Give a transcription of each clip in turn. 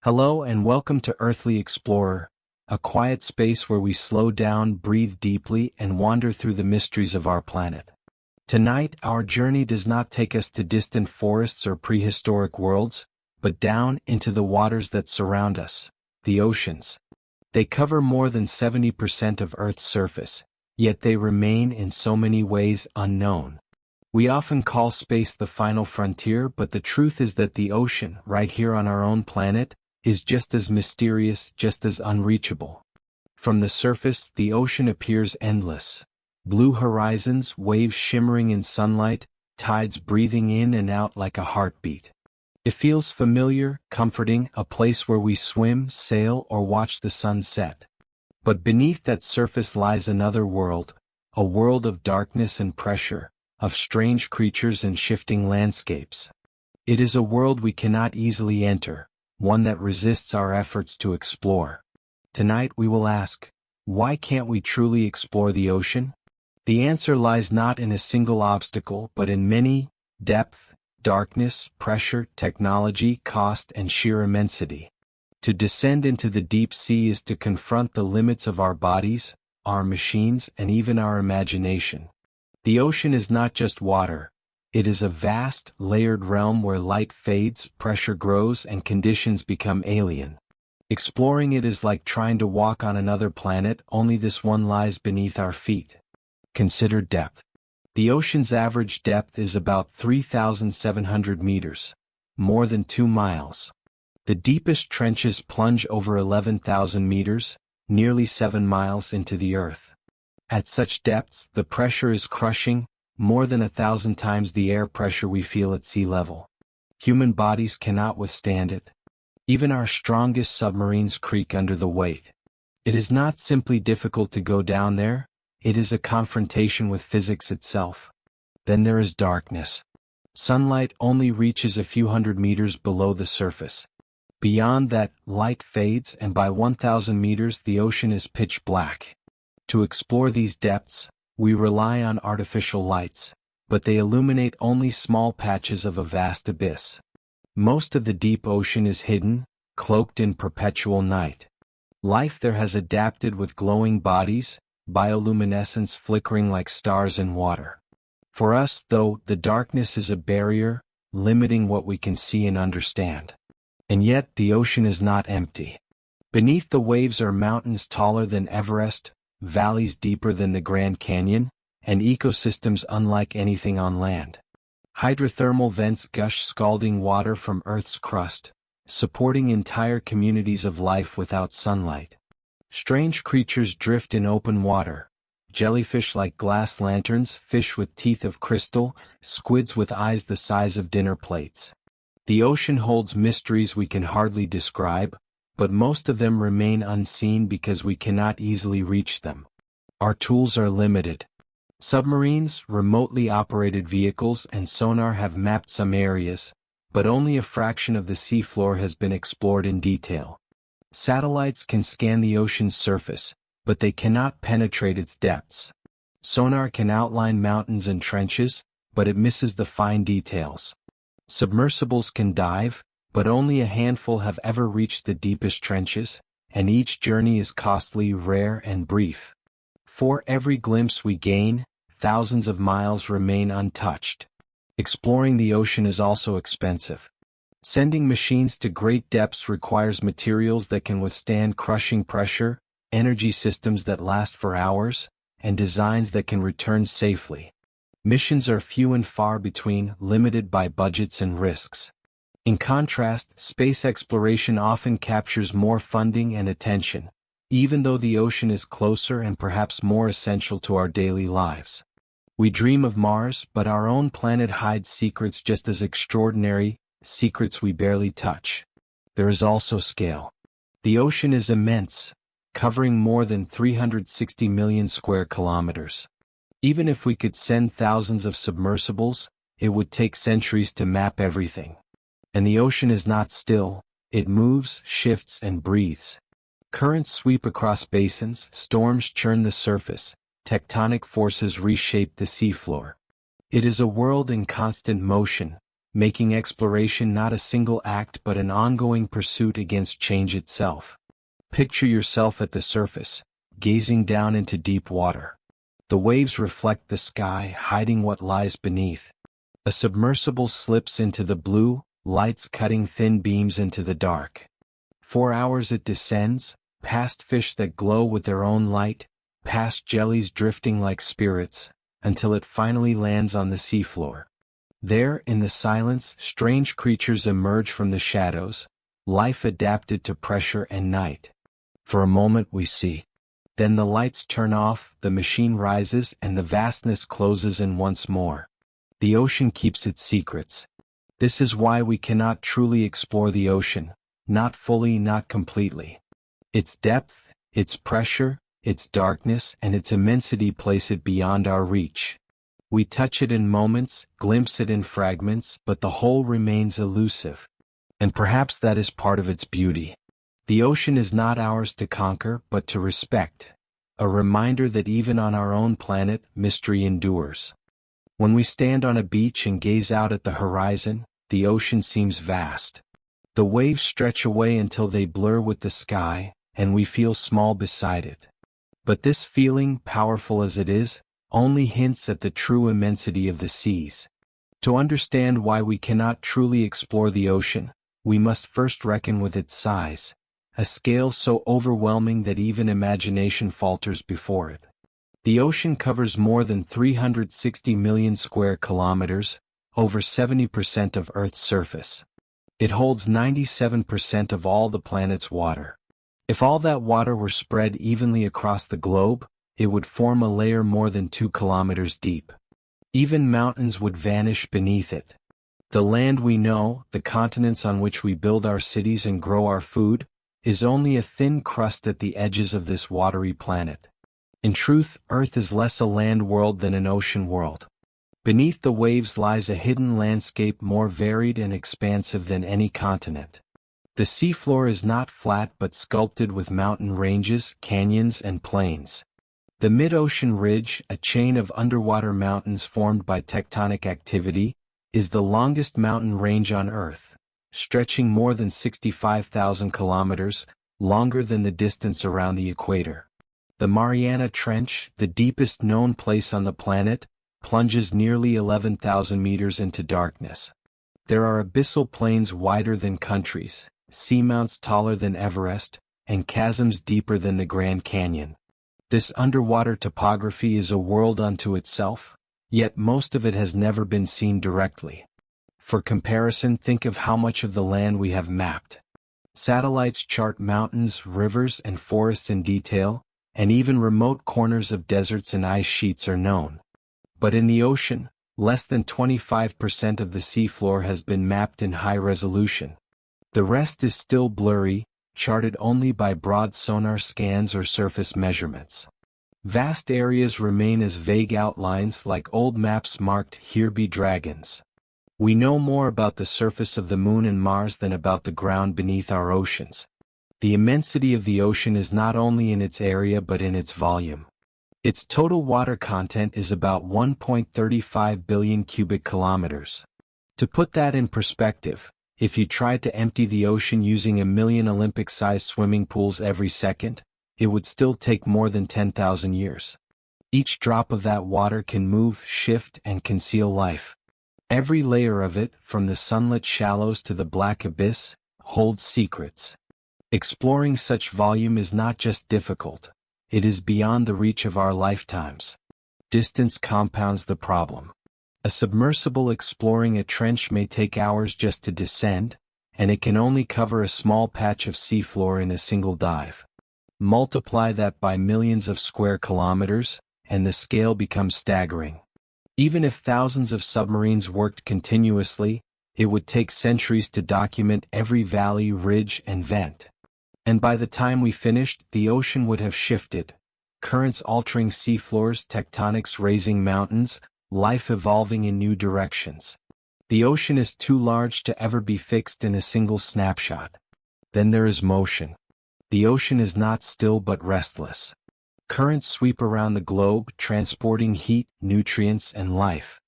Hello and welcome to Earthly Explorer, a quiet space where we slow down, breathe deeply, and wander through the mysteries of our planet. Tonight, our journey does not take us to distant forests or prehistoric worlds, but down into the waters that surround us, the oceans. They cover more than 70% of Earth's surface, yet they remain in so many ways unknown. We often call space the final frontier, but the truth is that the ocean, right here on our own planet, is just as mysterious, just as unreachable. From the surface, the ocean appears endless. Blue horizons, waves shimmering in sunlight, tides breathing in and out like a heartbeat. It feels familiar, comforting, a place where we swim, sail, or watch the sun set. But beneath that surface lies another world, a world of darkness and pressure, of strange creatures and shifting landscapes. It is a world we cannot easily enter, one that resists our efforts to explore. Tonight we will ask, why can't we truly explore the ocean? The answer lies not in a single obstacle but in many: depth, darkness, pressure, technology, cost, and sheer immensity. To descend into the deep sea is to confront the limits of our bodies, our machines, and even our imagination. The ocean is not just water. It is a vast, layered realm where light fades, pressure grows, and conditions become alien. Exploring it is like trying to walk on another planet, only this one lies beneath our feet. Consider depth. The ocean's average depth is about 3,700 meters, more than 2 miles. The deepest trenches plunge over 11,000 meters, nearly 7 miles into the earth. At such depths, the pressure is crushing, more than 1,000 times the air pressure we feel at sea level. Human bodies cannot withstand it. Even our strongest submarines creak under the weight. It is not simply difficult to go down there, it is a confrontation with physics itself. Then there is darkness. Sunlight only reaches a few hundred meters below the surface. Beyond that, light fades, and by 1,000 meters the ocean is pitch black. To explore these depths, we rely on artificial lights, but they illuminate only small patches of a vast abyss. Most of the deep ocean is hidden, cloaked in perpetual night. Life there has adapted with glowing bodies, bioluminescence flickering like stars in water. For us, though, the darkness is a barrier, limiting what we can see and understand. And yet, the ocean is not empty. Beneath the waves are mountains taller than Everest, valleys deeper than the Grand Canyon, and ecosystems unlike anything on land. Hydrothermal vents gush scalding water from Earth's crust, supporting entire communities of life without sunlight. Strange creatures drift in open water: jellyfish like glass lanterns, fish with teeth of crystal, squids with eyes the size of dinner plates. The ocean holds mysteries we can hardly describe, but most of them remain unseen because we cannot easily reach them. Our tools are limited. Submarines, remotely operated vehicles, and sonar have mapped some areas, but only a fraction of the seafloor has been explored in detail. Satellites can scan the ocean's surface, but they cannot penetrate its depths. Sonar can outline mountains and trenches, but it misses the fine details. Submersibles can dive, but only a handful have ever reached the deepest trenches, and each journey is costly, rare, and brief. For every glimpse we gain, thousands of miles remain untouched. Exploring the ocean is also expensive. Sending machines to great depths requires materials that can withstand crushing pressure, energy systems that last for hours, and designs that can return safely. Missions are few and far between, limited by budgets and risks. In contrast, space exploration often captures more funding and attention, even though the ocean is closer and perhaps more essential to our daily lives. We dream of Mars, but our own planet hides secrets just as extraordinary, secrets we barely touch. There is also scale. The ocean is immense, covering more than 360 million square kilometers. Even if we could send thousands of submersibles, it would take centuries to map everything. And the ocean is not still, it moves, shifts, and breathes. Currents sweep across basins, storms churn the surface, tectonic forces reshape the seafloor. It is a world in constant motion, making exploration not a single act but an ongoing pursuit against change itself. Picture yourself at the surface, gazing down into deep water. The waves reflect the sky, hiding what lies beneath. A submersible slips into the blue, lights cutting thin beams into the dark. For hours it descends, past fish that glow with their own light, past jellies drifting like spirits, until it finally lands on the seafloor. There, in the silence, strange creatures emerge from the shadows, life adapted to pressure and night. For a moment we see. Then the lights turn off, the machine rises, and the vastness closes in once more. The ocean keeps its secrets. This is why we cannot truly explore the ocean, not fully, not completely. Its depth, its pressure, its darkness, and its immensity place it beyond our reach. We touch it in moments, glimpse it in fragments, but the whole remains elusive. And perhaps that is part of its beauty. The ocean is not ours to conquer, but to respect. A reminder that even on our own planet, mystery endures. When we stand on a beach and gaze out at the horizon, the ocean seems vast. The waves stretch away until they blur with the sky, and we feel small beside it. But this feeling, powerful as it is, only hints at the true immensity of the seas. To understand why we cannot truly explore the ocean, we must first reckon with its size, a scale so overwhelming that even imagination falters before it. The ocean covers more than 360 million square kilometers, over 70% of Earth's surface. It holds 97% of all the planet's water. If all that water were spread evenly across the globe, it would form a layer more than 2 kilometers deep. Even mountains would vanish beneath it. The land we know, the continents on which we build our cities and grow our food, is only a thin crust at the edges of this watery planet. In truth, Earth is less a land world than an ocean world. Beneath the waves lies a hidden landscape more varied and expansive than any continent. The seafloor is not flat but sculpted with mountain ranges, canyons, and plains. The mid-ocean ridge, a chain of underwater mountains formed by tectonic activity, is the longest mountain range on Earth, stretching more than 65,000 kilometers, longer than the distance around the equator. The Mariana Trench, the deepest known place on the planet, plunges nearly 11,000 meters into darkness. There are abyssal plains wider than countries, seamounts taller than Everest, and chasms deeper than the Grand Canyon. This underwater topography is a world unto itself, yet most of it has never been seen directly. For comparison, think of how much of the land we have mapped. Satellites chart mountains, rivers, and forests in detail, and even remote corners of deserts and ice sheets are known. But in the ocean, less than 25% of the seafloor has been mapped in high resolution. The rest is still blurry, charted only by broad sonar scans or surface measurements. Vast areas remain as vague outlines like old maps marked "Here be dragons." We know more about the surface of the Moon and Mars than about the ground beneath our oceans. The immensity of the ocean is not only in its area but in its volume. Its total water content is about 1.35 billion cubic kilometers. To put that in perspective, if you tried to empty the ocean using 1 million Olympic-sized swimming pools every second, it would still take more than 10,000 years. Each drop of that water can move, shift, and conceal life. Every layer of it, from the sunlit shallows to the black abyss, holds secrets. Exploring such volume is not just difficult, it is beyond the reach of our lifetimes. Distance compounds the problem. A submersible exploring a trench may take hours just to descend, and it can only cover a small patch of seafloor in a single dive. Multiply that by millions of square kilometers, and the scale becomes staggering. Even if thousands of submarines worked continuously, it would take centuries to document every valley, ridge, and vent. And by the time we finished, the ocean would have shifted. Currents altering seafloors, tectonics raising mountains, life evolving in new directions. The ocean is too large to ever be fixed in a single snapshot. Then there is motion. The ocean is not still but restless. Currents sweep around the globe, transporting heat, nutrients, and life.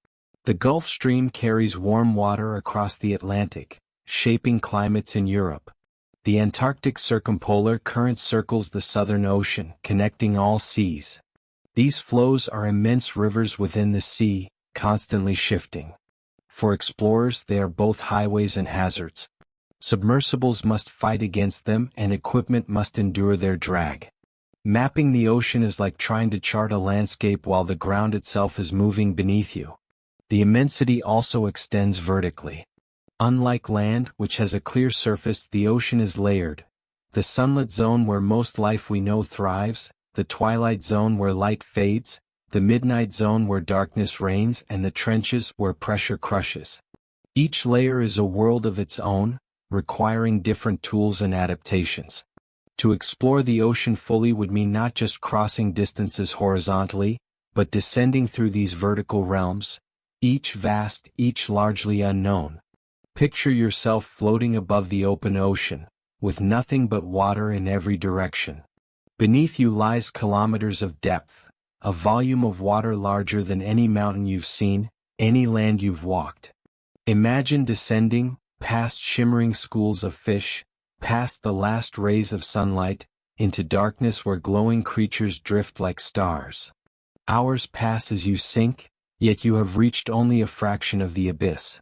The Gulf Stream carries warm water across the Atlantic, shaping climates in Europe. The Antarctic circumpolar current circles the Southern Ocean, connecting all seas. These flows are immense rivers within the sea, constantly shifting. For explorers, they are both highways and hazards. Submersibles must fight against them and equipment must endure their drag. Mapping the ocean is like trying to chart a landscape while the ground itself is moving beneath you. The immensity also extends vertically. Unlike land, which has a clear surface, the ocean is layered. The sunlit zone where most life we know thrives, the twilight zone where light fades, the midnight zone where darkness reigns, and the trenches where pressure crushes. Each layer is a world of its own, requiring different tools and adaptations. To explore the ocean fully would mean not just crossing distances horizontally, but descending through these vertical realms, each vast, each largely unknown. Picture yourself floating above the open ocean, with nothing but water in every direction. Beneath you lies kilometers of depth, a volume of water larger than any mountain you've seen, any land you've walked. Imagine descending, past shimmering schools of fish, past the last rays of sunlight, into darkness where glowing creatures drift like stars. Hours pass as you sink, yet you have reached only a fraction of the abyss.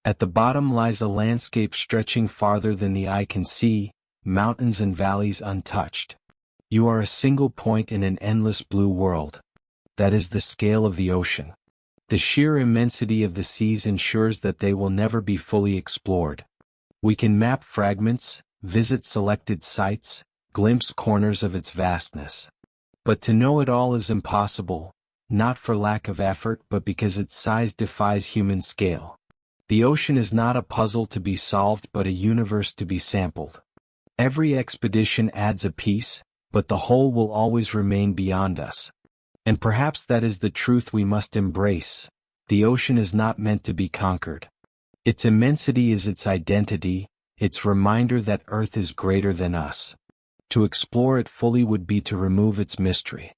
At the bottom lies a landscape stretching farther than the eye can see, mountains and valleys untouched. You are a single point in an endless blue world. That is the scale of the ocean. The sheer immensity of the seas ensures that they will never be fully explored. We can map fragments, visit selected sites, glimpse corners of its vastness. But to know it all is impossible, not for lack of effort but because its size defies human scale. The ocean is not a puzzle to be solved but a universe to be sampled. Every expedition adds a piece, but the whole will always remain beyond us. And perhaps that is the truth we must embrace. The ocean is not meant to be conquered. Its immensity is its identity, its reminder that Earth is greater than us. To explore it fully would be to remove its mystery.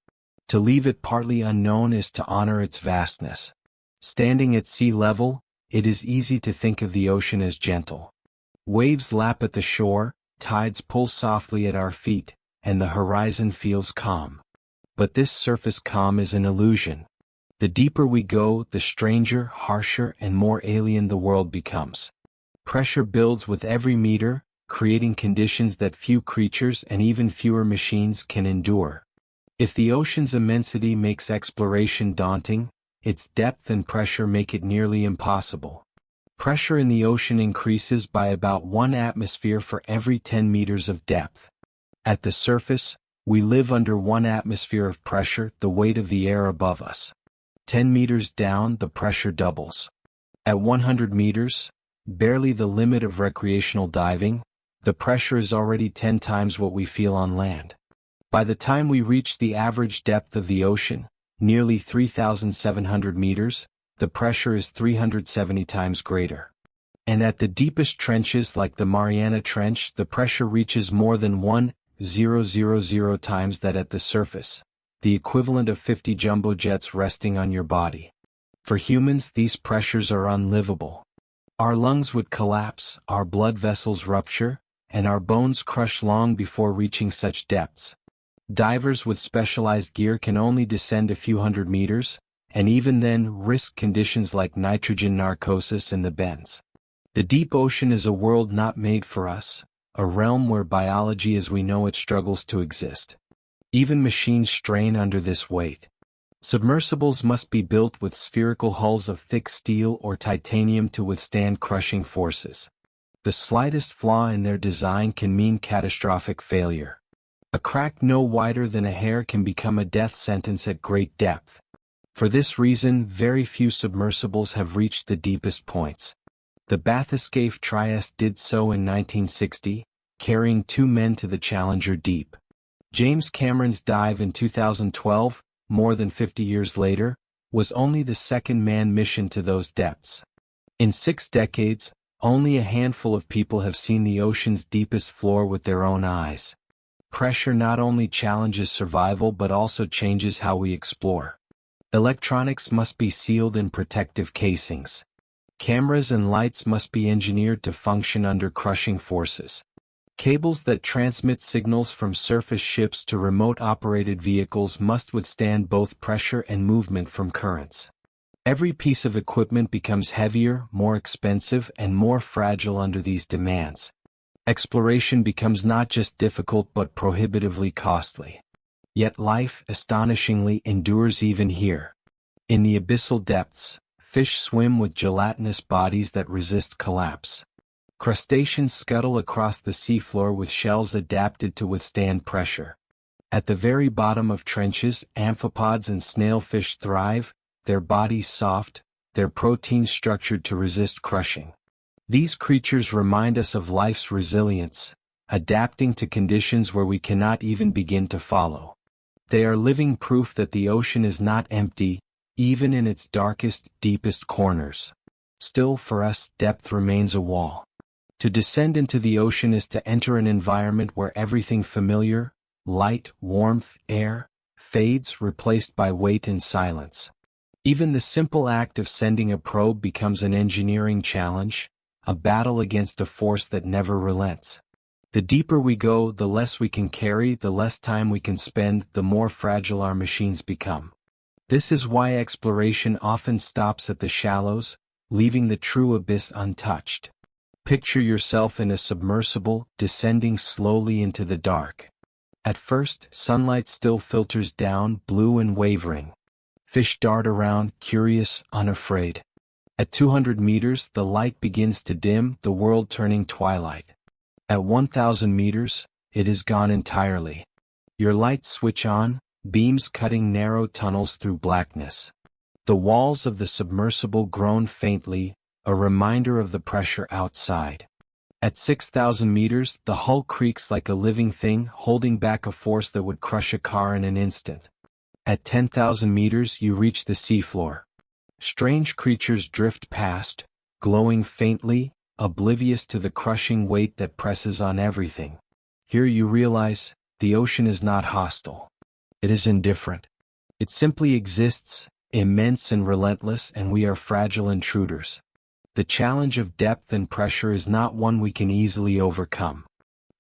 To leave it partly unknown is to honor its vastness. Standing at sea level, it is easy to think of the ocean as gentle. Waves lap at the shore, tides pull softly at our feet, and the horizon feels calm. But this surface calm is an illusion. The deeper we go, the stranger, harsher, and more alien the world becomes. Pressure builds with every meter, creating conditions that few creatures and even fewer machines can endure. If the ocean's immensity makes exploration daunting, its depth and pressure make it nearly impossible. Pressure in the ocean increases by about 1 atmosphere for every 10 meters of depth. At the surface, we live under 1 atmosphere of pressure, the weight of the air above us. 10 meters down, the pressure doubles. At 100 meters, barely the limit of recreational diving, the pressure is already 10 times what we feel on land. By the time we reach the average depth of the ocean, nearly 3,700 meters, the pressure is 370 times greater. And at the deepest trenches like the Mariana Trench, the pressure reaches more than 1,000 times that at the surface, the equivalent of 50 jumbo jets resting on your body. For humans, these pressures are unlivable. Our lungs would collapse, our blood vessels rupture, and our bones crush long before reaching such depths. Divers with specialized gear can only descend a few hundred meters, and even then risk conditions like nitrogen narcosis in the bends. The deep ocean is a world not made for us, a realm where biology as we know it struggles to exist. Even machines strain under this weight. Submersibles must be built with spherical hulls of thick steel or titanium to withstand crushing forces. The slightest flaw in their design can mean catastrophic failure. A crack no wider than a hair can become a death sentence at great depth. For this reason, very few submersibles have reached the deepest points. The Bathyscaphe Trieste did so in 1960, carrying 2 men to the Challenger Deep. James Cameron's dive in 2012, more than 50 years later, was only the second manned mission to those depths. In 6 decades, only a handful of people have seen the ocean's deepest floor with their own eyes. Pressure not only challenges survival but also changes how we explore. Electronics must be sealed in protective casings. Cameras and lights must be engineered to function under crushing forces. Cables that transmit signals from surface ships to remote-operated vehicles must withstand both pressure and movement from currents. Every piece of equipment becomes heavier, more expensive, and more fragile under these demands. Exploration becomes not just difficult but prohibitively costly. Yet life, astonishingly, endures even here. In the abyssal depths, fish swim with gelatinous bodies that resist collapse. Crustaceans scuttle across the seafloor with shells adapted to withstand pressure. At the very bottom of trenches, amphipods and snailfish thrive, their bodies soft, their proteins structured to resist crushing. These creatures remind us of life's resilience, adapting to conditions where we cannot even begin to follow. They are living proof that the ocean is not empty, even in its darkest, deepest corners. Still, for us, depth remains a wall. To descend into the ocean is to enter an environment where everything familiar, light, warmth, air, fades, replaced by weight and silence. Even the simple act of sending a probe becomes an engineering challenge, a battle against a force that never relents. The deeper we go, the less we can carry, the less time we can spend, the more fragile our machines become. This is why exploration often stops at the shallows, leaving the true abyss untouched. Picture yourself in a submersible, descending slowly into the dark. At first, sunlight still filters down, blue and wavering. Fish dart around, curious, unafraid. At 200 meters, the light begins to dim, the world turning twilight. At 1,000 meters, it is gone entirely. Your lights switch on, beams cutting narrow tunnels through blackness. The walls of the submersible groan faintly, a reminder of the pressure outside. At 6,000 meters, the hull creaks like a living thing, holding back a force that would crush a car in an instant. At 10,000 meters, you reach the seafloor. Strange creatures drift past, glowing faintly, oblivious to the crushing weight that presses on everything. Here you realize, the ocean is not hostile. It is indifferent. It simply exists, immense and relentless, and we are fragile intruders. The challenge of depth and pressure is not one we can easily overcome.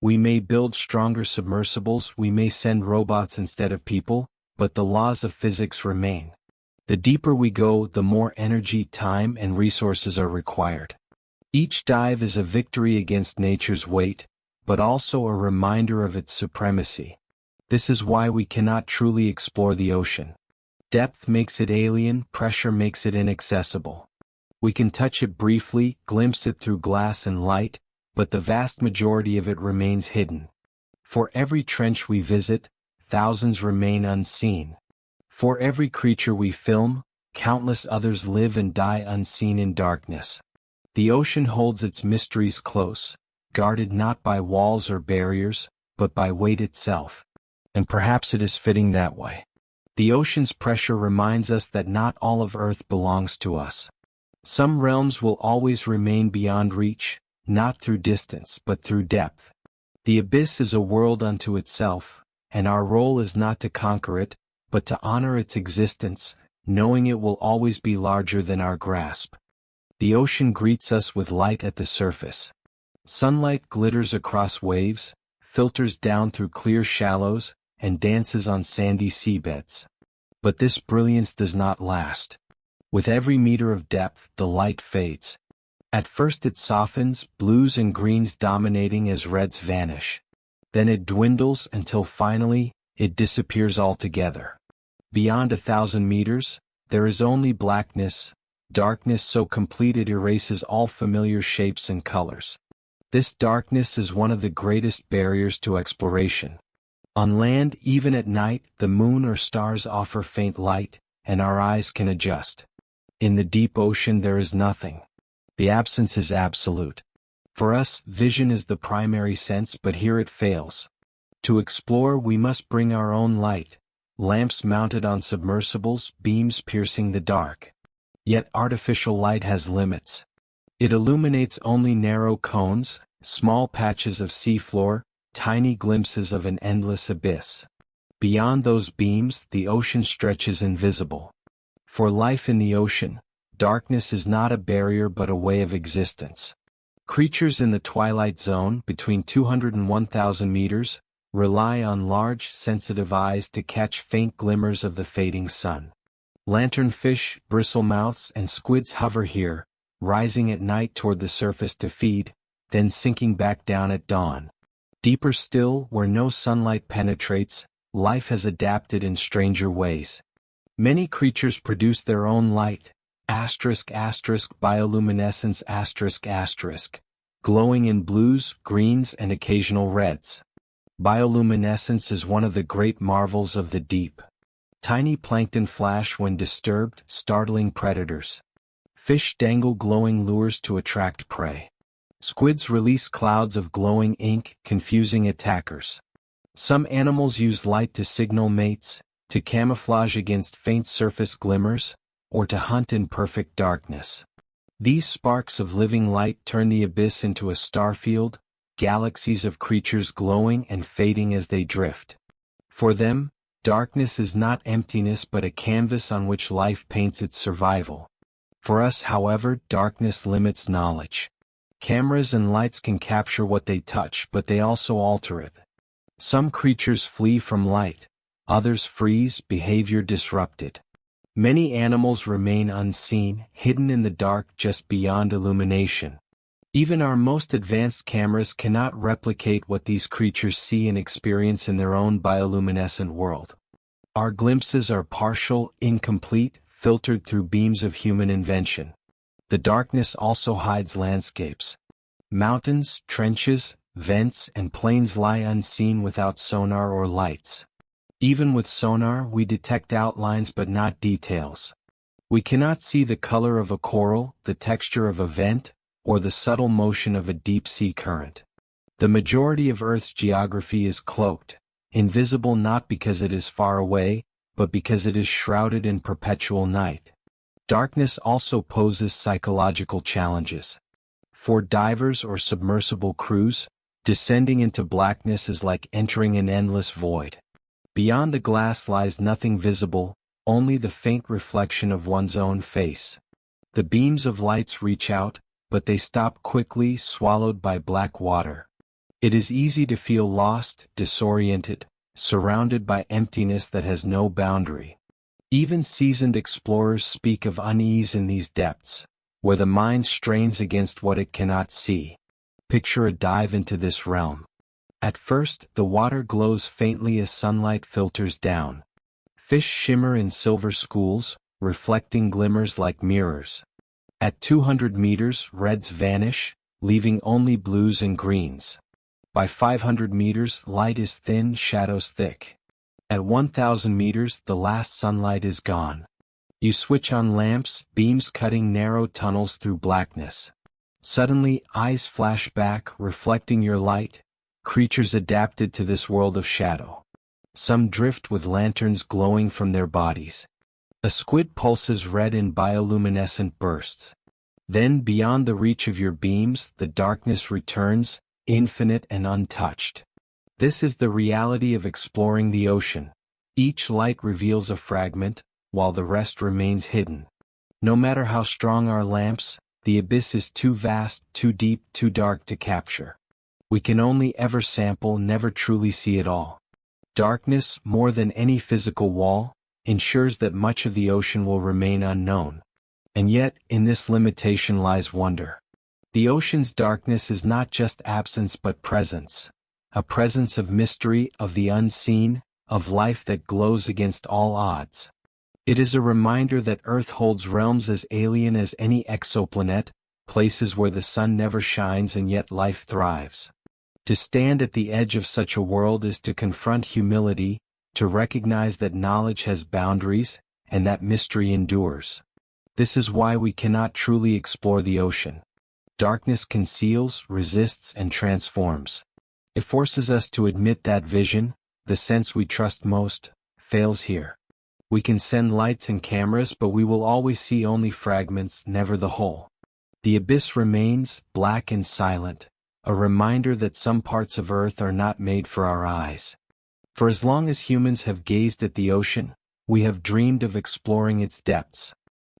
We may build stronger submersibles, we may send robots instead of people, but the laws of physics remain. The deeper we go, the more energy, time, and resources are required. Each dive is a victory against nature's weight, but also a reminder of its supremacy. This is why we cannot truly explore the ocean. Depth makes it alien, pressure makes it inaccessible. We can touch it briefly, glimpse it through glass and light, but the vast majority of it remains hidden. For every trench we visit, thousands remain unseen. For every creature we film, countless others live and die unseen in darkness. The ocean holds its mysteries close, guarded not by walls or barriers, but by weight itself. And perhaps it is fitting that way. The ocean's pressure reminds us that not all of Earth belongs to us. Some realms will always remain beyond reach, not through distance but through depth. The abyss is a world unto itself, and our role is not to conquer it, but to honor its existence, knowing it will always be larger than our grasp. The ocean greets us with light at the surface. Sunlight glitters across waves, filters down through clear shallows, and dances on sandy seabeds. But this brilliance does not last. With every meter of depth, the light fades. At first it softens, blues and greens dominating as reds vanish. Then it dwindles until finally, it disappears altogether. Beyond 1,000 meters, there is only blackness, darkness so complete it erases all familiar shapes and colors. This darkness is one of the greatest barriers to exploration. On land, even at night, the moon or stars offer faint light, and our eyes can adjust. In the deep ocean there is nothing. The absence is absolute. For us, vision is the primary sense, but here it fails. To explore, we must bring our own light, lamps mounted on submersibles, beams piercing the dark. Yet artificial light has limits. It illuminates only narrow cones, small patches of seafloor, tiny glimpses of an endless abyss. Beyond those beams, the ocean stretches invisible. For life in the ocean, darkness is not a barrier but a way of existence. Creatures in the twilight zone between 200 and 1,000 meters rely on large, sensitive eyes to catch faint glimmers of the fading sun. Lanternfish, bristlemouths, and squids hover here, rising at night toward the surface to feed, then sinking back down at dawn. Deeper still, where no sunlight penetrates, life has adapted in stranger ways. Many creatures produce their own light, bioluminescence, glowing in blues, greens, and occasional reds. Bioluminescence is one of the great marvels of the deep. Tiny plankton flash when disturbed, startling predators. Fish dangle glowing lures to attract prey. Squids release clouds of glowing ink, confusing attackers. Some animals use light to signal mates, to camouflage against faint surface glimmers, or to hunt in perfect darkness. These sparks of living light turn the abyss into a starfield, galaxies of creatures glowing and fading as they drift. For them, darkness is not emptiness but a canvas on which life paints its survival. For us, however, darkness limits knowledge. Cameras and lights can capture what they touch, but they also alter it. Some creatures flee from light, others freeze, behavior disrupted. Many animals remain unseen, hidden in the dark just beyond illumination. Even our most advanced cameras cannot replicate what these creatures see and experience in their own bioluminescent world. Our glimpses are partial, incomplete, filtered through beams of human invention. The darkness also hides landscapes. Mountains, trenches, vents, and plains lie unseen without sonar or lights. Even with sonar, we detect outlines but not details. We cannot see the color of a coral, the texture of a vent, or the subtle motion of a deep-sea current. The majority of Earth's geography is cloaked, invisible not because it is far away, but because it is shrouded in perpetual night. Darkness also poses psychological challenges. For divers or submersible crews, descending into blackness is like entering an endless void. Beyond the glass lies nothing visible, only the faint reflection of one's own face. The beams of lights reach out, but they stop quickly, swallowed by black water. It is easy to feel lost, disoriented, surrounded by emptiness that has no boundary. Even seasoned explorers speak of unease in these depths, where the mind strains against what it cannot see. Picture a dive into this realm. At first, the water glows faintly as sunlight filters down. Fish shimmer in silver schools, reflecting glimmers like mirrors. At 200 meters, reds vanish, leaving only blues and greens. By 500 meters, light is thin, shadows thick. At 1,000 meters, the last sunlight is gone. You switch on lamps, beams cutting narrow tunnels through blackness. Suddenly, eyes flash back, reflecting your light. Creatures adapted to this world of shadow. Some drift with lanterns glowing from their bodies. A squid pulses red in bioluminescent bursts. Then, beyond the reach of your beams, the darkness returns, infinite and untouched. This is the reality of exploring the ocean. Each light reveals a fragment, while the rest remains hidden. No matter how strong our lamps, the abyss is too vast, too deep, too dark to capture. We can only ever sample, never truly see it all. Darkness, more than any physical wall, ensures that much of the ocean will remain unknown. And yet, in this limitation lies wonder. The ocean's darkness is not just absence but presence. A presence of mystery, of the unseen, of life that glows against all odds. It is a reminder that Earth holds realms as alien as any exoplanet, places where the sun never shines and yet life thrives. To stand at the edge of such a world is to confront humility, to recognize that knowledge has boundaries, and that mystery endures. This is why we cannot truly explore the ocean. Darkness conceals, resists, and transforms. It forces us to admit that vision, the sense we trust most, fails here. We can send lights and cameras, but we will always see only fragments, never the whole. The abyss remains, black and silent, a reminder that some parts of Earth are not made for our eyes. For as long as humans have gazed at the ocean, we have dreamed of exploring its depths.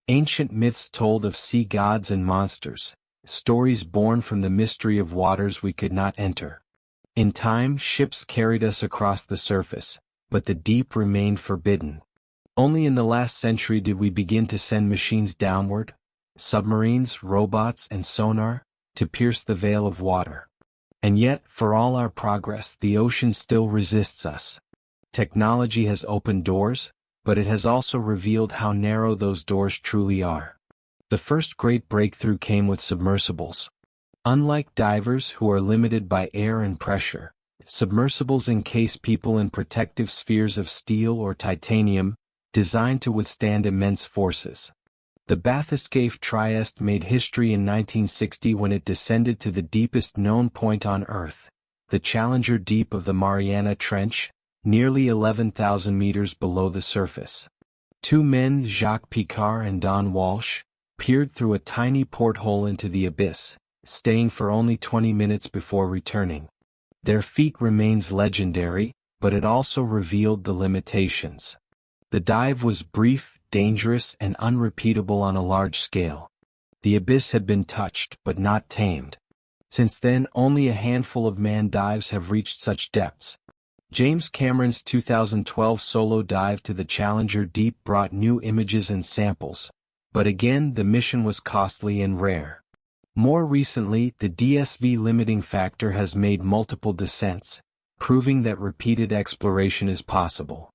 Ancient myths told of sea gods and monsters, stories born from the mystery of waters we could not enter. In time, ships carried us across the surface, but the deep remained forbidden. Only in the last century did we begin to send machines downward, submarines, robots, and sonar, to pierce the veil of water. And yet, for all our progress, the ocean still resists us. Technology has opened doors, but it has also revealed how narrow those doors truly are. The first great breakthrough came with submersibles. Unlike divers who are limited by air and pressure, submersibles encase people in protective spheres of steel or titanium, designed to withstand immense forces. The bathyscaphe Trieste made history in 1960 when it descended to the deepest known point on Earth, the Challenger Deep of the Mariana Trench, nearly 11,000 meters below the surface. Two men, Jacques Picard and Don Walsh, peered through a tiny porthole into the abyss, staying for only 20 minutes before returning. Their feat remains legendary, but it also revealed the limitations. The dive was brief, dangerous, and unrepeatable on a large scale. The abyss had been touched but not tamed. Since then, only a handful of manned dives have reached such depths. James Cameron's 2012 solo dive to the Challenger Deep brought new images and samples, but again the mission was costly and rare. More recently, the DSV limiting factor has made multiple descents, proving that repeated exploration is possible.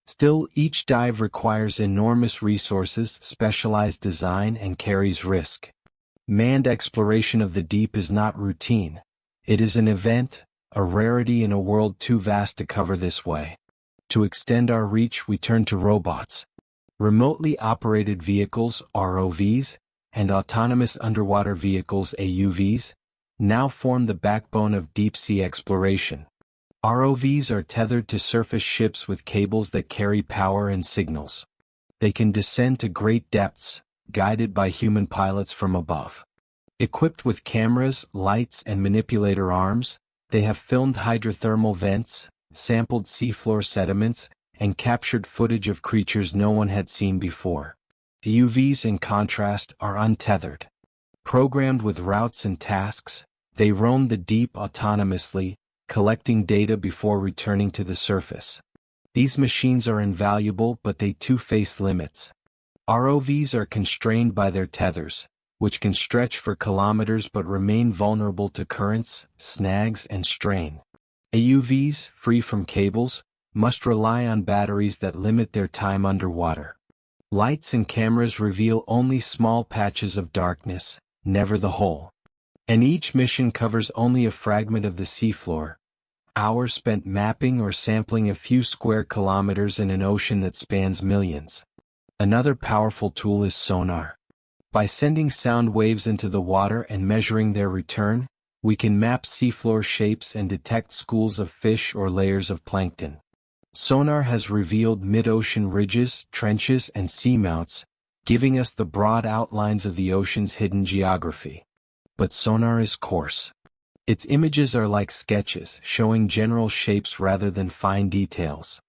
Still, each dive requires enormous resources, specialized design, and carries risk. Manned exploration of the deep is not routine. It is an event, a rarity in a world too vast to cover this way. To extend our reach, we turn to robots. Remotely operated vehicles, ROVs, and autonomous underwater vehicles, AUVs, now form the backbone of deep-sea exploration. ROVs are tethered to surface ships with cables that carry power and signals. They can descend to great depths, guided by human pilots from above. Equipped with cameras, lights, and manipulator arms, they have filmed hydrothermal vents, sampled seafloor sediments, and captured footage of creatures no one had seen before. The UVs, in contrast, are untethered. Programmed with routes and tasks, they roam the deep autonomously, collecting data before returning to the surface. These machines are invaluable, but they too face limits. ROVs are constrained by their tethers, which can stretch for kilometers but remain vulnerable to currents, snags, and strain. AUVs, free from cables, must rely on batteries that limit their time underwater. Lights and cameras reveal only small patches of darkness, never the whole. And each mission covers only a fragment of the seafloor. Hours spent mapping or sampling a few square kilometers in an ocean that spans millions. Another powerful tool is sonar. By sending sound waves into the water and measuring their return, we can map seafloor shapes and detect schools of fish or layers of plankton. Sonar has revealed mid-ocean ridges, trenches, and seamounts, giving us the broad outlines of the ocean's hidden geography. But sonar is coarse. Its images are like sketches, showing general shapes rather than fine details.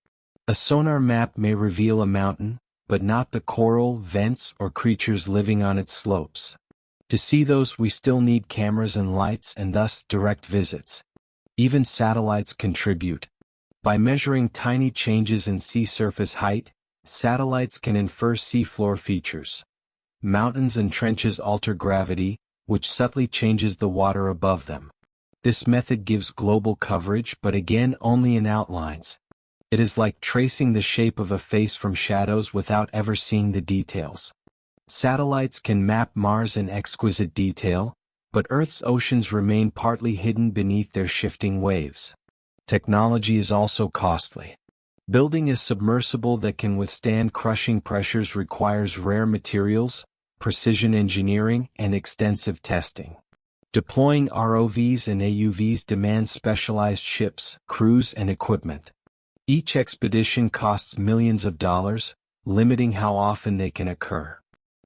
A sonar map may reveal a mountain, but not the coral, vents, or creatures living on its slopes. To see those, we still need cameras and lights, and thus direct visits. Even satellites contribute. By measuring tiny changes in sea surface height, satellites can infer seafloor features. Mountains and trenches alter gravity, which subtly changes the water above them. This method gives global coverage, but again only in outlines. It is like tracing the shape of a face from shadows without ever seeing the details. Satellites can map Mars in exquisite detail, but Earth's oceans remain partly hidden beneath their shifting waves. Technology is also costly. Building a submersible that can withstand crushing pressures requires rare materials, precision engineering, and extensive testing. Deploying ROVs and AUVs demands specialized ships, crews, and equipment. Each expedition costs millions of dollars, limiting how often they can occur.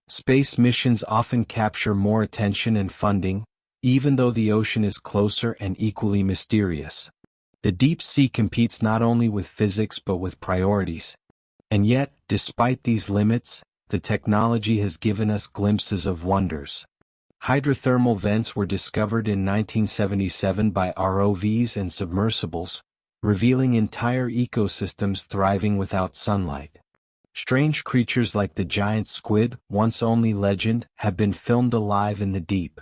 Space missions often capture more attention and funding, even though the ocean is closer and equally mysterious. The deep sea competes not only with physics but with priorities. And yet, despite these limits, the technology has given us glimpses of wonders. Hydrothermal vents were discovered in 1977 by ROVs and submersibles, revealing entire ecosystems thriving without sunlight. Strange creatures like the giant squid, once only legend, have been filmed alive in the deep.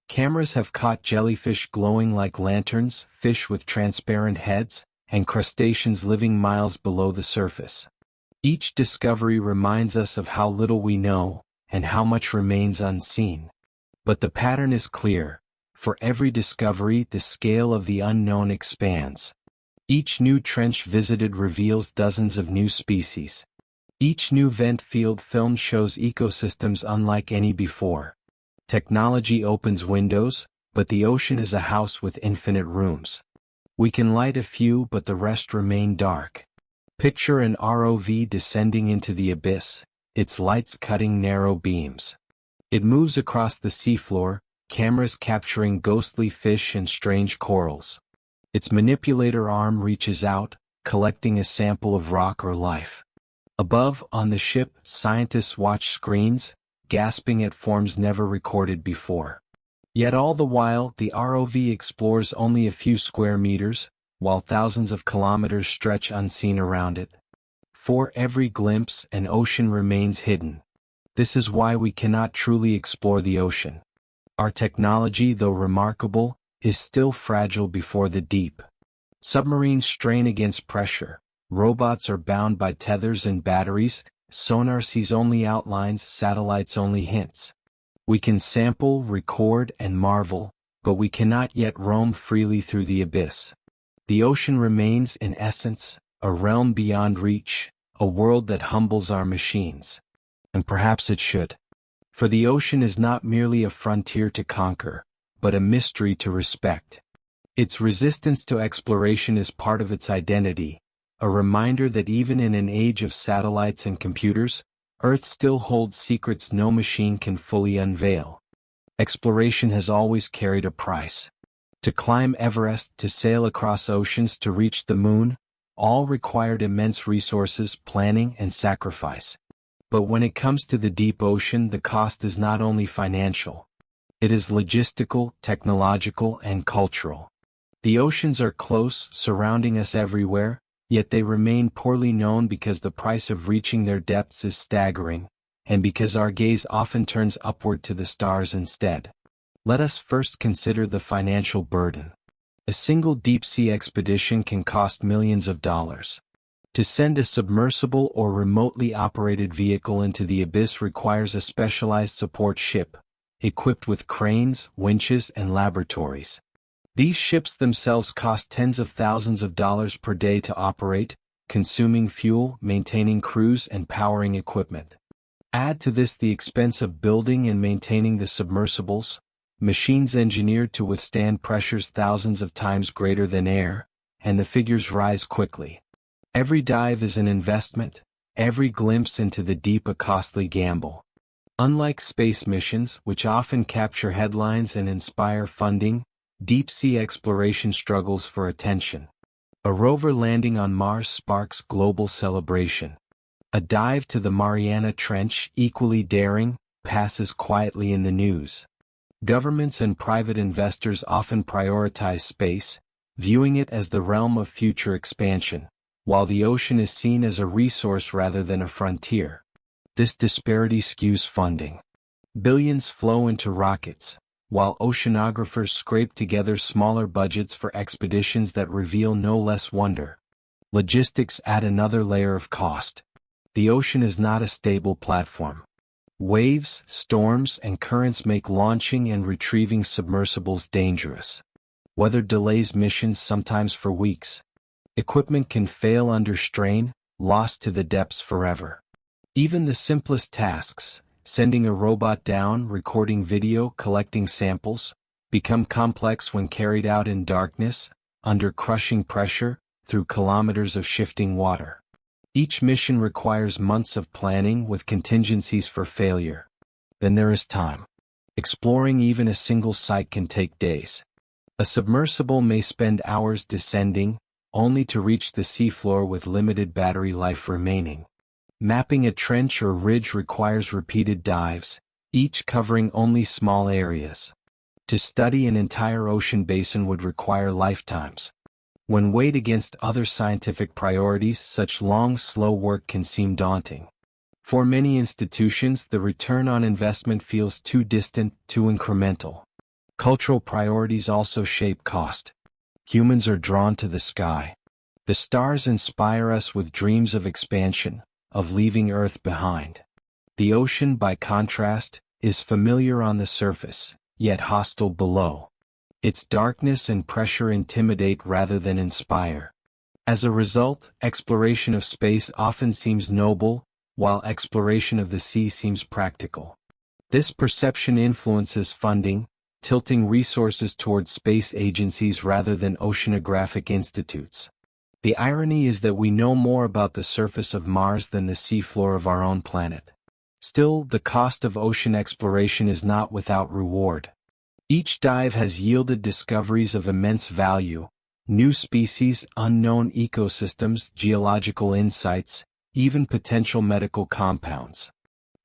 Cameras have caught jellyfish glowing like lanterns, fish with transparent heads, and crustaceans living miles below the surface. Each discovery reminds us of how little we know, and how much remains unseen. But the pattern is clear. For every discovery, the scale of the unknown expands. Each new trench visited reveals dozens of new species. Each new vent field filmed shows ecosystems unlike any before. Technology opens windows, but the ocean is a house with infinite rooms. We can light a few, but the rest remain dark. Picture an ROV descending into the abyss, its lights cutting narrow beams. It moves across the seafloor, cameras capturing ghostly fish and strange corals. Its manipulator arm reaches out, collecting a sample of rock or life. Above, on the ship, scientists watch screens, gasping at forms never recorded before. Yet all the while, the ROV explores only a few square meters, while thousands of kilometers stretch unseen around it. For every glimpse, an ocean remains hidden. This is why we cannot truly explore the ocean. Our technology, though remarkable, is still fragile before the deep. Submarines strain against pressure. Robots are bound by tethers and batteries, sonar sees only outlines, satellites only hints. We can sample, record, and marvel, but we cannot yet roam freely through the abyss. The ocean remains, in essence, a realm beyond reach, a world that humbles our machines. And perhaps it should. For the ocean is not merely a frontier to conquer, but a mystery to respect. Its resistance to exploration is part of its identity, a reminder that even in an age of satellites and computers, Earth still holds secrets no machine can fully unveil. Exploration has always carried a price. To climb Everest, to sail across oceans, to reach the moon, all required immense resources, planning, and sacrifice. But when it comes to the deep ocean, the cost is not only financial. It is logistical, technological, and cultural. The oceans are close, surrounding us everywhere, yet they remain poorly known because the price of reaching their depths is staggering, and because our gaze often turns upward to the stars instead. Let us first consider the financial burden. A single deep-sea expedition can cost millions of dollars. To send a submersible or remotely operated vehicle into the abyss requires a specialized support ship, equipped with cranes, winches, and laboratories. These ships themselves cost tens of thousands of dollars per day to operate, consuming fuel, maintaining crews, and powering equipment. Add to this the expense of building and maintaining the submersibles, machines engineered to withstand pressures thousands of times greater than air, and the figures rise quickly. Every dive is an investment, every glimpse into the deep a costly gamble. Unlike space missions, which often capture headlines and inspire funding, deep-sea exploration struggles for attention. A rover landing on Mars sparks global celebration. A dive to the Mariana Trench, equally daring, passes quietly in the news. Governments and private investors often prioritize space, viewing it as the realm of future expansion, while the ocean is seen as a resource rather than a frontier. This disparity skews funding. Billions flow into rockets, while oceanographers scrape together smaller budgets for expeditions that reveal no less wonder. Logistics add another layer of cost. The ocean is not a stable platform. Waves, storms, and currents make launching and retrieving submersibles dangerous. Weather delays missions sometimes for weeks. Equipment can fail under strain, lost to the depths forever. Even the simplest tasks, sending a robot down, recording video, collecting samples, become complex when carried out in darkness, under crushing pressure, through kilometers of shifting water. Each mission requires months of planning with contingencies for failure. Then there is time. Exploring even a single site can take days. A submersible may spend hours descending, only to reach the seafloor with limited battery life remaining. Mapping a trench or ridge requires repeated dives, each covering only small areas. To study an entire ocean basin would require lifetimes. When weighed against other scientific priorities, such long, slow work can seem daunting. For many institutions, the return on investment feels too distant, too incremental. Cultural priorities also shape cost. Humans are drawn to the sky. The stars inspire us with dreams of expansion, of leaving Earth behind. The ocean, by contrast, is familiar on the surface, yet hostile below. Its darkness and pressure intimidate rather than inspire. As a result, exploration of space often seems noble, while exploration of the sea seems practical. This perception influences funding, tilting resources towards space agencies rather than oceanographic institutes. The irony is that we know more about the surface of Mars than the seafloor of our own planet. Still, the cost of ocean exploration is not without reward. Each dive has yielded discoveries of immense value: new species, unknown ecosystems, geological insights, even potential medical compounds.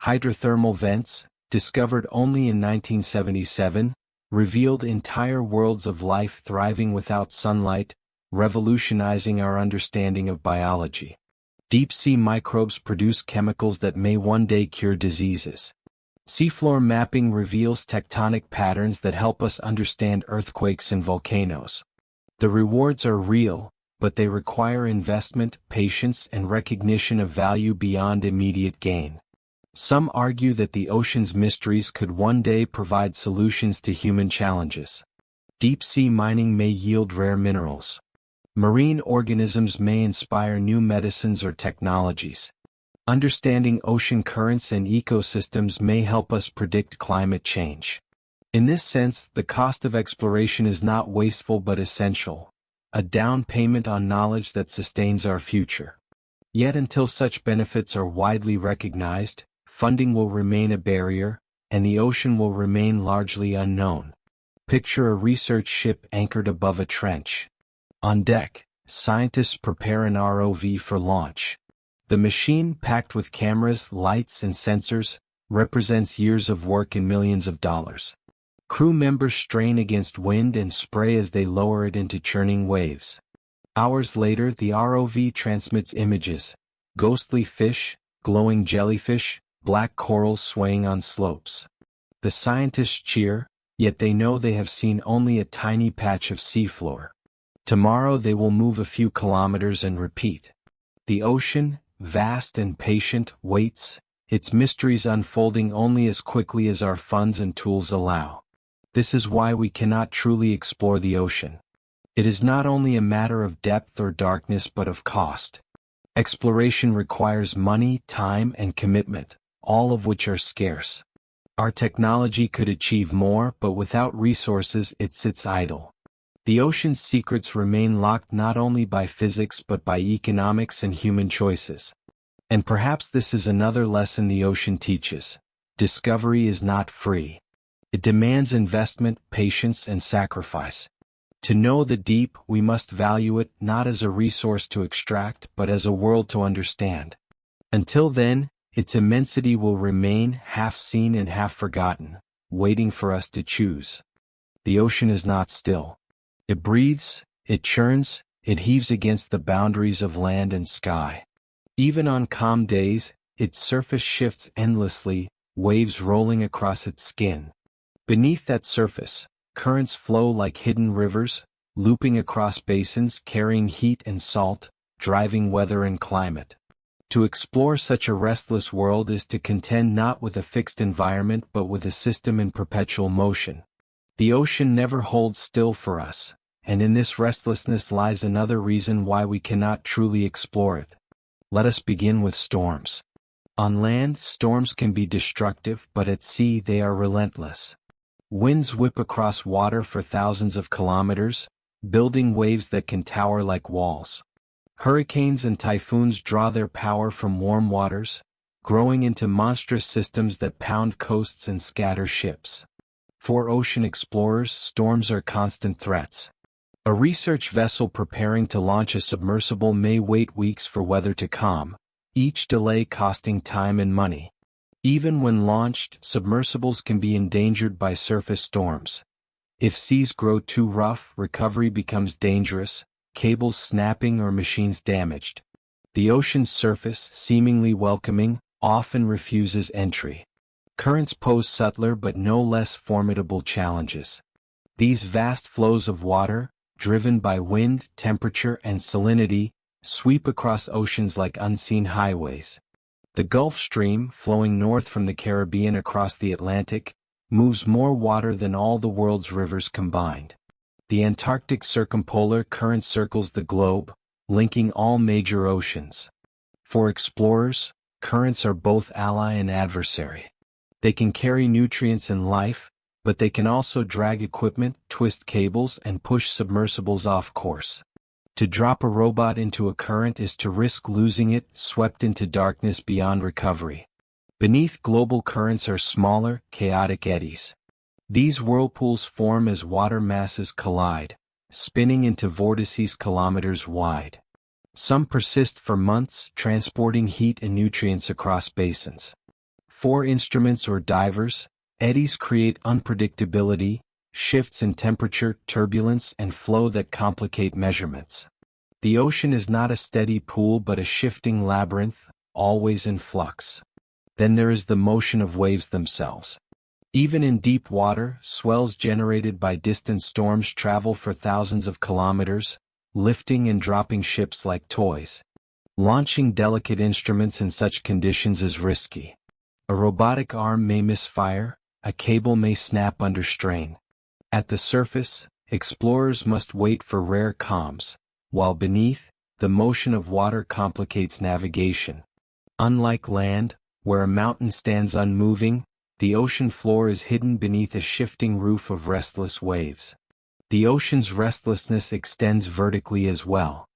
Hydrothermal vents, discovered only in 1977, revealed entire worlds of life thriving without sunlight, revolutionizing our understanding of biology. Deep-sea microbes produce chemicals that may one day cure diseases. Seafloor mapping reveals tectonic patterns that help us understand earthquakes and volcanoes. The rewards are real, but they require investment, patience, and recognition of value beyond immediate gain. Some argue that the ocean's mysteries could one day provide solutions to human challenges. Deep-sea mining may yield rare minerals. Marine organisms may inspire new medicines or technologies. Understanding ocean currents and ecosystems may help us predict climate change. In this sense, the cost of exploration is not wasteful but essential, a down payment on knowledge that sustains our future. Yet until such benefits are widely recognized, funding will remain a barrier, and the ocean will remain largely unknown. Picture a research ship anchored above a trench. On deck, scientists prepare an ROV for launch. The machine, packed with cameras, lights, and sensors, represents years of work and millions of dollars. Crew members strain against wind and spray as they lower it into churning waves. Hours later, the ROV transmits images: ghostly fish, glowing jellyfish, black corals swaying on slopes. The scientists cheer, yet they know they have seen only a tiny patch of seafloor. Tomorrow they will move a few kilometers and repeat. The ocean, vast and patient, waits, its mysteries unfolding only as quickly as our funds and tools allow. This is why we cannot truly explore the ocean. It is not only a matter of depth or darkness but of cost. Exploration requires money, time, and commitment, all of which are scarce. Our technology could achieve more, but without resources it sits idle. The ocean's secrets remain locked not only by physics but by economics and human choices. And perhaps this is another lesson the ocean teaches: discovery is not free. It demands investment, patience, and sacrifice. To know the deep, we must value it not as a resource to extract but as a world to understand. Until then, its immensity will remain half seen and half forgotten, waiting for us to choose. The ocean is not still. It breathes, it churns, it heaves against the boundaries of land and sky. Even on calm days, its surface shifts endlessly, waves rolling across its skin. Beneath that surface, currents flow like hidden rivers, looping across basins, carrying heat and salt, driving weather and climate. To explore such a restless world is to contend not with a fixed environment but with a system in perpetual motion. The ocean never holds still for us, and in this restlessness lies another reason why we cannot truly explore it. Let us begin with storms. On land, storms can be destructive, but at sea they are relentless. Winds whip across water for thousands of kilometers, building waves that can tower like walls. Hurricanes and typhoons draw their power from warm waters, growing into monstrous systems that pound coasts and scatter ships. For ocean explorers, storms are constant threats. A research vessel preparing to launch a submersible may wait weeks for weather to calm, each delay costing time and money. Even when launched, submersibles can be endangered by surface storms. If seas grow too rough, recovery becomes dangerous, cables snapping or machines damaged. The ocean's surface, seemingly welcoming, often refuses entry. Currents pose subtler but no less formidable challenges. These vast flows of water, driven by wind, temperature, and salinity, sweep across oceans like unseen highways. The Gulf Stream, flowing north from the Caribbean across the Atlantic, moves more water than all the world's rivers combined. The Antarctic circumpolar current circles the globe, linking all major oceans. For explorers, currents are both ally and adversary. They can carry nutrients and life, but they can also drag equipment, twist cables, and push submersibles off course. To drop a robot into a current is to risk losing it, swept into darkness beyond recovery. Beneath global currents are smaller, chaotic eddies. These whirlpools form as water masses collide, spinning into vortices kilometers wide. Some persist for months, transporting heat and nutrients across basins. For instruments or divers, eddies create unpredictability, shifts in temperature, turbulence, and flow that complicate measurements. The ocean is not a steady pool but a shifting labyrinth, always in flux. Then there is the motion of waves themselves. Even in deep water, swells generated by distant storms travel for thousands of kilometers, lifting and dropping ships like toys. Launching delicate instruments in such conditions is risky. A robotic arm may misfire, a cable may snap under strain. At the surface, explorers must wait for rare calms, while beneath, the motion of water complicates navigation. Unlike land, where a mountain stands unmoving, the ocean floor is hidden beneath a shifting roof of restless waves. The ocean's restlessness extends vertically as well.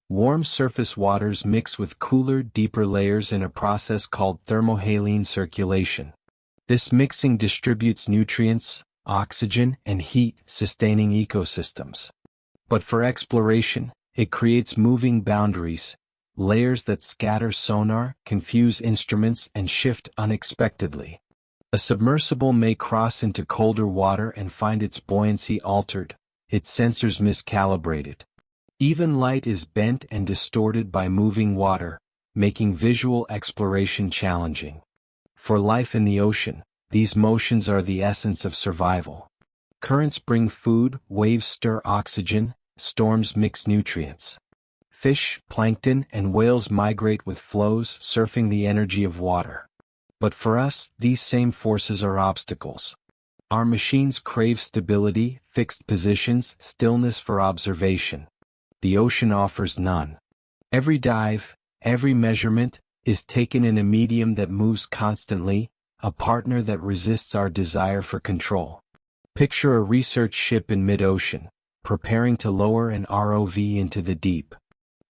Warm surface waters mix with cooler, deeper layers in a process called thermohaline circulation. This mixing distributes nutrients, oxygen, and heat, sustaining ecosystems. But for exploration, it creates moving boundaries, layers that scatter sonar, confuse instruments, and shift unexpectedly. A submersible may cross into colder water and find its buoyancy altered, its sensors miscalibrated. Even light is bent and distorted by moving water, making visual exploration challenging. For life in the ocean, these motions are the essence of survival. Currents bring food, waves stir oxygen, storms mix nutrients. Fish, plankton, and whales migrate with flows, surfing the energy of water. But for us, these same forces are obstacles. Our machines crave stability, fixed positions, stillness for observation. The ocean offers none. Every dive, every measurement, is taken in a medium that moves constantly, a partner that resists our desire for control. Picture a research ship in mid-ocean, preparing to lower an ROV into the deep.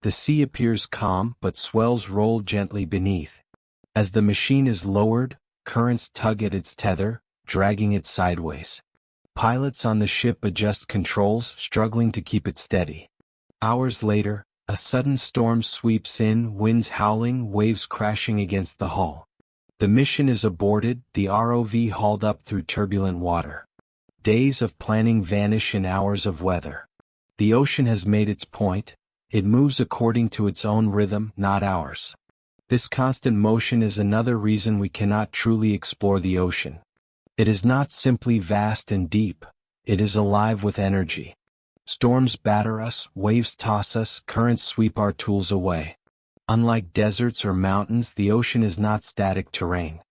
The sea appears calm, but swells roll gently beneath. As the machine is lowered, currents tug at its tether, dragging it sideways. Pilots on the ship adjust controls, struggling to keep it steady. Hours later, a sudden storm sweeps in, winds howling, waves crashing against the hull. The mission is aborted, the ROV hauled up through turbulent water. Days of planning vanish in hours of weather. The ocean has made its point. It moves according to its own rhythm, not ours. This constant motion is another reason we cannot truly explore the ocean. It is not simply vast and deep, it is alive with energy. Storms batter us, waves toss us, currents sweep our tools away. Unlike deserts or mountains, the ocean is not static terrain.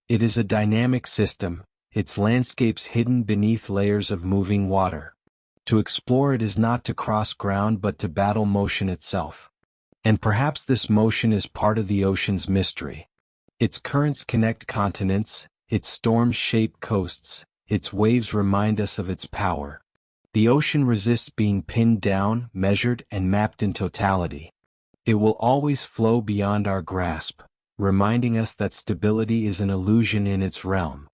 It is a dynamic system, its landscapes hidden beneath layers of moving water. To explore it is not to cross ground but to battle motion itself. And perhaps this motion is part of the ocean's mystery. Its currents connect continents, its storms shape coasts, its waves remind us of its power. The ocean resists being pinned down, measured, and mapped in totality. It will always flow beyond our grasp, reminding us that stability is an illusion in its realm.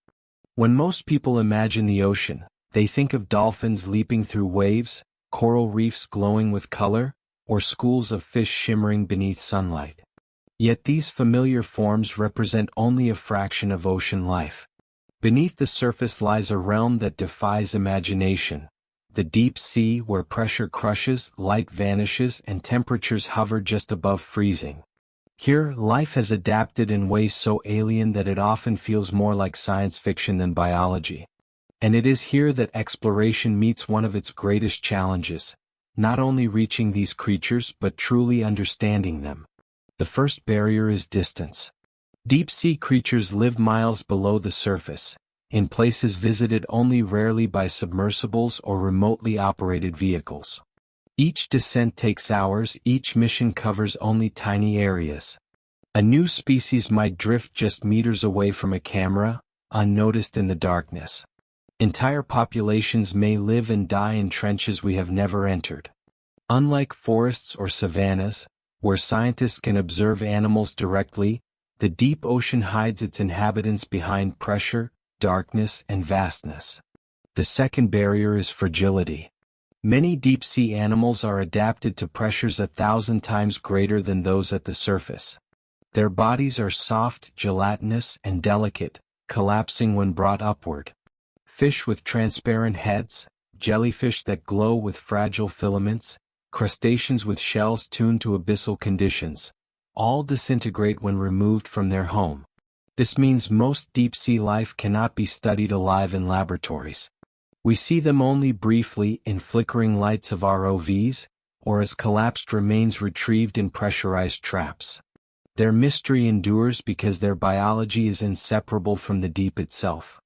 When most people imagine the ocean, they think of dolphins leaping through waves, coral reefs glowing with color, or schools of fish shimmering beneath sunlight. Yet these familiar forms represent only a fraction of ocean life. Beneath the surface lies a realm that defies imagination. The deep sea, where pressure crushes, light vanishes, and temperatures hover just above freezing. Here, life has adapted in ways so alien that it often feels more like science fiction than biology. And it is here that exploration meets one of its greatest challenges, not only reaching these creatures but truly understanding them. The first barrier is distance. Deep-sea creatures live miles below the surface, in places visited only rarely by submersibles or remotely operated vehicles. Each descent takes hours, each mission covers only tiny areas. A new species might drift just meters away from a camera, unnoticed in the darkness. Entire populations may live and die in trenches we have never entered. Unlike forests or savannas, where scientists can observe animals directly, the deep ocean hides its inhabitants behind pressure, darkness, and vastness. The second barrier is fragility. Many deep-sea animals are adapted to pressures 1,000 times greater than those at the surface. Their bodies are soft, gelatinous, and delicate, collapsing when brought upward. Fish with transparent heads, jellyfish that glow with fragile filaments, crustaceans with shells tuned to abyssal conditions, all disintegrate when removed from their home. This means most deep-sea life cannot be studied alive in laboratories. We see them only briefly in flickering lights of ROVs, or as collapsed remains retrieved in pressurized traps. Their mystery endures because their biology is inseparable from the deep itself.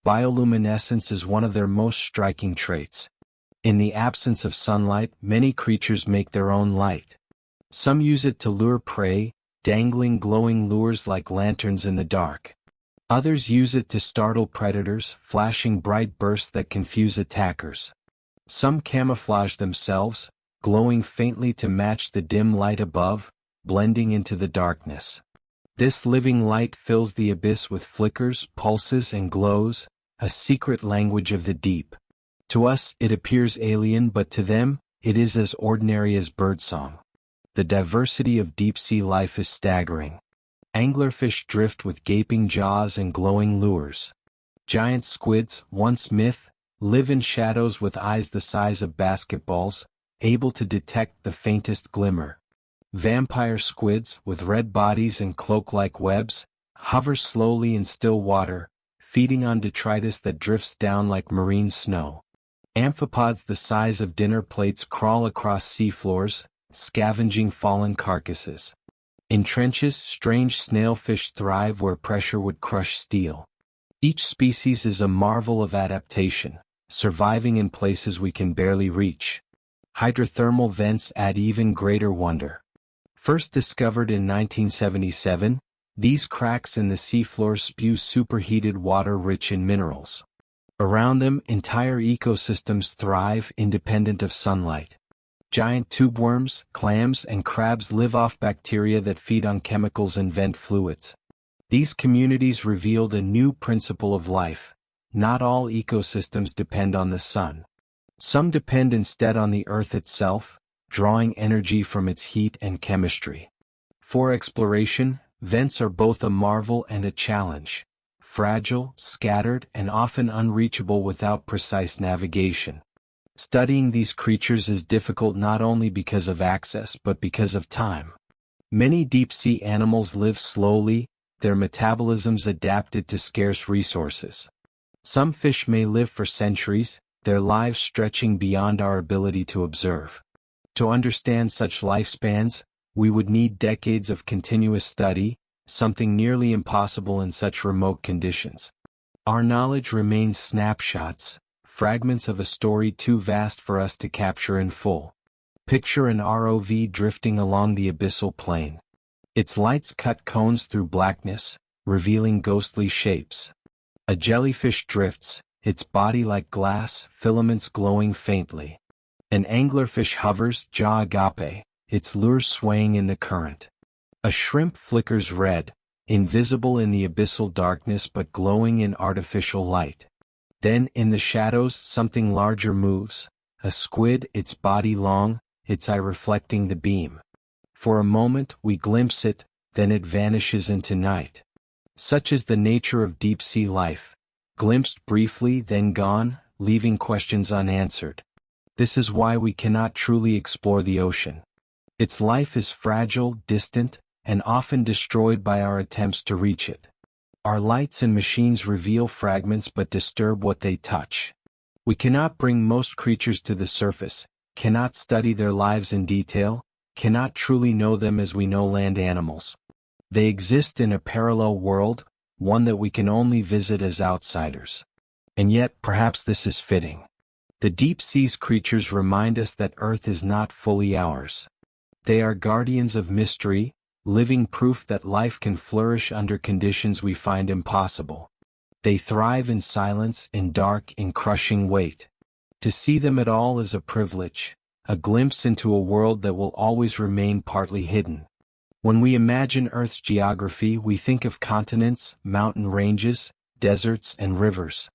Bioluminescence is one of their most striking traits. In the absence of sunlight, many creatures make their own light. Some use it to lure prey, dangling glowing lures like lanterns in the dark. Others use it to startle predators, flashing bright bursts that confuse attackers. Some camouflage themselves, glowing faintly to match the dim light above, blending into the darkness. This living light fills the abyss with flickers, pulses, and glows, a secret language of the deep. To us, it appears alien, but to them, it is as ordinary as birdsong. The diversity of deep-sea life is staggering. Anglerfish drift with gaping jaws and glowing lures. Giant squids, once myth, live in shadows with eyes the size of basketballs, able to detect the faintest glimmer. Vampire squids, with red bodies and cloak-like webs, hover slowly in still water, feeding on detritus that drifts down like marine snow. Amphipods the size of dinner plates crawl across seafloors, scavenging fallen carcasses. In trenches, strange snailfish thrive where pressure would crush steel. Each species is a marvel of adaptation, surviving in places we can barely reach. Hydrothermal vents add even greater wonder. First discovered in 1977, these cracks in the seafloor spew superheated water rich in minerals. Around them, entire ecosystems thrive independent of sunlight. Giant tubeworms, clams, and crabs live off bacteria that feed on chemicals and vent fluids. These communities revealed a new principle of life. Not all ecosystems depend on the sun. Some depend instead on the earth itself, drawing energy from its heat and chemistry. For exploration, vents are both a marvel and a challenge. Fragile, scattered, and often unreachable without precise navigation. Studying these creatures is difficult not only because of access but because of time. Many deep-sea animals live slowly, their metabolisms adapted to scarce resources. Some fish may live for centuries, their lives stretching beyond our ability to observe. To understand such lifespans, we would need decades of continuous study, something nearly impossible in such remote conditions. Our knowledge remains snapshots, fragments of a story too vast for us to capture in full. Picture an ROV drifting along the abyssal plain. Its lights cut cones through blackness, revealing ghostly shapes. A jellyfish drifts, its body like glass, filaments glowing faintly. An anglerfish hovers, jaw agape, its lure swaying in the current. A shrimp flickers red, invisible in the abyssal darkness but glowing in artificial light. Then, in the shadows, something larger moves. A squid, its body long, its eye reflecting the beam. For a moment, we glimpse it, then it vanishes into night. Such is the nature of deep-sea life, glimpsed briefly then gone, leaving questions unanswered. This is why we cannot truly explore the ocean. Its life is fragile, distant, and often destroyed by our attempts to reach it. Our lights and machines reveal fragments but disturb what they touch. We cannot bring most creatures to the surface, cannot study their lives in detail, cannot truly know them as we know land animals. They exist in a parallel world, one that we can only visit as outsiders. And yet, perhaps this is fitting. The deep sea's creatures remind us that Earth is not fully ours. They are guardians of mystery, living proof that life can flourish under conditions we find impossible. They thrive in silence, in dark, in crushing weight. To see them at all is a privilege, a glimpse into a world that will always remain partly hidden. When we imagine Earth's geography, we think of continents, mountain ranges, deserts, and rivers.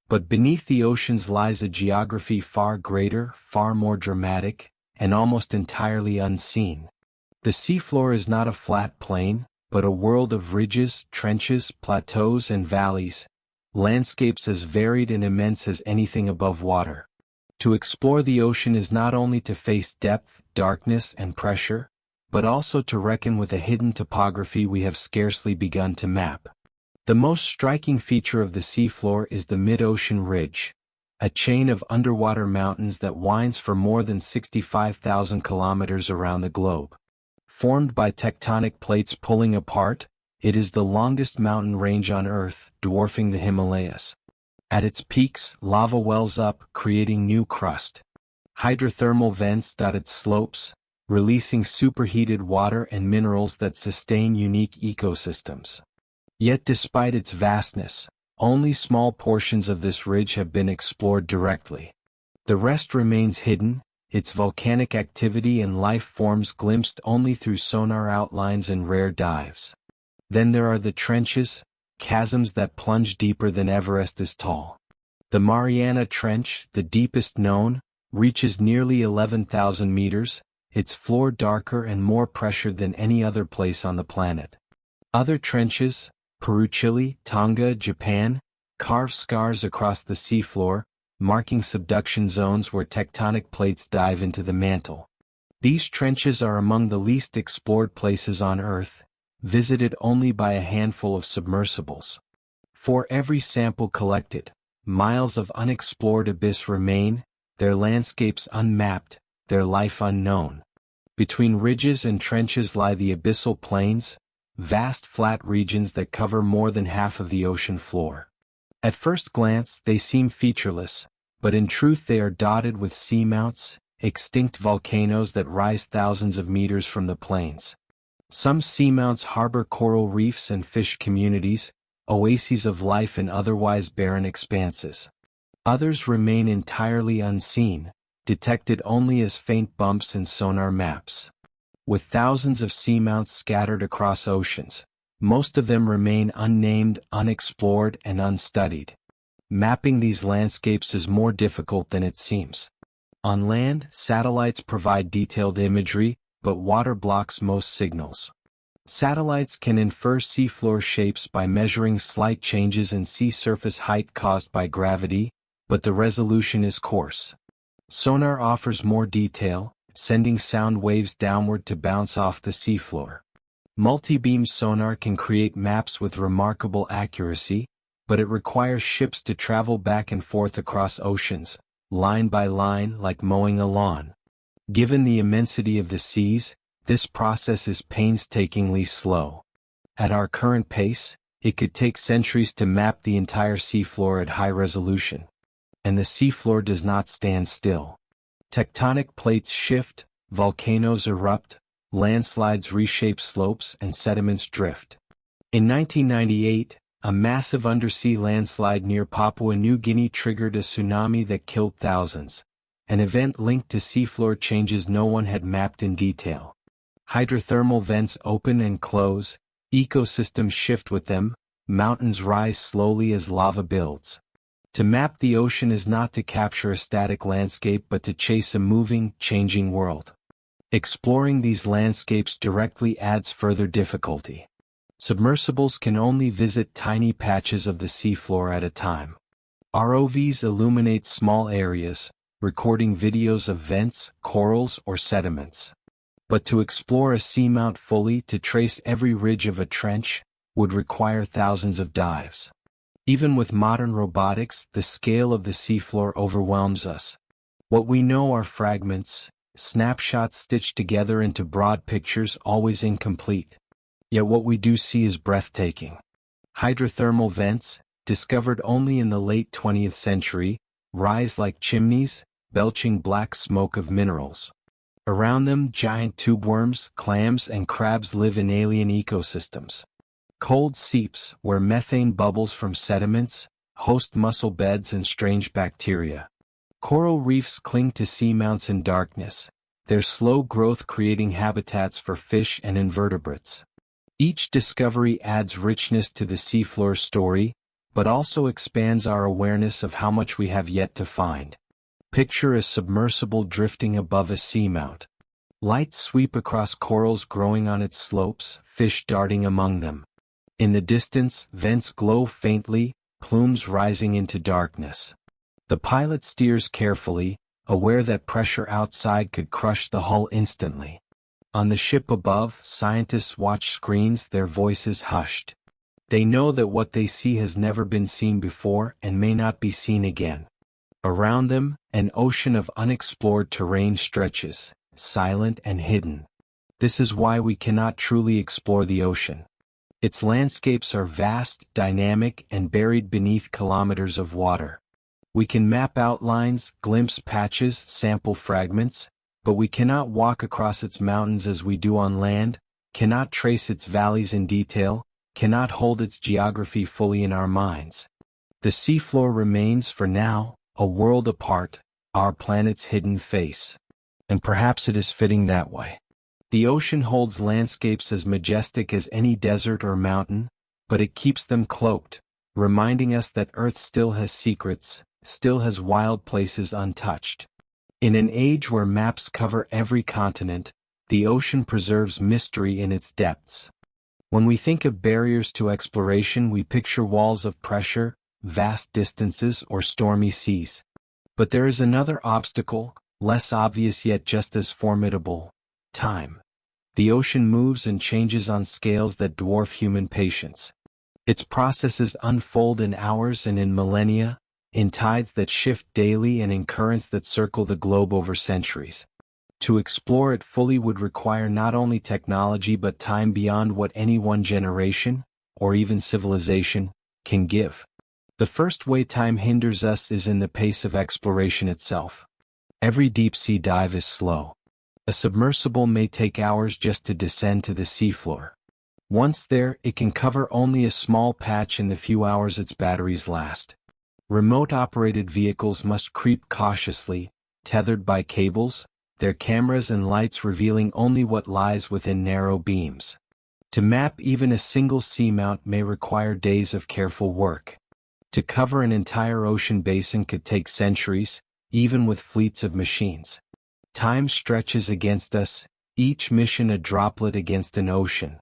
But beneath the oceans lies a geography far greater, far more dramatic, and almost entirely unseen. The seafloor is not a flat plain, but a world of ridges, trenches, plateaus, and valleys, landscapes as varied and immense as anything above water. To explore the ocean is not only to face depth, darkness, and pressure, but also to reckon with a hidden topography we have scarcely begun to map. The most striking feature of the seafloor is the mid-ocean ridge, a chain of underwater mountains that winds for more than 65,000 kilometers around the globe. Formed by tectonic plates pulling apart, it is the longest mountain range on Earth, dwarfing the Himalayas. At its peaks, lava wells up, creating new crust. Hydrothermal vents dot its slopes, releasing superheated water and minerals that sustain unique ecosystems. Yet despite its vastness, only small portions of this ridge have been explored directly. The rest remains hidden, its volcanic activity and life forms glimpsed only through sonar outlines and rare dives. Then there are the trenches, chasms that plunge deeper than Everest is tall. The Mariana Trench, the deepest known, reaches nearly 11,000 meters, its floor darker and more pressured than any other place on the planet. Other trenches, Peru, Chile, Tonga, Japan, carve scars across the seafloor, marking subduction zones where tectonic plates dive into the mantle. These trenches are among the least explored places on Earth, visited only by a handful of submersibles. For every sample collected, miles of unexplored abyss remain, their landscapes unmapped, their life unknown. Between ridges and trenches lie the abyssal plains, vast flat regions that cover more than half of the ocean floor. At first glance, they seem featureless, but in truth they are dotted with seamounts, extinct volcanoes that rise thousands of meters from the plains. Some seamounts harbor coral reefs and fish communities, oases of life in otherwise barren expanses. Others remain entirely unseen, detected only as faint bumps in sonar maps. With thousands of seamounts scattered across oceans, most of them remain unnamed, unexplored, and unstudied. Mapping these landscapes is more difficult than it seems. On land, satellites provide detailed imagery, but water blocks most signals. Satellites can infer seafloor shapes by measuring slight changes in sea surface height caused by gravity, but the resolution is coarse. Sonar offers more detail, sending sound waves downward to bounce off the seafloor. Multi-beam sonar can create maps with remarkable accuracy, but it requires ships to travel back and forth across oceans, line by line, like mowing a lawn. Given the immensity of the seas, this process is painstakingly slow. At our current pace, it could take centuries to map the entire seafloor at high resolution. And the seafloor does not stand still. Tectonic plates shift, volcanoes erupt, landslides reshape slopes, and sediments drift. In 1998, a massive undersea landslide near Papua New Guinea triggered a tsunami that killed thousands, an event linked to seafloor changes no one had mapped in detail. Hydrothermal vents open and close, ecosystems shift with them, mountains rise slowly as lava builds. To map the ocean is not to capture a static landscape but to chase a moving, changing world. Exploring these landscapes directly adds further difficulty. Submersibles can only visit tiny patches of the seafloor at a time. ROVs illuminate small areas, recording videos of vents, corals, or sediments. But to explore a seamount fully, to trace every ridge of a trench, would require thousands of dives. Even with modern robotics, the scale of the seafloor overwhelms us. What we know are fragments, snapshots stitched together into broad pictures, always incomplete. Yet what we do see is breathtaking. Hydrothermal vents, discovered only in the late 20th century, rise like chimneys, belching black smoke of minerals. Around them, giant tubeworms, clams, and crabs live in alien ecosystems. Cold seeps, where methane bubbles from sediments, host mussel beds and strange bacteria. Coral reefs cling to seamounts in darkness, their slow growth creating habitats for fish and invertebrates. Each discovery adds richness to the seafloor story, but also expands our awareness of how much we have yet to find. Picture a submersible drifting above a seamount. Lights sweep across corals growing on its slopes, fish darting among them. In the distance, vents glow faintly, plumes rising into darkness. The pilot steers carefully, aware that pressure outside could crush the hull instantly. On the ship above, scientists watch screens, their voices hushed. They know that what they see has never been seen before and may not be seen again. Around them, an ocean of unexplored terrain stretches, silent and hidden. This is why we cannot truly explore the ocean. Its landscapes are vast, dynamic, and buried beneath kilometers of water. We can map outlines, glimpse patches, sample fragments, but we cannot walk across its mountains as we do on land, cannot trace its valleys in detail, cannot hold its geography fully in our minds. The seafloor remains, for now, a world apart, our planet's hidden face. And perhaps it is fitting that way. The ocean holds landscapes as majestic as any desert or mountain, but it keeps them cloaked, reminding us that Earth still has secrets, still has wild places untouched. In an age where maps cover every continent, the ocean preserves mystery in its depths. When we think of barriers to exploration, we picture walls of pressure, vast distances, or stormy seas. But there is another obstacle, less obvious yet just as formidable: time. The ocean moves and changes on scales that dwarf human patience. Its processes unfold in hours and in millennia, in tides that shift daily and in currents that circle the globe over centuries. To explore it fully would require not only technology but time beyond what any one generation, or even civilization, can give. The first way time hinders us is in the pace of exploration itself. Every deep-sea dive is slow. A submersible may take hours just to descend to the seafloor. Once there, it can cover only a small patch in the few hours its batteries last. Remote-operated vehicles must creep cautiously, tethered by cables, their cameras and lights revealing only what lies within narrow beams. To map even a single seamount may require days of careful work. To cover an entire ocean basin could take centuries, even with fleets of machines. Time stretches against us, each mission a droplet against an ocean.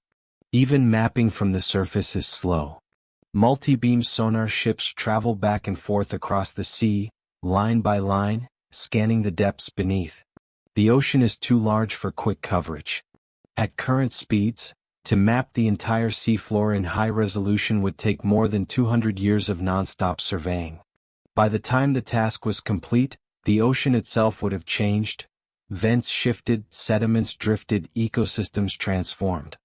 Even mapping from the surface is slow. Multi-beam sonar ships travel back and forth across the sea, line by line, scanning the depths beneath. The ocean is too large for quick coverage. At current speeds, to map the entire seafloor in high resolution would take more than 200 years of non-stop surveying. By the time the task was complete, the ocean itself would have changed. Vents shifted, sediments drifted, ecosystems transformed.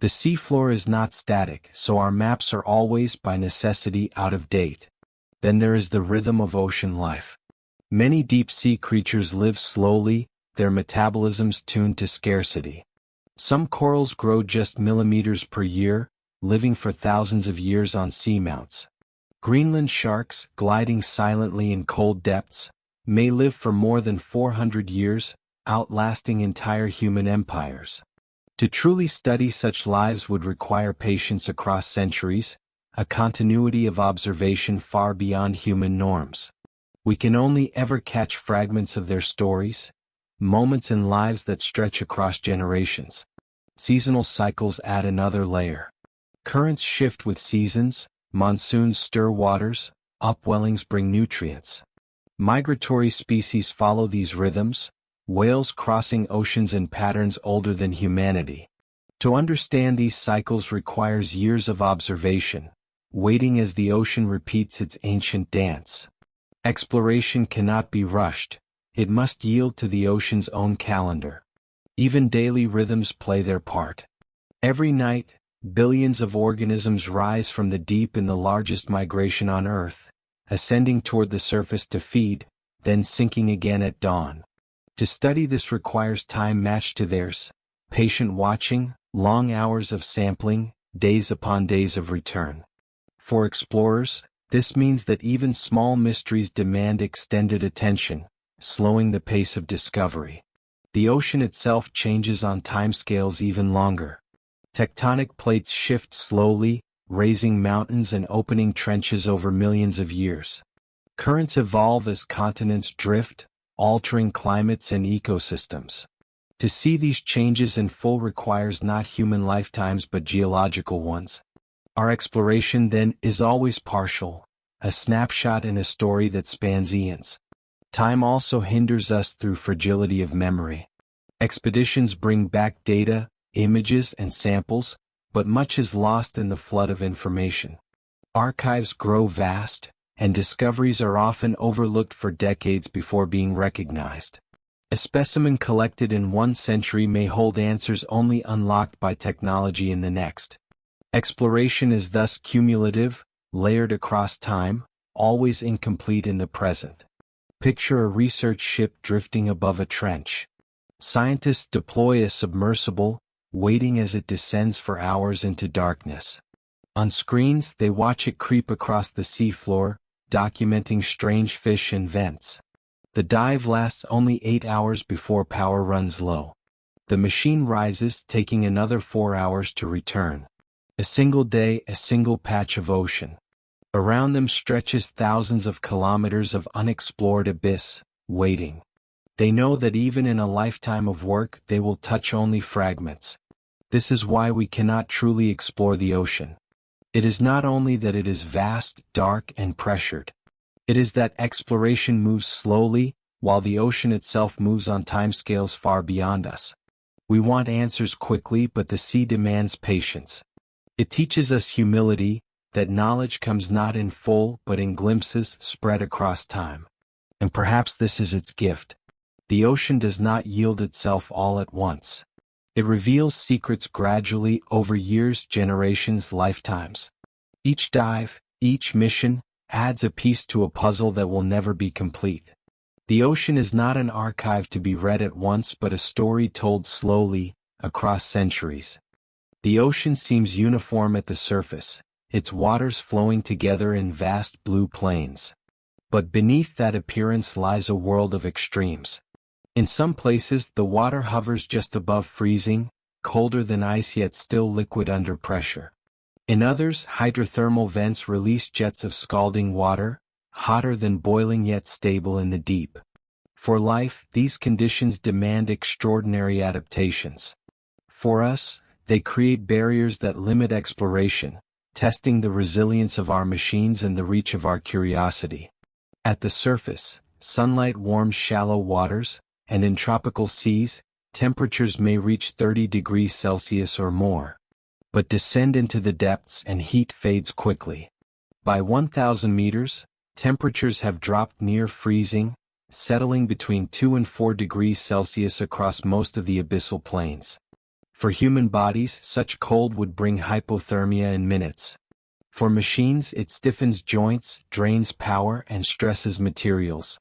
The seafloor is not static, so our maps are always, by necessity, out of date. Then there is the rhythm of ocean life. Many deep-sea creatures live slowly, their metabolisms tuned to scarcity. Some corals grow just millimeters per year, living for thousands of years on seamounts. Greenland sharks, gliding silently in cold depths, may live for more than 400 years, outlasting entire human empires. To truly study such lives would require patience across centuries, a continuity of observation far beyond human norms. We can only ever catch fragments of their stories, moments in lives that stretch across generations. Seasonal cycles add another layer. Currents shift with seasons, monsoons stir waters, upwellings bring nutrients. Migratory species follow these rhythms, whales crossing oceans in patterns older than humanity. To understand these cycles requires years of observation, waiting as the ocean repeats its ancient dance. Exploration cannot be rushed, it must yield to the ocean's own calendar. Even daily rhythms play their part. Every night, billions of organisms rise from the deep in the largest migration on Earth, ascending toward the surface to feed, then sinking again at dawn. To study this requires time matched to theirs, patient watching, long hours of sampling, days upon days of return. For explorers, this means that even small mysteries demand extended attention, slowing the pace of discovery. The ocean itself changes on timescales even longer. Tectonic plates shift slowly, raising mountains and opening trenches over millions of years. Currents evolve as continents drift, altering climates and ecosystems. To see these changes in full requires not human lifetimes but geological ones. Our exploration then is always partial, a snapshot in a story that spans eons. Time also hinders us through fragility of memory. Expeditions bring back data, images and samples, but much is lost in the flood of information. Archives grow vast, and discoveries are often overlooked for decades before being recognized. A specimen collected in one century may hold answers only unlocked by technology in the next. Exploration is thus cumulative, layered across time, always incomplete in the present. Picture a research ship drifting above a trench. Scientists deploy a submersible, waiting as it descends for hours into darkness. On screens, they watch it creep across the seafloor, documenting strange fish and vents. The dive lasts only 8 hours before power runs low. The machine rises, taking another 4 hours to return. A single day, a single patch of ocean. Around them stretches thousands of kilometers of unexplored abyss, waiting. They know that even in a lifetime of work, they will touch only fragments. This is why we cannot truly explore the ocean. It is not only that it is vast, dark, and pressured. It is that exploration moves slowly, while the ocean itself moves on timescales far beyond us. We want answers quickly, but the sea demands patience. It teaches us humility, that knowledge comes not in full but in glimpses spread across time. And perhaps this is its gift. The ocean does not yield itself all at once. It reveals secrets gradually over years, generations, lifetimes. Each dive, each mission, adds a piece to a puzzle that will never be complete. The ocean is not an archive to be read at once but a story told slowly, across centuries. The ocean seems uniform at the surface, its waters flowing together in vast blue plains. But beneath that appearance lies a world of extremes. In some places, the water hovers just above freezing, colder than ice yet still liquid under pressure. In others, hydrothermal vents release jets of scalding water, hotter than boiling yet stable in the deep. For life, these conditions demand extraordinary adaptations. For us, they create barriers that limit exploration, testing the resilience of our machines and the reach of our curiosity. At the surface, sunlight warms shallow waters, and in tropical seas, temperatures may reach 30 degrees Celsius or more. But descend into the depths and heat fades quickly. By 1,000 meters, temperatures have dropped near freezing, settling between 2 and 4 degrees Celsius across most of the abyssal plains. For human bodies, such cold would bring hypothermia in minutes. For machines, it stiffens joints, drains power, and stresses materials.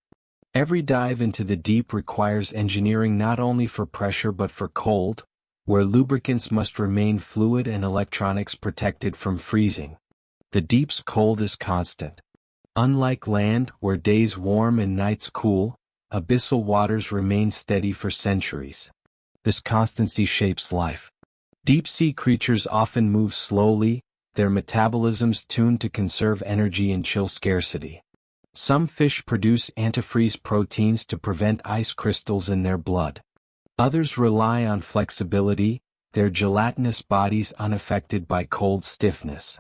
Every dive into the deep requires engineering not only for pressure but for cold, where lubricants must remain fluid and electronics protected from freezing. The deep's cold is constant. Unlike land, where days warm and nights cool, abyssal waters remain steady for centuries. This constancy shapes life. Deep-sea creatures often move slowly, their metabolisms tuned to conserve energy in chill scarcity. Some fish produce antifreeze proteins to prevent ice crystals in their blood. Others rely on flexibility, their gelatinous bodies unaffected by cold stiffness.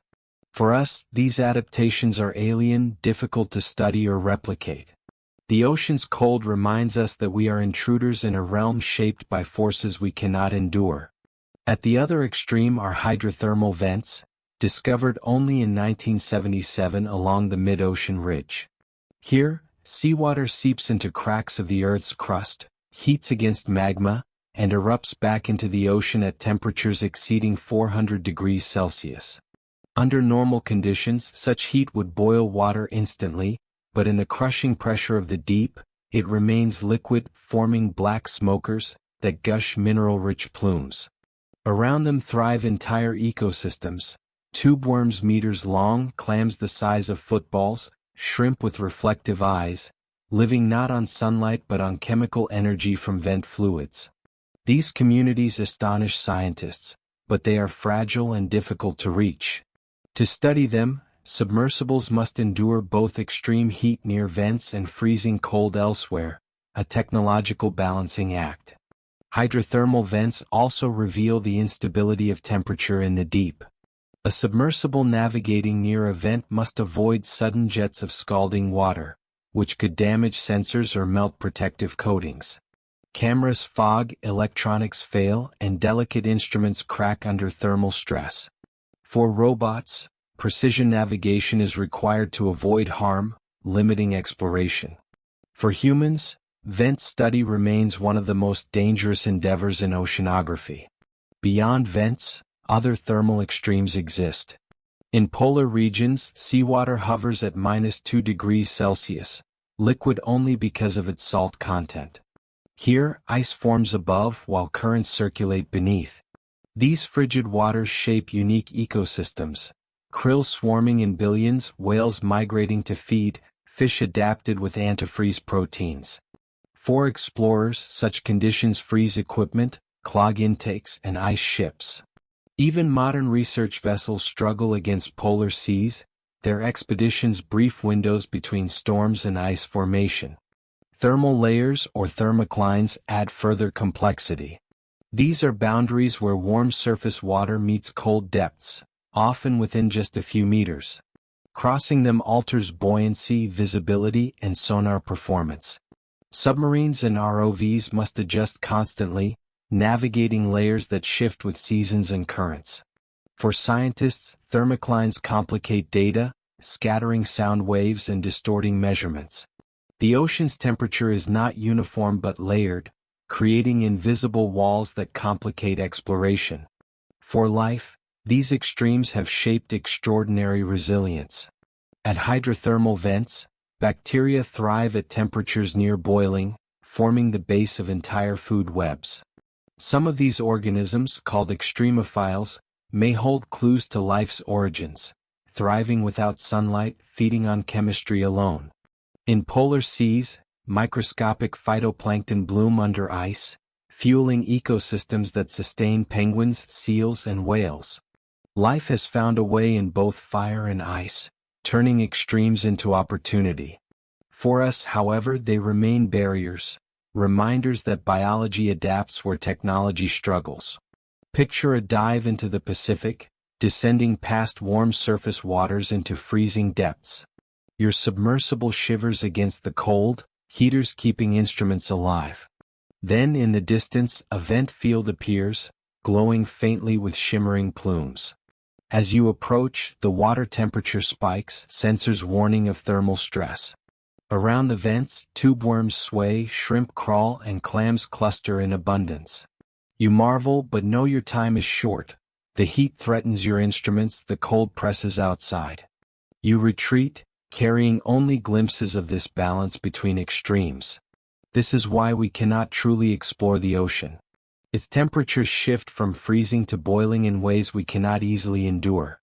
For us, these adaptations are alien, difficult to study or replicate. The ocean's cold reminds us that we are intruders in a realm shaped by forces we cannot endure. At the other extreme are hydrothermal vents, discovered only in 1977 along the mid-ocean ridge. Here, seawater seeps into cracks of the Earth's crust, heats against magma, and erupts back into the ocean at temperatures exceeding 400 degrees Celsius. Under normal conditions, such heat would boil water instantly, but in the crushing pressure of the deep, it remains liquid, forming black smokers that gush mineral-rich plumes. Around them thrive entire ecosystems, tube worms meters long, clams the size of footballs, shrimp with reflective eyes, living not on sunlight but on chemical energy from vent fluids. These communities astonish scientists, but they are fragile and difficult to reach. To study them, submersibles must endure both extreme heat near vents and freezing cold elsewhere, a technological balancing act. Hydrothermal vents also reveal the instability of temperature in the deep. A submersible navigating near a vent must avoid sudden jets of scalding water, which could damage sensors or melt protective coatings. Cameras fog, electronics fail, and delicate instruments crack under thermal stress. For robots, precision navigation is required to avoid harm, limiting exploration. For humans, vent study remains one of the most dangerous endeavors in oceanography. Beyond vents, other thermal extremes exist. In polar regions, seawater hovers at -2 degrees Celsius, liquid only because of its salt content. Here, ice forms above while currents circulate beneath. These frigid waters shape unique ecosystems, krill swarming in billions, whales migrating to feed, fish adapted with antifreeze proteins. For explorers, such conditions freeze equipment, clog intakes, and ice ships. Even modern research vessels struggle against polar seas, their expeditions brief windows between storms and ice formation. Thermal layers or thermoclines add further complexity. These are boundaries where warm surface water meets cold depths, often within just a few meters. Crossing them alters buoyancy, visibility, and sonar performance. Submarines and ROVs must adjust constantly, navigating layers that shift with seasons and currents. For scientists, thermoclines complicate data, scattering sound waves and distorting measurements. The ocean's temperature is not uniform but layered, creating invisible walls that complicate exploration. For life, these extremes have shaped extraordinary resilience. At hydrothermal vents, bacteria thrive at temperatures near boiling, forming the base of entire food webs. Some of these organisms, called extremophiles, may hold clues to life's origins, thriving without sunlight, feeding on chemistry alone. In polar seas, microscopic phytoplankton bloom under ice, fueling ecosystems that sustain penguins, seals, and whales. Life has found a way in both fire and ice, turning extremes into opportunity. For us, however, they remain barriers, reminders that biology adapts where technology struggles. Picture a dive into the Pacific, descending past warm surface waters into freezing depths. Your submersible shivers against the cold, heaters keeping instruments alive. Then in the distance, a vent field appears, glowing faintly with shimmering plumes. As you approach, the water temperature spikes, sensors warning of thermal stress. Around the vents, tube worms sway, shrimp crawl, and clams cluster in abundance. You marvel but know your time is short. The heat threatens your instruments, the cold presses outside. You retreat, carrying only glimpses of this balance between extremes. This is why we cannot truly explore the ocean. Its temperatures shift from freezing to boiling in ways we cannot easily endure.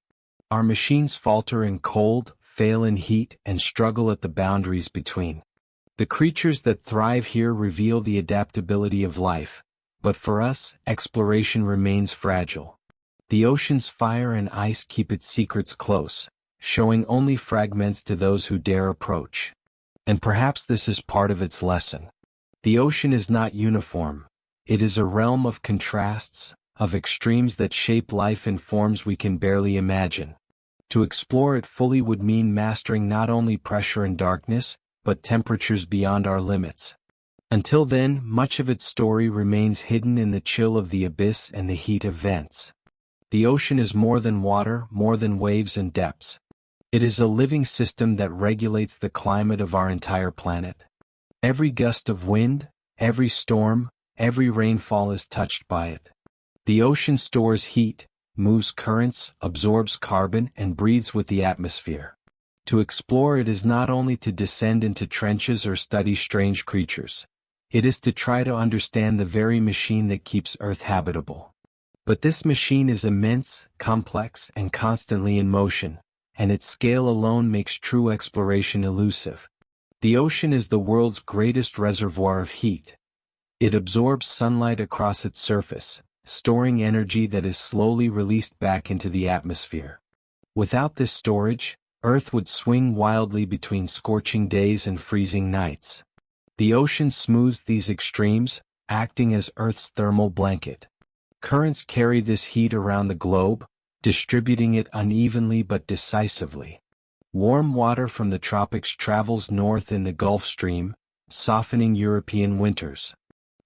Our machines falter in cold, fail in heat, and struggle at the boundaries between. The creatures that thrive here reveal the adaptability of life, but for us, exploration remains fragile. The ocean's fire and ice keep its secrets close, showing only fragments to those who dare approach. And perhaps this is part of its lesson. The ocean is not uniform. It is a realm of contrasts, of extremes that shape life in forms we can barely imagine. To explore it fully would mean mastering not only pressure and darkness, but temperatures beyond our limits. Until then, much of its story remains hidden in the chill of the abyss and the heat of vents. The ocean is more than water, more than waves and depths. It is a living system that regulates the climate of our entire planet. Every gust of wind, every storm, every rainfall is touched by it. The ocean stores heat, moves currents, absorbs carbon, and breathes with the atmosphere. To explore it is not only to descend into trenches or study strange creatures. It is to try to understand the very machine that keeps Earth habitable. But this machine is immense, complex, and constantly in motion, and its scale alone makes true exploration elusive. The ocean is the world's greatest reservoir of heat. It absorbs sunlight across its surface, storing energy that is slowly released back into the atmosphere. Without this storage, Earth would swing wildly between scorching days and freezing nights. The ocean smooths these extremes, acting as Earth's thermal blanket. Currents carry this heat around the globe, distributing it unevenly but decisively. Warm water from the tropics travels north in the Gulf Stream, softening European winters.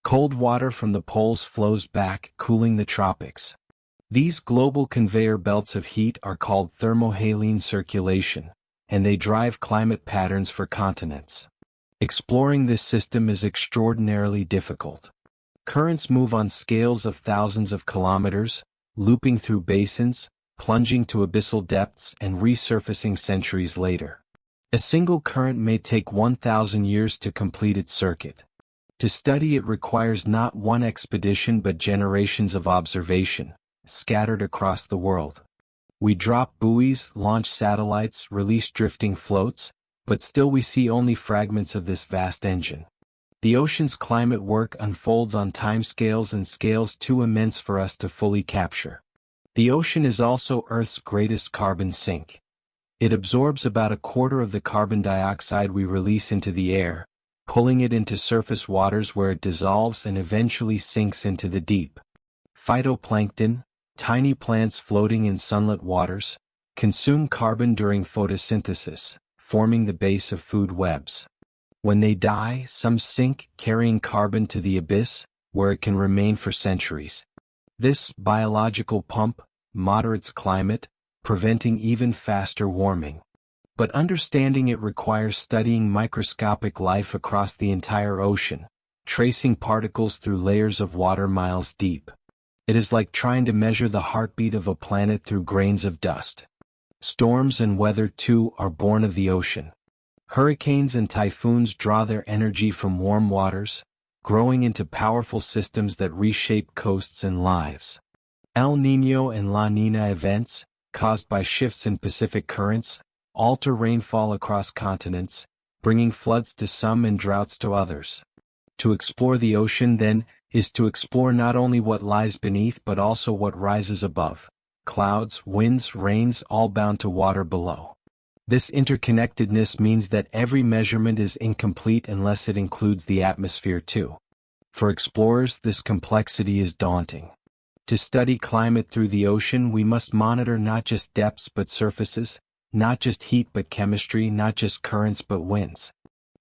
Cold water from the poles flows back, cooling the tropics. These global conveyor belts of heat are called thermohaline circulation, and they drive climate patterns for continents. Exploring this system is extraordinarily difficult. Currents move on scales of thousands of kilometers, looping through basins, plunging to abyssal depths and resurfacing centuries later. A single current may take 1,000 years to complete its circuit. To study it requires not one expedition but generations of observation, scattered across the world. We drop buoys, launch satellites, release drifting floats, but still we see only fragments of this vast engine. The ocean's climate work unfolds on timescales and scales too immense for us to fully capture. The ocean is also Earth's greatest carbon sink. It absorbs about a quarter of the carbon dioxide we release into the air, pulling it into surface waters where it dissolves and eventually sinks into the deep. Phytoplankton, tiny plants floating in sunlit waters, consume carbon during photosynthesis, forming the base of food webs. When they die, some sink, carrying carbon to the abyss, where it can remain for centuries. This biological pump moderates climate, preventing even faster warming. But understanding it requires studying microscopic life across the entire ocean, tracing particles through layers of water miles deep. It is like trying to measure the heartbeat of a planet through grains of dust. Storms and weather, too, are born of the ocean. Hurricanes and typhoons draw their energy from warm waters, growing into powerful systems that reshape coasts and lives. El Niño and La Niña events, caused by shifts in Pacific currents, alter rainfall across continents, bringing floods to some and droughts to others. To explore the ocean, then, is to explore not only what lies beneath but also what rises above. Clouds, winds, rains, all bound to water below. This interconnectedness means that every measurement is incomplete unless it includes the atmosphere too. For explorers, this complexity is daunting. To study climate through the ocean, we must monitor not just depths but surfaces, not just heat but chemistry, not just currents but winds.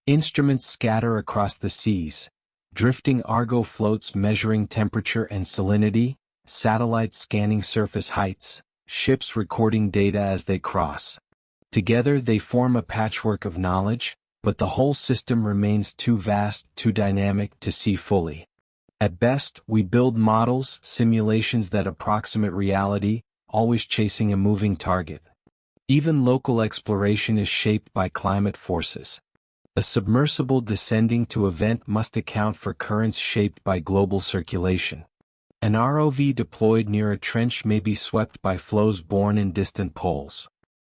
Instruments scatter across the seas, drifting Argo floats measuring temperature and salinity, satellites scanning surface heights, ships recording data as they cross. Together they form a patchwork of knowledge, but the whole system remains too vast, too dynamic to see fully. At best, we build models, simulations that approximate reality, always chasing a moving target. Even local exploration is shaped by climate forces. A submersible descending to a vent must account for currents shaped by global circulation. An ROV deployed near a trench may be swept by flows born in distant poles.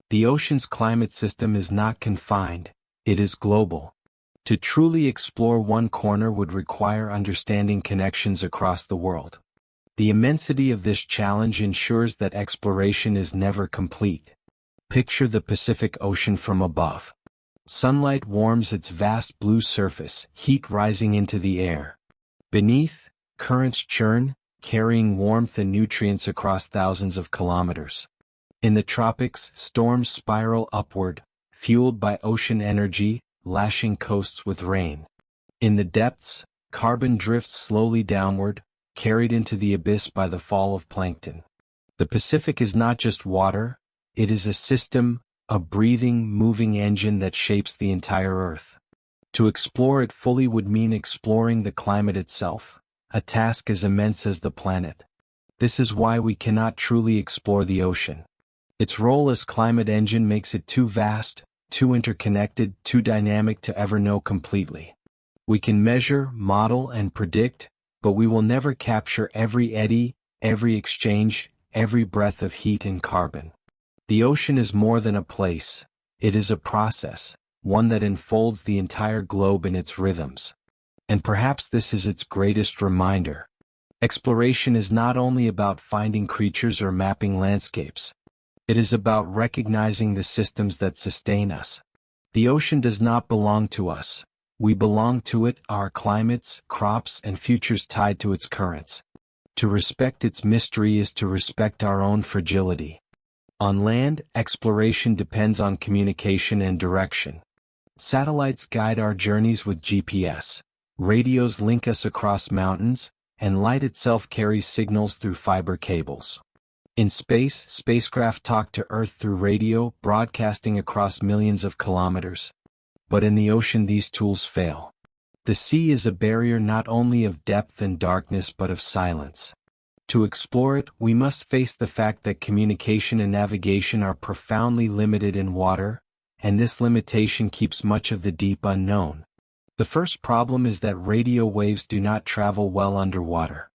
The ocean's climate system is not confined, it is global. To truly explore one corner would require understanding connections across the world. The immensity of this challenge ensures that exploration is never complete. Picture the Pacific Ocean from above. Sunlight warms its vast blue surface, heat rising into the air. Beneath, currents churn, carrying warmth and nutrients across thousands of kilometers. In the tropics, storms spiral upward, fueled by ocean energy, lashing coasts with rain. In the depths, carbon drifts slowly downward, carried into the abyss by the fall of plankton. The Pacific is not just water, it is a system, a breathing, moving engine that shapes the entire Earth. To explore it fully would mean exploring the climate itself, a task as immense as the planet. This is why we cannot truly explore the ocean. Its role as climate engine makes it too vast, too interconnected, too dynamic to ever know completely. We can measure, model, and predict, but we will never capture every eddy, every exchange, every breath of heat and carbon. The ocean is more than a place, it is a process, one that enfolds the entire globe in its rhythms. And perhaps this is its greatest reminder. Exploration is not only about finding creatures or mapping landscapes. It is about recognizing the systems that sustain us. The ocean does not belong to us. We belong to it, our climates, crops, and futures tied to its currents. To respect its mystery is to respect our own fragility. On land, exploration depends on communication and direction. Satellites guide our journeys with GPS. Radios link us across mountains, and light itself carries signals through fiber cables. In space, spacecraft talk to Earth through radio, broadcasting across millions of kilometers. But in the ocean these tools fail. The sea is a barrier not only of depth and darkness but of silence. To explore it, we must face the fact that communication and navigation are profoundly limited in water, and this limitation keeps much of the deep unknown. The first problem is that radio waves do not travel well underwater.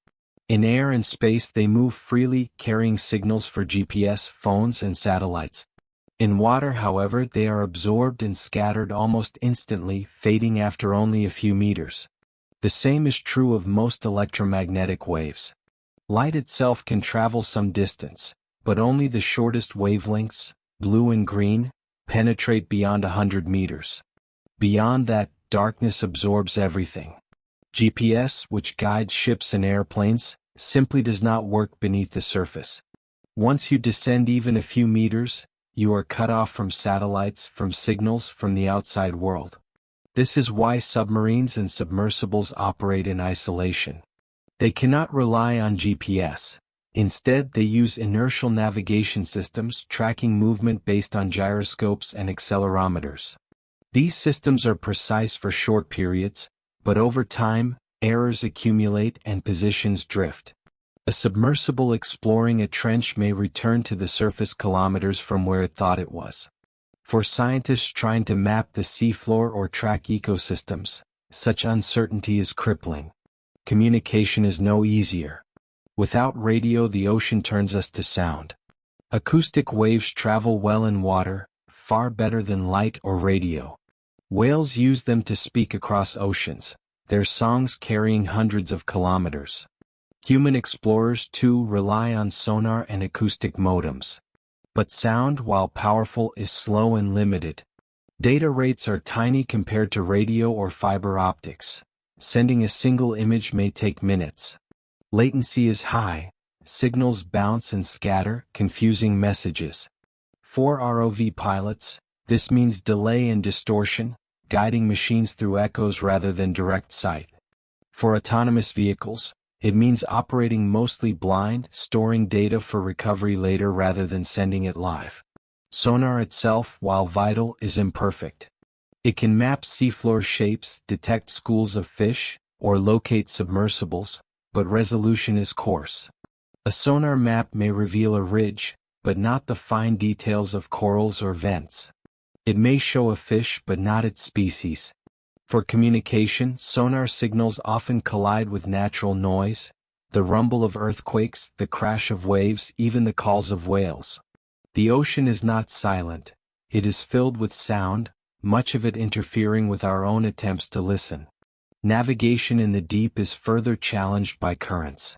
In air and space they move freely, carrying signals for GPS, phones, and satellites. In water, however, they are absorbed and scattered almost instantly, fading after only a few meters. The same is true of most electromagnetic waves. Light itself can travel some distance, but only the shortest wavelengths, blue and green, penetrate beyond 100 meters. Beyond that, darkness absorbs everything. GPS, which guides ships and airplanes, simply does not work beneath the surface. Once you descend even a few meters, you are cut off from satellites, from signals, from the outside world. This is why submarines and submersibles operate in isolation. They cannot rely on GPS. Instead, they use inertial navigation systems, tracking movement based on gyroscopes and accelerometers. These systems are precise for short periods, but over time, errors accumulate and positions drift. A submersible exploring a trench may return to the surface kilometers from where it thought it was. For scientists trying to map the seafloor or track ecosystems, such uncertainty is crippling. Communication is no easier. Without radio, the ocean turns us to sound. Acoustic waves travel well in water, far better than light or radio. Whales use them to speak across oceans, their songs carrying hundreds of kilometers. Human explorers, too, rely on sonar and acoustic modems. But sound, while powerful, is slow and limited. Data rates are tiny compared to radio or fiber optics. Sending a single image may take minutes. Latency is high. Signals bounce and scatter, confusing messages. For ROV pilots, this means delay and distortion, guiding machines through echoes rather than direct sight. For autonomous vehicles, it means operating mostly blind, storing data for recovery later rather than sending it live. Sonar itself, while vital, is imperfect. It can map seafloor shapes, detect schools of fish, or locate submersibles, but resolution is coarse. A sonar map may reveal a ridge, but not the fine details of corals or vents. It may show a fish but not its species. For communication, sonar signals often collide with natural noise, the rumble of earthquakes, the crash of waves, even the calls of whales. The ocean is not silent, it is filled with sound, much of it interfering with our own attempts to listen. Navigation in the deep is further challenged by currents.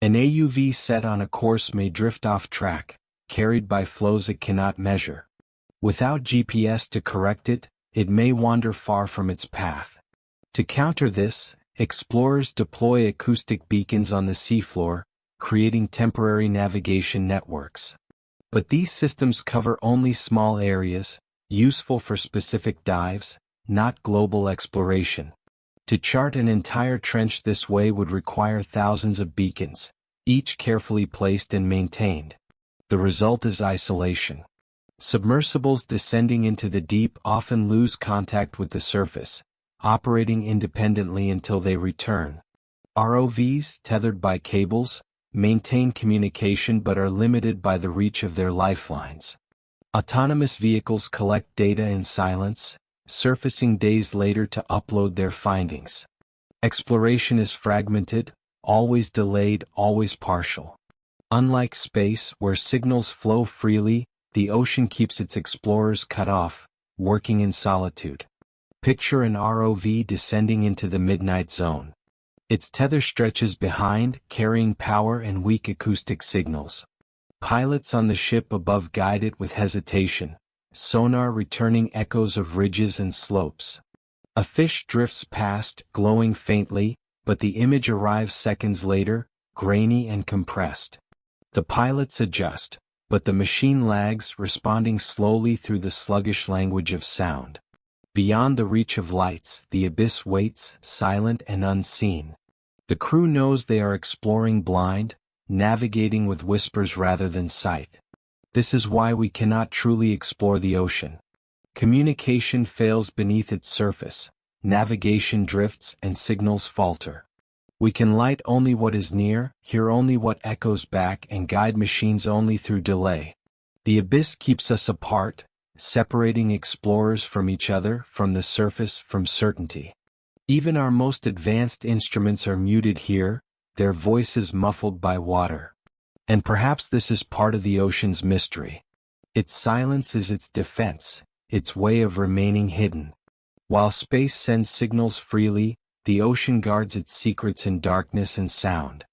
An AUV set on a course may drift off track, carried by flows it cannot measure. Without GPS to correct it, it may wander far from its path. To counter this, explorers deploy acoustic beacons on the seafloor, creating temporary navigation networks. But these systems cover only small areas, useful for specific dives, not global exploration. To chart an entire trench this way would require thousands of beacons, each carefully placed and maintained. The result is isolation. Submersibles descending into the deep often lose contact with the surface, operating independently until they return. ROVs, tethered by cables, maintain communication but are limited by the reach of their lifelines. Autonomous vehicles collect data in silence, surfacing days later to upload their findings. Exploration is fragmented, always delayed, always partial. Unlike space, where signals flow freely, the ocean keeps its explorers cut off, working in solitude. Picture an ROV descending into the midnight zone. Its tether stretches behind, carrying power and weak acoustic signals. Pilots on the ship above guide it with hesitation, sonar returning echoes of ridges and slopes. A fish drifts past, glowing faintly, but the image arrives seconds later, grainy and compressed. The pilots adjust, but the machine lags, responding slowly through the sluggish language of sound. Beyond the reach of lights, the abyss waits, silent and unseen. The crew knows they are exploring blind, navigating with whispers rather than sight. This is why we cannot truly explore the ocean. Communication fails beneath its surface, navigation drifts and signals falter. We can light only what is near, hear only what echoes back, and guide machines only through delay. The abyss keeps us apart, separating explorers from each other, from the surface, from certainty. Even our most advanced instruments are muted here, their voices muffled by water. And perhaps this is part of the ocean's mystery. Its silence is its defense, its way of remaining hidden. While space sends signals freely, the ocean guards its secrets in darkness and sound.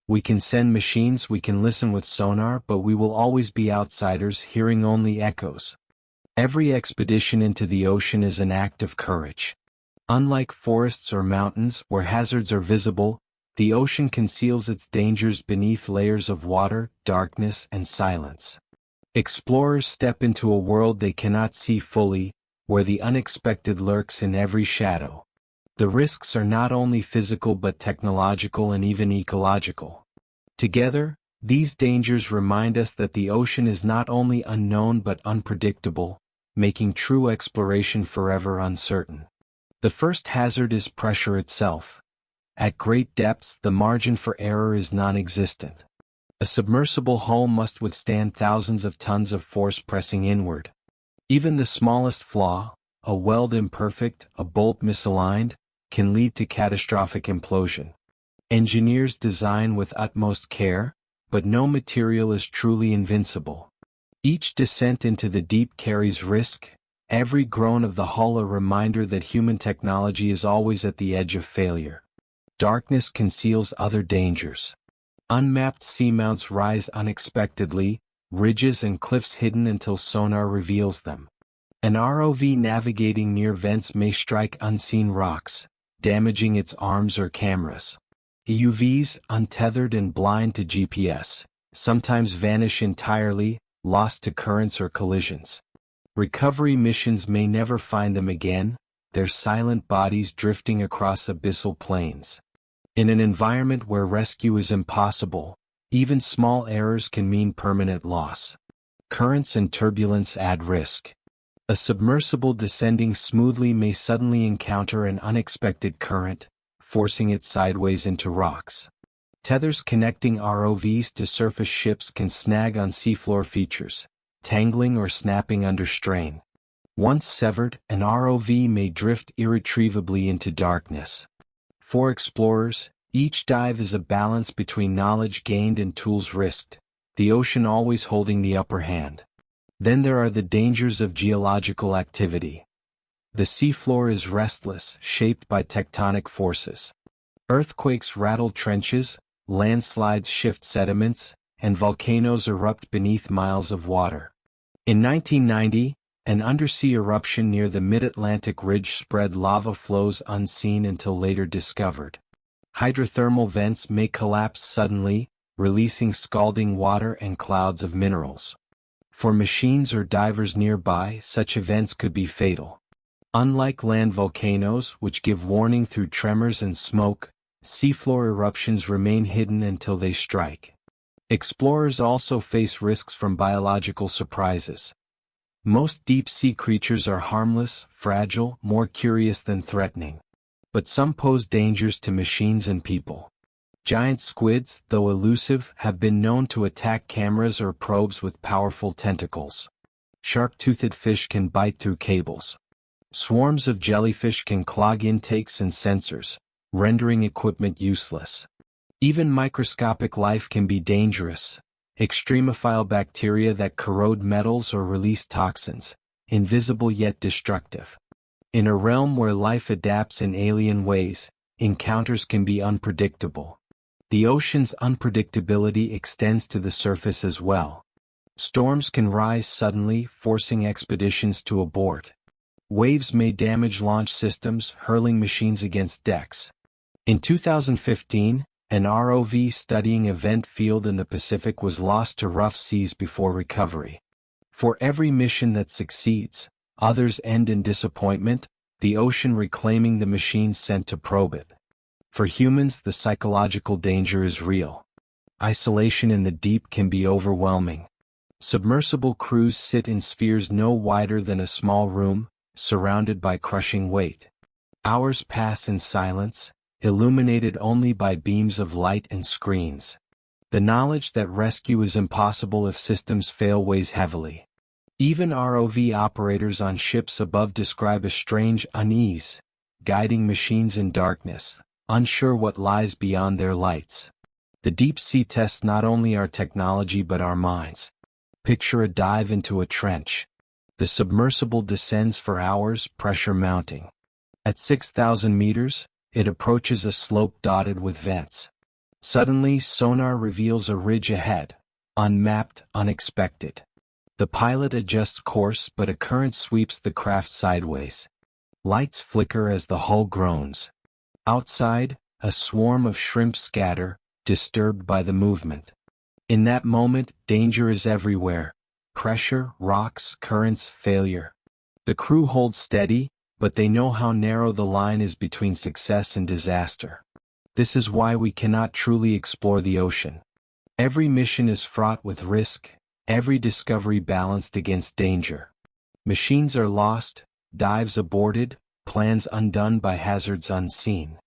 We can send machines, we can listen with sonar, but we will always be outsiders, hearing only echoes. Every expedition into the ocean is an act of courage. Unlike forests or mountains, where hazards are visible, the ocean conceals its dangers beneath layers of water, darkness, and silence. Explorers step into a world they cannot see fully, where the unexpected lurks in every shadow. The risks are not only physical but technological and even ecological. Together, these dangers remind us that the ocean is not only unknown but unpredictable, making true exploration forever uncertain. The first hazard is pressure itself. At great depths, the margin for error is non-existent. A submersible hull must withstand thousands of tons of force pressing inward. Even the smallest flaw, a weld imperfect, a bolt misaligned, can lead to catastrophic implosion. Engineers design with utmost care, but no material is truly invincible. Each descent into the deep carries risk, every groan of the hull a reminder that human technology is always at the edge of failure. Darkness conceals other dangers. Unmapped seamounts rise unexpectedly, ridges and cliffs hidden until sonar reveals them. An ROV navigating near vents may strike unseen rocks, damaging its arms or cameras. UVs, untethered and blind to GPS, sometimes vanish entirely, lost to currents or collisions. Recovery missions may never find them again, their silent bodies drifting across abyssal plains. In an environment where rescue is impossible, even small errors can mean permanent loss. Currents and turbulence add risk. A submersible descending smoothly may suddenly encounter an unexpected current, forcing it sideways into rocks. Tethers connecting ROVs to surface ships can snag on seafloor features, tangling or snapping under strain. Once severed, an ROV may drift irretrievably into darkness. For explorers, each dive is a balance between knowledge gained and tools risked, the ocean always holding the upper hand. Then there are the dangers of geological activity. The seafloor is restless, shaped by tectonic forces. Earthquakes rattle trenches, landslides shift sediments, and volcanoes erupt beneath miles of water. In 1990, An undersea eruption near the mid-Atlantic ridge spread lava flows unseen until later discovered. Hydrothermal vents may collapse suddenly, releasing scalding water and clouds of minerals. For machines or divers nearby, such events could be fatal. Unlike land volcanoes, which give warning through tremors and smoke, seafloor eruptions remain hidden until they strike. Explorers also face risks from biological surprises. Most deep-sea creatures are harmless, fragile, more curious than threatening. But some pose dangers to machines and people. Giant squids, though elusive, have been known to attack cameras or probes with powerful tentacles. Shark-toothed fish can bite through cables. Swarms of jellyfish can clog intakes and sensors, rendering equipment useless. Even microscopic life can be dangerous. Extremophile bacteria that corrode metals or release toxins, invisible yet destructive. In a realm where life adapts in alien ways, encounters can be unpredictable. The ocean's unpredictability extends to the surface as well. Storms can rise suddenly, forcing expeditions to abort. Waves may damage launch systems, hurling machines against decks. In 2015, an ROV studying a vent field in the Pacific was lost to rough seas before recovery. For every mission that succeeds, others end in disappointment, the ocean reclaiming the machines sent to probe it. For humans, the psychological danger is real. Isolation in the deep can be overwhelming. Submersible crews sit in spheres no wider than a small room, surrounded by crushing weight. Hours pass in silence, illuminated only by beams of light and screens. The knowledge that rescue is impossible if systems fail weighs heavily. Even ROV operators on ships above describe a strange unease, guiding machines in darkness, unsure what lies beyond their lights. The deep sea tests not only our technology but our minds. Picture a dive into a trench. The submersible descends for hours, pressure mounting. At 6,000 meters, it approaches a slope dotted with vents. Suddenly, sonar reveals a ridge ahead, unmapped, unexpected. The pilot adjusts course, but a current sweeps the craft sideways. Lights flicker as the hull groans. Outside, a swarm of shrimp scatter, disturbed by the movement. In that moment, danger is everywhere. Pressure, rocks, currents, failure. The crew holds steady, but they know how narrow the line is between success and disaster. This is why we cannot truly explore the ocean. Every mission is fraught with risk, every discovery balanced against danger. Machines are lost, dives aborted, plans undone by hazards unseen.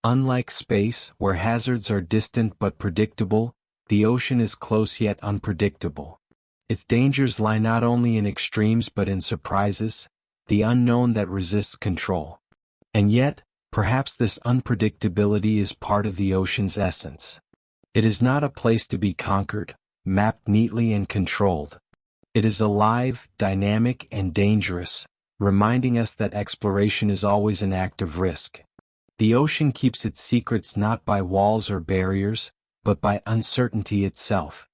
Unlike space, where hazards are distant but predictable, the ocean is close yet unpredictable. Its dangers lie not only in extremes but in surprises, the unknown that resists control. And yet, perhaps this unpredictability is part of the ocean's essence. It is not a place to be conquered, mapped neatly and controlled. It is alive, dynamic, and dangerous, reminding us that exploration is always an act of risk. The ocean keeps its secrets not by walls or barriers, but by uncertainty itself.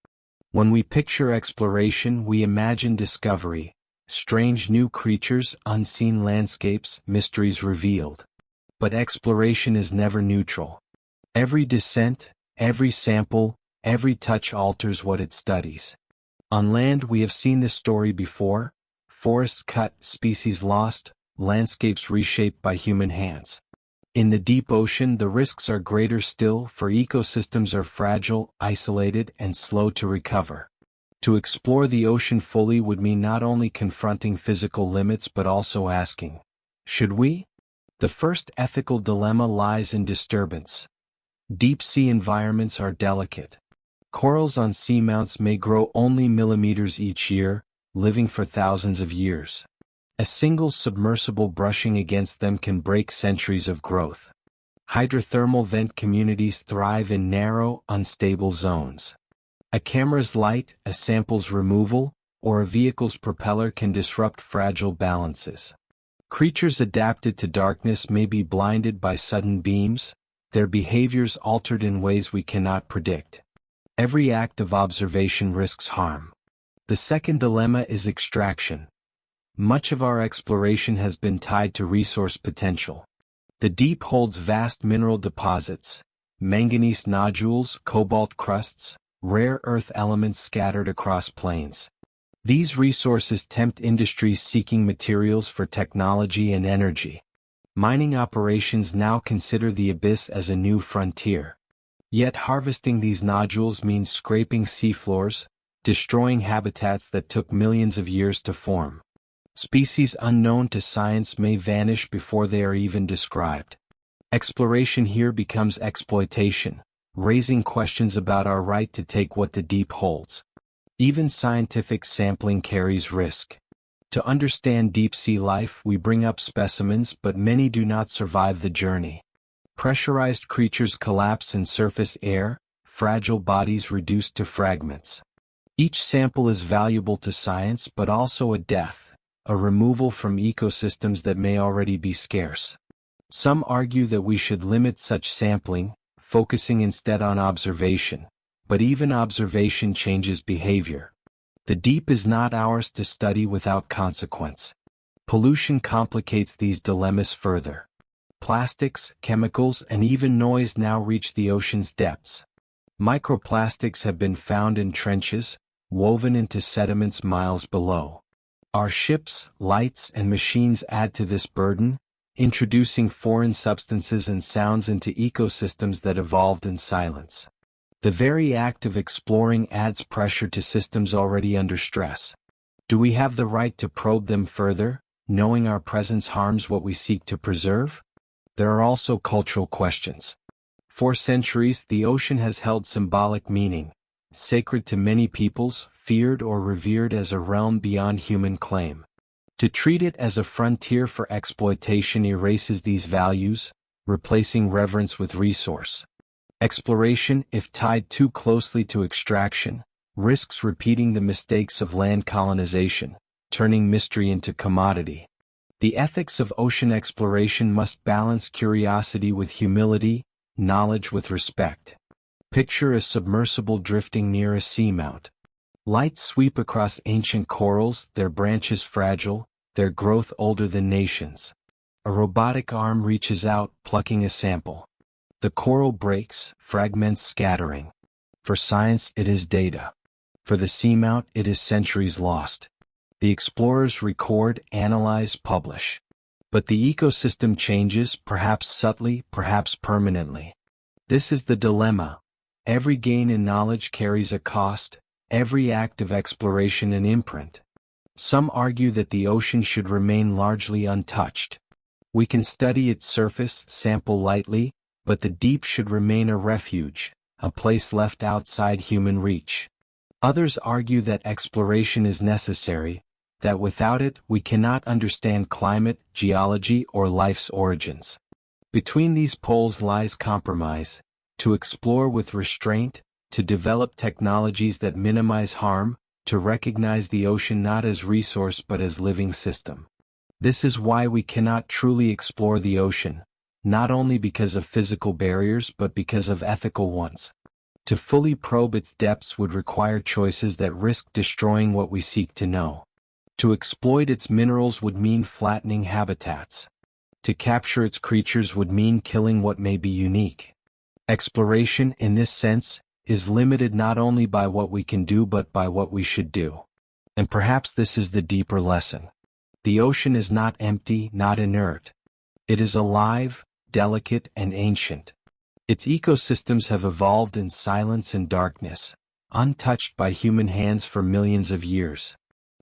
When we picture exploration, we imagine discovery, strange new creatures, unseen landscapes, mysteries revealed. But exploration is never neutral. Every descent, every sample, every touch alters what it studies. On land we have seen this story before: forests cut, species lost, landscapes reshaped by human hands. In the deep ocean the risks are greater still, for ecosystems are fragile, isolated, and slow to recover. To explore the ocean fully would mean not only confronting physical limits but also asking, should we? The first ethical dilemma lies in disturbance. Deep-sea environments are delicate. Corals on seamounts may grow only millimeters each year, living for thousands of years. A single submersible brushing against them can break centuries of growth. Hydrothermal vent communities thrive in narrow, unstable zones. A camera's light, a sample's removal, or a vehicle's propeller can disrupt fragile balances. Creatures adapted to darkness may be blinded by sudden beams, their behaviors altered in ways we cannot predict. Every act of observation risks harm. The second dilemma is extraction. Much of our exploration has been tied to resource potential. The deep holds vast mineral deposits, manganese nodules, cobalt crusts, rare earth elements scattered across plains. These resources tempt industries seeking materials for technology and energy. Mining operations now consider the abyss as a new frontier. Yet harvesting these nodules means scraping seafloors, destroying habitats that took millions of years to form. Species unknown to science may vanish before they are even described. Exploration here becomes exploitation, raising questions about our right to take what the deep holds. Even scientific sampling carries risk. To understand deep-sea life, we bring up specimens, but many do not survive the journey. Pressurized creatures collapse in surface air, fragile bodies reduced to fragments. Each sample is valuable to science, but also a death, a removal from ecosystems that may already be scarce. Some argue that we should limit such sampling, focusing instead on observation, but even observation changes behavior. The deep is not ours to study without consequence. Pollution complicates these dilemmas further. Plastics, chemicals, and even noise now reach the ocean's depths. Microplastics have been found in trenches, woven into sediments miles below. Our ships, lights, and machines add to this burden, introducing foreign substances and sounds into ecosystems that evolved in silence. The very act of exploring adds pressure to systems already under stress. Do we have the right to probe them further, knowing our presence harms what we seek to preserve? There are also cultural questions. For centuries, the ocean has held symbolic meaning, sacred to many peoples, feared or revered as a realm beyond human claim. To treat it as a frontier for exploitation erases these values, replacing reverence with resource. Exploration, if tied too closely to extraction, risks repeating the mistakes of land colonization, turning mystery into commodity. The ethics of ocean exploration must balance curiosity with humility, knowledge with respect. Picture a submersible drifting near a seamount. Lights sweep across ancient corals, their branches fragile, their growth older than nations. A robotic arm reaches out, plucking a sample. The coral breaks, fragments scattering. For science, it is data. For the seamount, it is centuries lost. The explorers record, analyze, publish. But the ecosystem changes, perhaps subtly, perhaps permanently. This is the dilemma. Every gain in knowledge carries a cost, every act of exploration an imprint. Some argue that the ocean should remain largely untouched. We can study its surface, sample lightly, but the deep should remain a refuge, a place left outside human reach. Others argue that exploration is necessary, that without it we cannot understand climate, geology, or life's origins. Between these poles lies compromise, to explore with restraint, to develop technologies that minimize harm, to recognize the ocean not as resource but as living system. This is why we cannot truly explore the ocean, not only because of physical barriers but because of ethical ones. To fully probe its depths would require choices that risk destroying what we seek to know. To exploit its minerals would mean flattening habitats. To capture its creatures would mean killing what may be unique. Exploration, in this sense, is limited not only by what we can do but by what we should do. And perhaps this is the deeper lesson. The ocean is not empty, not inert. It is alive, delicate, and ancient. Its ecosystems have evolved in silence and darkness, untouched by human hands for millions of years.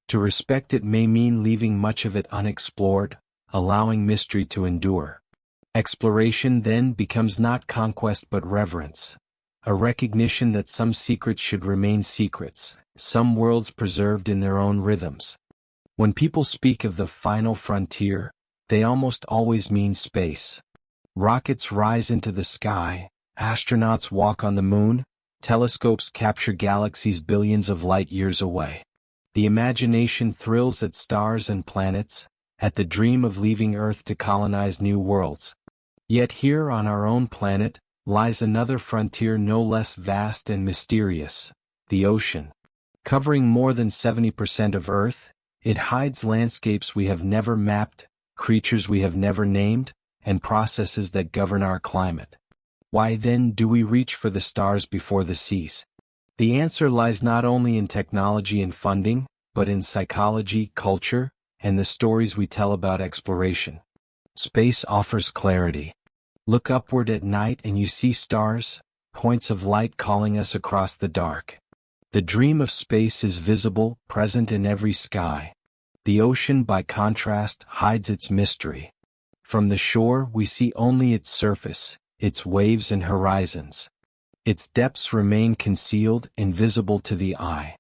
To respect it may mean leaving much of it unexplored, allowing mystery to endure. Exploration then becomes not conquest but reverence, a recognition that some secrets should remain secrets, some worlds preserved in their own rhythms. When people speak of the final frontier, they almost always mean space. Rockets rise into the sky, astronauts walk on the moon, telescopes capture galaxies billions of light years away. The imagination thrills at stars and planets, at the dream of leaving Earth to colonize new worlds. Yet here on our own planet, lies another frontier no less vast and mysterious, the ocean. Covering more than 70% of Earth, It hides landscapes we have never mapped, creatures we have never named, and processes that govern our climate. Why then do we reach for the stars before the seas? The answer lies not only in technology and funding, but in psychology, culture, and the stories we tell about exploration. Space offers clarity. Look upward at night and you see stars, points of light calling us across the dark. The dream of space is visible, present in every sky. The ocean, by contrast, hides its mystery. From the shore, we see only its surface, its waves and horizons. Its depths remain concealed, invisible to the eye.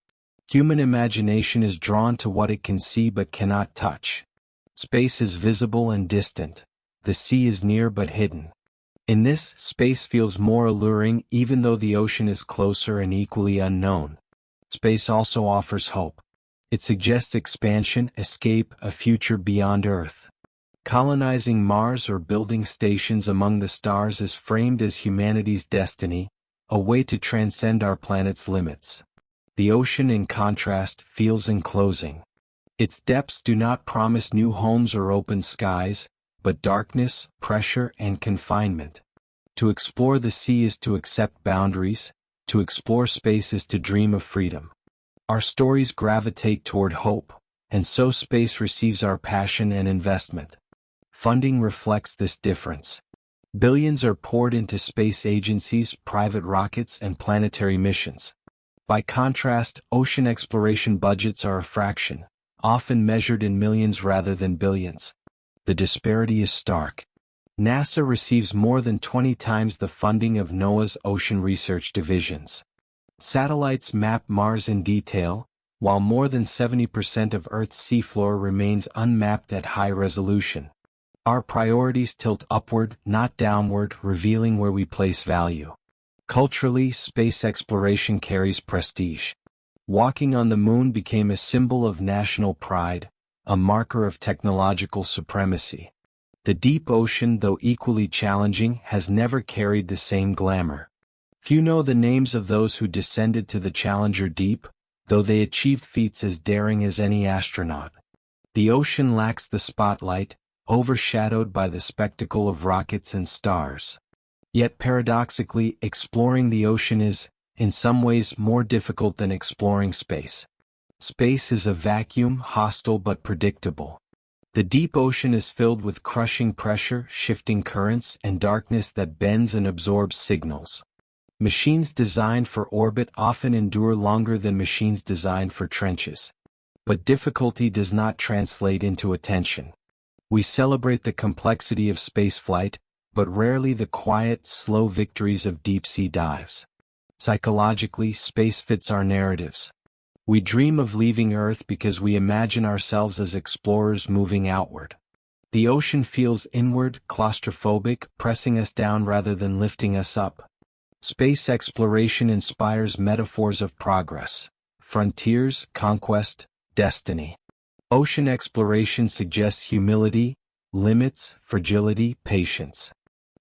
Human imagination is drawn to what it can see but cannot touch. Space is visible and distant. The sea is near but hidden. In this, space feels more alluring even though the ocean is closer and equally unknown. Space also offers hope. It suggests expansion, escape, a future beyond Earth. Colonizing Mars or building stations among the stars is framed as humanity's destiny, a way to transcend our planet's limits. The ocean, in contrast, feels enclosing. Its depths do not promise new homes or open skies, but darkness, pressure, and confinement. To explore the sea is to accept boundaries, to explore space is to dream of freedom. Our stories gravitate toward hope, and so space receives our passion and investment. Funding reflects this difference. Billions are poured into space agencies, private rockets, and planetary missions. By contrast, ocean exploration budgets are a fraction, often measured in millions rather than billions. The disparity is stark. NASA receives more than 20 times the funding of NOAA's ocean research divisions. Satellites map Mars in detail, while more than 70% of Earth's seafloor remains unmapped at high resolution. Our priorities tilt upward, not downward, revealing where we place value. Culturally, space exploration carries prestige. Walking on the moon became a symbol of national pride, a marker of technological supremacy. The deep ocean, though equally challenging, has never carried the same glamour. Few know the names of those who descended to the Challenger deep, though they achieved feats as daring as any astronaut. The ocean lacks the spotlight, overshadowed by the spectacle of rockets and stars. Yet paradoxically, exploring the ocean is, in some ways, more difficult than exploring space. Space is a vacuum, hostile but predictable. The deep ocean is filled with crushing pressure, shifting currents, and darkness that bends and absorbs signals. Machines designed for orbit often endure longer than machines designed for trenches. But difficulty does not translate into attention. We celebrate the complexity of spaceflight, but rarely the quiet, slow victories of deep-sea dives. Psychologically, space fits our narratives. We dream of leaving Earth because we imagine ourselves as explorers moving outward. The ocean feels inward, claustrophobic, pressing us down rather than lifting us up. Space exploration inspires metaphors of progress, frontiers, conquest, destiny. Ocean exploration suggests humility, limits, fragility, patience.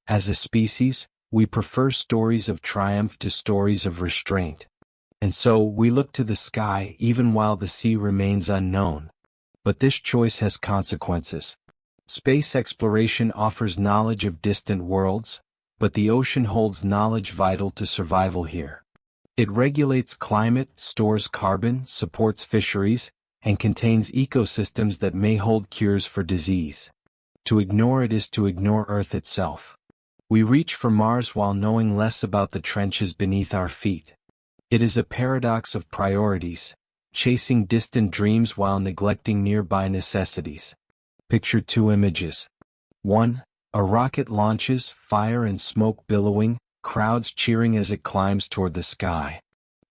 As a species, we prefer stories of triumph to stories of restraint. And so, we look to the sky even while the sea remains unknown. But this choice has consequences. Space exploration offers knowledge of distant worlds, but the ocean holds knowledge vital to survival here. It regulates climate, stores carbon, supports fisheries, and contains ecosystems that may hold cures for disease. To ignore it is to ignore Earth itself. We reach for Mars while knowing less about the trenches beneath our feet. It is a paradox of priorities, chasing distant dreams while neglecting nearby necessities. Picture two images. 1. A rocket launches, fire and smoke billowing, crowds cheering as it climbs toward the sky.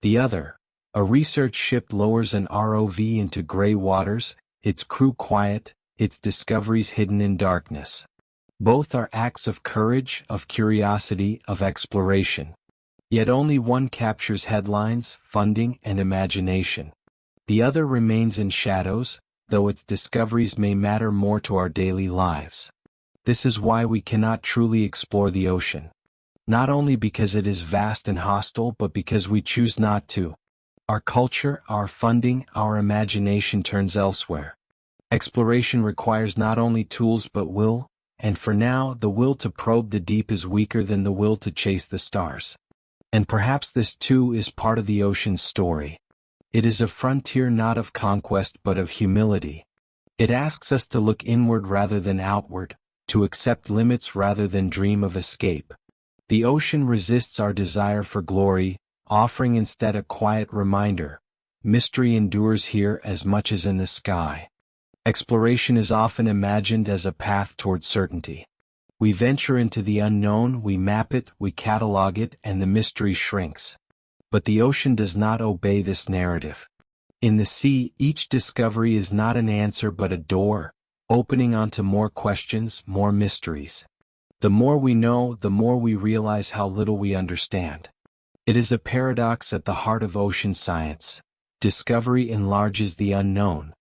The other. A research ship lowers an ROV into gray waters, its crew quiet, its discoveries hidden in darkness. Both are acts of courage, of curiosity, of exploration. Yet only one captures headlines, funding, and imagination. The other remains in shadows, though its discoveries may matter more to our daily lives. This is why we cannot truly explore the ocean. Not only because it is vast and hostile, but because we choose not to. Our culture, our funding, our imagination turns elsewhere. Exploration requires not only tools but will, and for now, the will to probe the deep is weaker than the will to chase the stars. And perhaps this too is part of the ocean's story. It is a frontier not of conquest but of humility. It asks us to look inward rather than outward, to accept limits rather than dream of escape. The ocean resists our desire for glory, offering instead a quiet reminder. Mystery endures here as much as in the sky. Exploration is often imagined as a path toward certainty. We venture into the unknown, we map it, we catalog it, and the mystery shrinks. But the ocean does not obey this narrative. In the sea, each discovery is not an answer but a door, opening onto more questions, more mysteries. The more we know, the more we realize how little we understand. It is a paradox at the heart of ocean science. Discovery enlarges the unknown.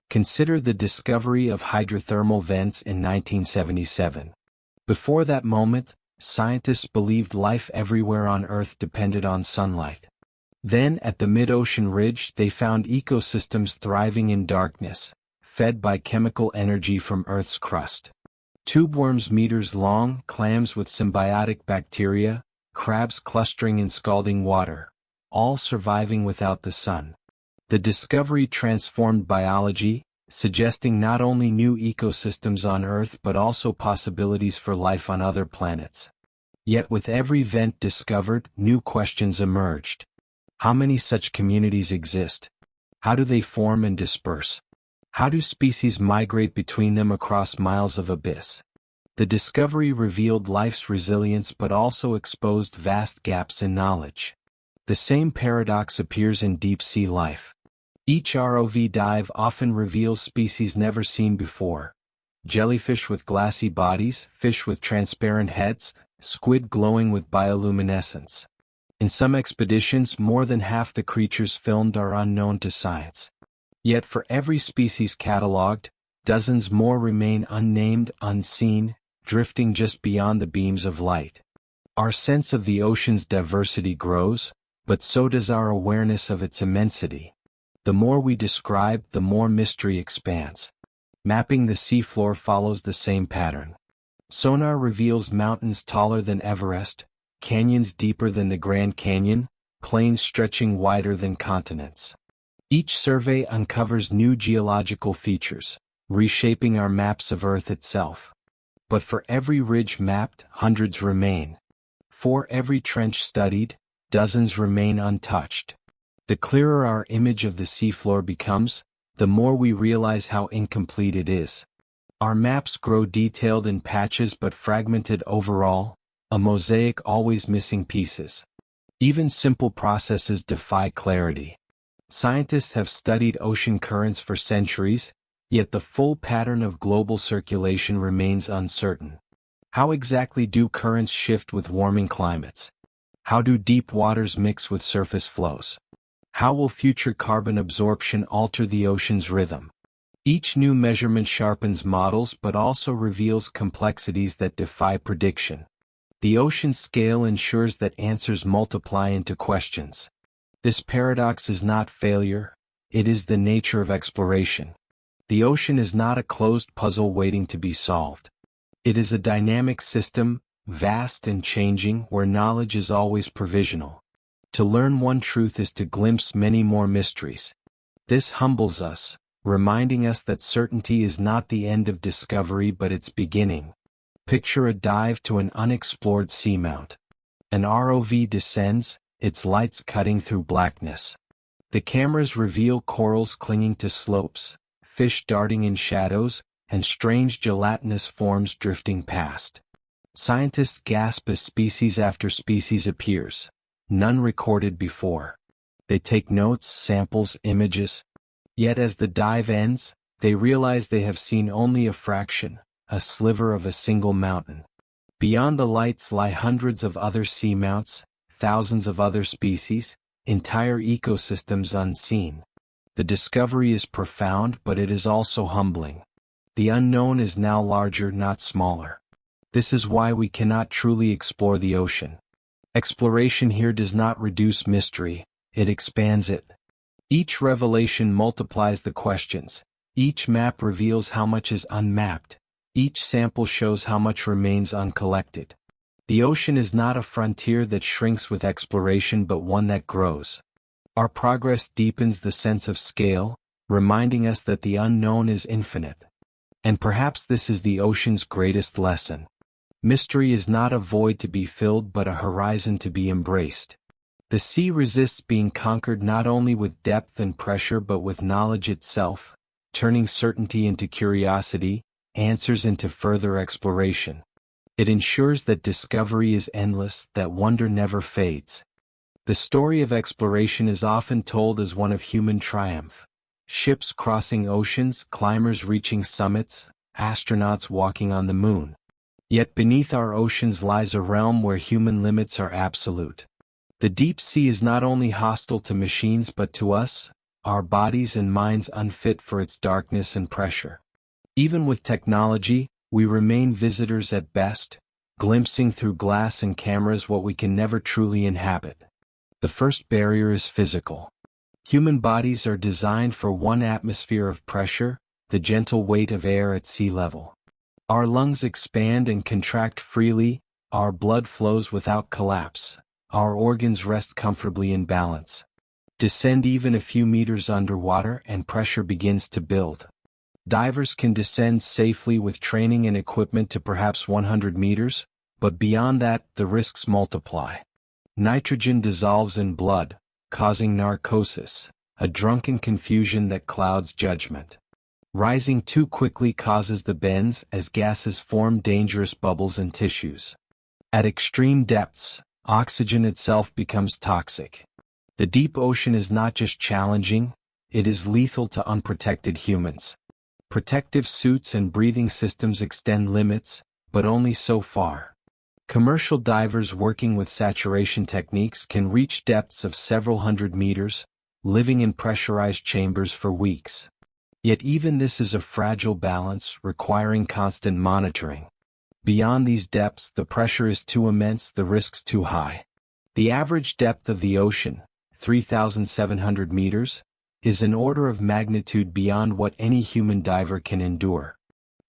Consider the discovery of hydrothermal vents in 1977. Before that moment, scientists believed life everywhere on Earth depended on sunlight. Then, at the mid-ocean ridge, they found ecosystems thriving in darkness, fed by chemical energy from Earth's crust. Tube worms meters long, clams with symbiotic bacteria, crabs clustering in scalding water, all surviving without the sun. The discovery transformed biology, suggesting not only new ecosystems on Earth but also possibilities for life on other planets. Yet with every vent discovered, new questions emerged. How many such communities exist? How do they form and disperse? How do species migrate between them across miles of abyss? The discovery revealed life's resilience but also exposed vast gaps in knowledge. The same paradox appears in deep-sea life. Each ROV dive often reveals species never seen before. Jellyfish with glassy bodies, fish with transparent heads, squid glowing with bioluminescence. In some expeditions, more than half the creatures filmed are unknown to science. Yet for every species catalogued, dozens more remain unnamed, unseen, drifting just beyond the beams of light. Our sense of the ocean's diversity grows, but so does our awareness of its immensity. The more we describe, the more mystery expands. Mapping the seafloor follows the same pattern. Sonar reveals mountains taller than Everest, canyons deeper than the Grand Canyon, plains stretching wider than continents. Each survey uncovers new geological features, reshaping our maps of Earth itself. But for every ridge mapped, hundreds remain. For every trench studied, dozens remain untouched. The clearer our image of the seafloor becomes, the more we realize how incomplete it is. Our maps grow detailed in patches but fragmented overall, a mosaic always missing pieces. Even simple processes defy clarity. Scientists have studied ocean currents for centuries, yet the full pattern of global circulation remains uncertain. How exactly do currents shift with warming climates? How do deep waters mix with surface flows? How will future carbon absorption alter the ocean's rhythm? Each new measurement sharpens models but also reveals complexities that defy prediction. The ocean's scale ensures that answers multiply into questions. This paradox is not failure, it is the nature of exploration. The ocean is not a closed puzzle waiting to be solved. It is a dynamic system, vast and changing, where knowledge is always provisional. To learn one truth is to glimpse many more mysteries. This humbles us, reminding us that certainty is not the end of discovery but its beginning. Picture a dive to an unexplored seamount. An ROV descends, its lights cutting through blackness. The cameras reveal corals clinging to slopes, fish darting in shadows, and strange gelatinous forms drifting past. Scientists gasp as species after species appears, none recorded before. They take notes, samples, images. Yet as the dive ends, they realize they have seen only a fraction, a sliver of a single mountain. Beyond the lights lie hundreds of other seamounts, thousands of other species, entire ecosystems unseen. The discovery is profound, but it is also humbling. The unknown is now larger, not smaller. This is why we cannot truly explore the ocean. Exploration here does not reduce mystery, it expands it. Each revelation multiplies the questions. Each map reveals how much is unmapped. Each sample shows how much remains uncollected. The ocean is not a frontier that shrinks with exploration but one that grows. Our progress deepens the sense of scale, reminding us that the unknown is infinite. And perhaps this is the ocean's greatest lesson. Mystery is not a void to be filled but a horizon to be embraced. The sea resists being conquered not only with depth and pressure but with knowledge itself, turning certainty into curiosity, answers into further exploration. It ensures that discovery is endless, that wonder never fades. The story of exploration is often told as one of human triumph. Ships crossing oceans, climbers reaching summits, astronauts walking on the moon. Yet beneath our oceans lies a realm where human limits are absolute. The deep sea is not only hostile to machines but to us, our bodies and minds unfit for its darkness and pressure. Even with technology, we remain visitors at best, glimpsing through glass and cameras what we can never truly inhabit. The first barrier is physical. Human bodies are designed for one atmosphere of pressure, the gentle weight of air at sea level. Our lungs expand and contract freely, our blood flows without collapse, our organs rest comfortably in balance. Descend even a few meters underwater and pressure begins to build. Divers can descend safely with training and equipment to perhaps 100 meters, but beyond that, the risks multiply. Nitrogen dissolves in blood, causing narcosis, a drunken confusion that clouds judgment. Rising too quickly causes the bends as gases form dangerous bubbles in tissues. At extreme depths, oxygen itself becomes toxic. The deep ocean is not just challenging, it is lethal to unprotected humans. Protective suits and breathing systems extend limits, but only so far. Commercial divers working with saturation techniques can reach depths of several hundred meters, living in pressurized chambers for weeks. Yet even this is a fragile balance, requiring constant monitoring. Beyond these depths, the pressure is too immense, the risks too high. The average depth of the ocean, 3,700 meters, is an order of magnitude beyond what any human diver can endure.